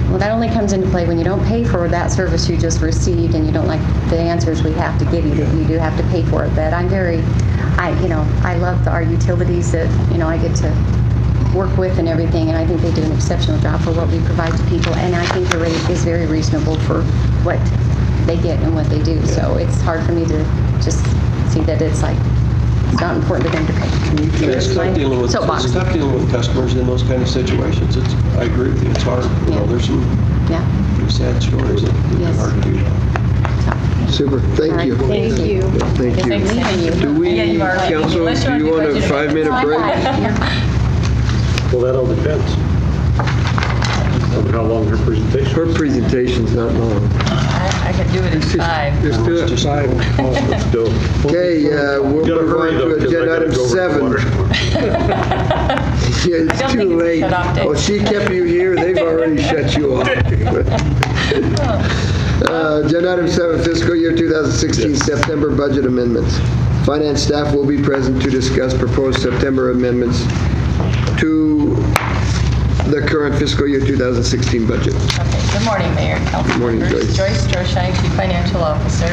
Well, that only comes into play when you don't pay for that service you just received and you don't like the answers we have to give you, that you do have to pay for it. But I love our utilities that, I get to work with and everything, and I think they do an exceptional job for what we provide to people, and I think the rate is very reasonable for what they get and what they do. So it's hard for me to just see that it's not important to them to pay. It's tough dealing with customers in those kind of situations. I agree with you. It's hard. There's some pretty sad stories that are hard to do. Super. Thank you. Thank you. Thank you. Do we, council, do you want a 5-minute break? Well, that all depends on how long her presentation. Her presentation's not long. I could do it in 5. Just do it 5. Let's go. Okay, we'll Gotta move hurry on though, to 'cause I agenda gotta item go over to 7. water. Yeah, it's don't too think it's a late. shut-off day. Oh, she kept you here. They've already shut you off. Agenda item 7, fiscal year 2016 September budget amendments. Finance staff will be present to discuss proposed September amendments to the current fiscal year 2016 budget. Okay, good morning, Mayor and Council Good morning, members. Joyce. Stroshine, Chief Financial Officer.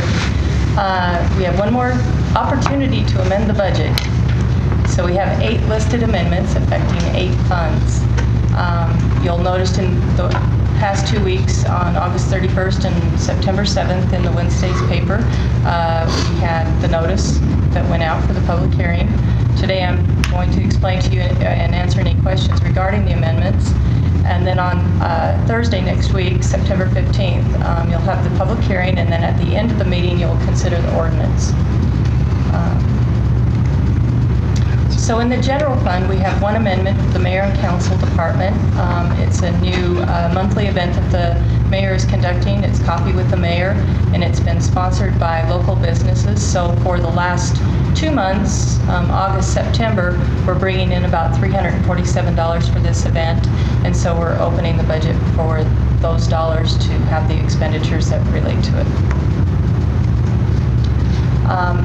We have one more opportunity to amend the budget. So we have 8 listed amendments affecting 8 funds. You'll notice in the past 2 weeks, on August 31st and September 7th in the Wednesday's paper, we had the notice that went out for the public hearing. Today I'm going to explain to you and answer any questions regarding the amendments. And then on Thursday next week, September 15th, you'll have the public hearing, and then at the end of the meeting, you'll consider the ordinance. So in the general fund, we have one amendment for the mayor and council department. It's a new monthly event that the mayor is conducting. It's Coffee with the Mayor, and it's been sponsored by local businesses. So for the last 2 months, August, September, we're bringing in about $347 for this event, and so we're opening the budget for those dollars to have the expenditures that relate to it.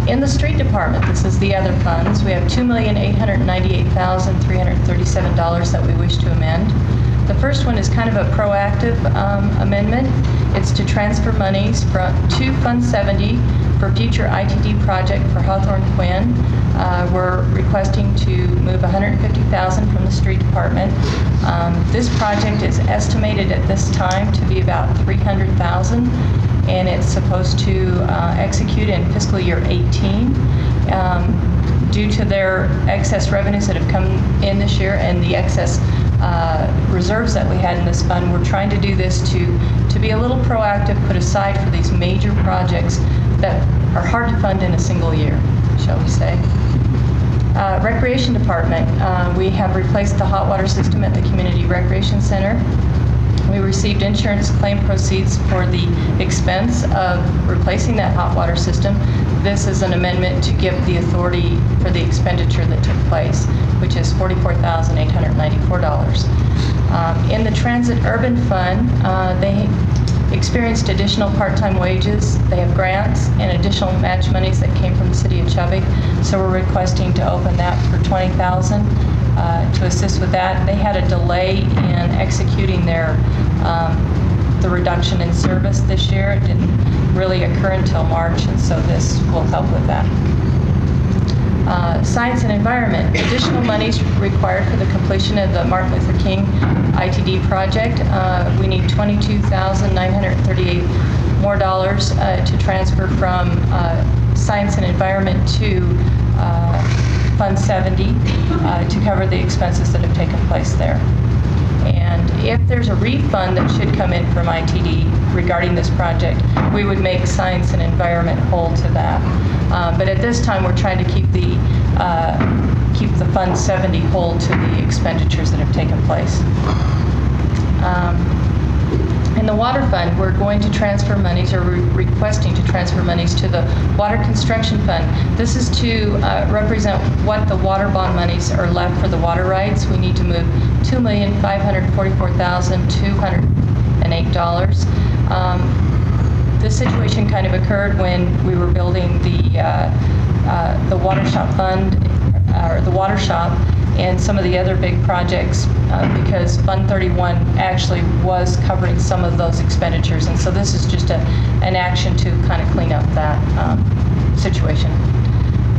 In the street department, this is the other funds, we have $2,898,337 that we wish to amend. The first one is kind of a proactive amendment. It's to transfer monies to Fund 70 for future ITD project for Hawthorne Quinn. We're requesting to move $150,000 from the street department. This project is estimated at this time to be about $300,000. And it's supposed to execute in fiscal year 18. Due to their excess revenues that have come in this year and the excess reserves that we had in this fund, we're trying to do this to be a little proactive, put aside for these major projects that are hard to fund in a single year, shall we say. Recreation Department, we have replaced the hot water system at the Community Recreation Center. We received insurance claim proceeds for the expense of replacing that hot water system. This is an amendment to give the authority for the expenditure that took place, which is $44,894. In the Transit Urban Fund, they experienced additional part-time wages. They have grants and additional match monies that came from the city of Chubbuck. So we're requesting to open that for $20,000 to assist with that. They had a delay in executing their the reduction in service this year. It didn't really occur until March, and so this will help with that. Science and environment, additional monies required for the completion of the Martin Luther King ITD project. We need $22,938 more dollars to transfer from science and environment to Fund 70 to cover the expenses that have taken place there. And if there's a refund that should come in from ITD regarding this project, we would make science and environment whole to that. But at this time, we're trying to keep the Fund 70 whole to the expenditures that have taken place. In the water fund, we're going to transfer monies, or requesting to transfer monies to the water construction fund. This is to represent what the water bond monies are left for the water rights. We need to move $2,544,208. This situation kind of occurred when we were building the water shop fund, or the water shop, and some of the other big projects, because Fund 31 actually was covering some of those expenditures, and so this is just an action to kind of clean up that situation.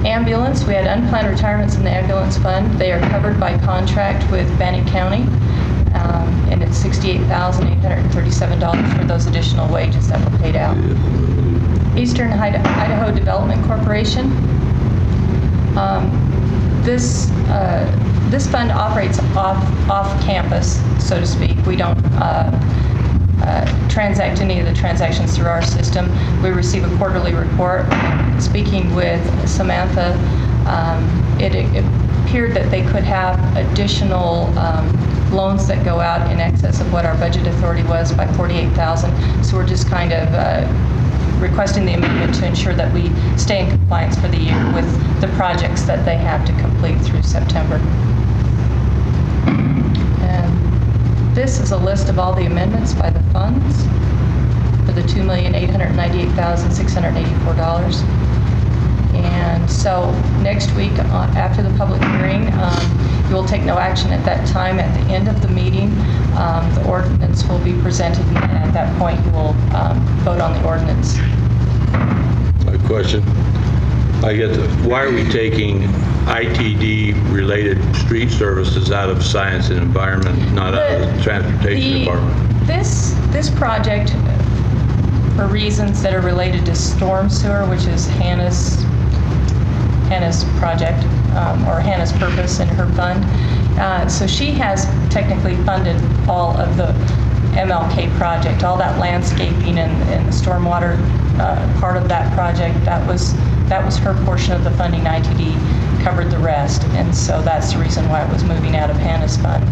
Ambulance, we had unplanned retirements in the ambulance fund. They are covered by contract with Bannock County, and it's $68,837 for those additional wages that were paid out. Eastern Idaho Development Corporation. This fund operates off campus, so to speak. We don't transact any of the transactions through our system. We receive a quarterly report. Speaking with Samantha, it appeared that they could have additional loans that go out in excess of what our budget authority was by $48,000. So we're just kind of requesting the amendment to ensure that we stay in compliance for the year with the projects that they have to complete through September. And this is a list of all the amendments by the funds for the $2,898,684. And so next week, after the public hearing, you will take no action at that time. At the end of the meeting, the ordinance will be presented, and at that point, you will vote on the ordinance. A question. Why are we taking ITD-related street services out of science and environment, not out of the transportation department? This project, for reasons that are related to storm sewer, which is Hannah's project, or Hannah's purpose in her fund. So she has technically funded all of the MLK project, all that landscaping and the stormwater part of that project. That was her portion of the funding. ITD covered the rest, and so that's the reason why it was moving out of Hannah's fund.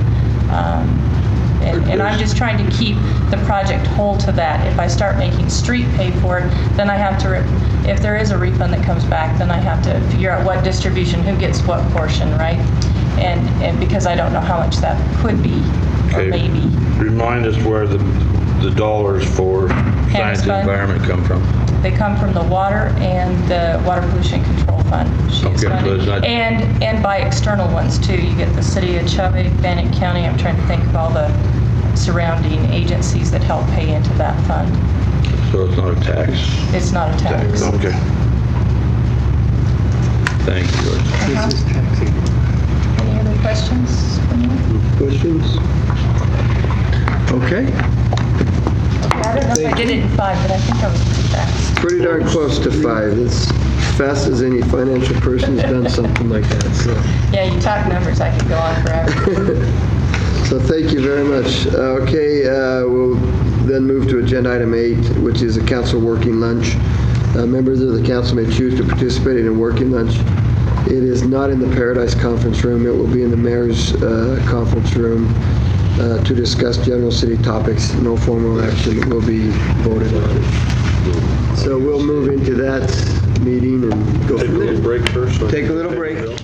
And I'm just trying to keep the project whole to that. If I start making street pay for it, then I have to, if there is a refund that comes back, then I have to figure out what distribution, who gets what portion, right? And because I don't know how much that could be, or maybe. Remind us where the dollars for science and environment come from. They come from the water and the water pollution control fund. And by external ones too. You get the city of Chubbuck, Bannock County. I'm trying to think of all the surrounding agencies that help pay into that fund. So it's not a tax? It's not a tax. Okay. Thank you, George. Any other questions? Questions? Okay. I don't know if I did it in 5, but I think I was pretty fast. Pretty darn close to 5. As fast as any financial person's done something like that. So. Yeah, you talk numbers, I could go on forever. So thank you very much. Okay, we'll then move to agenda item 8, which is a council working lunch. Members of the council may choose to participate in a working lunch. It is not in the Paradise Conference Room. It will be in the Mayor's Conference Room to discuss general city topics. No formal action will be voted on. So we'll move into that meeting and go from there. Take a little break first. Take a little break.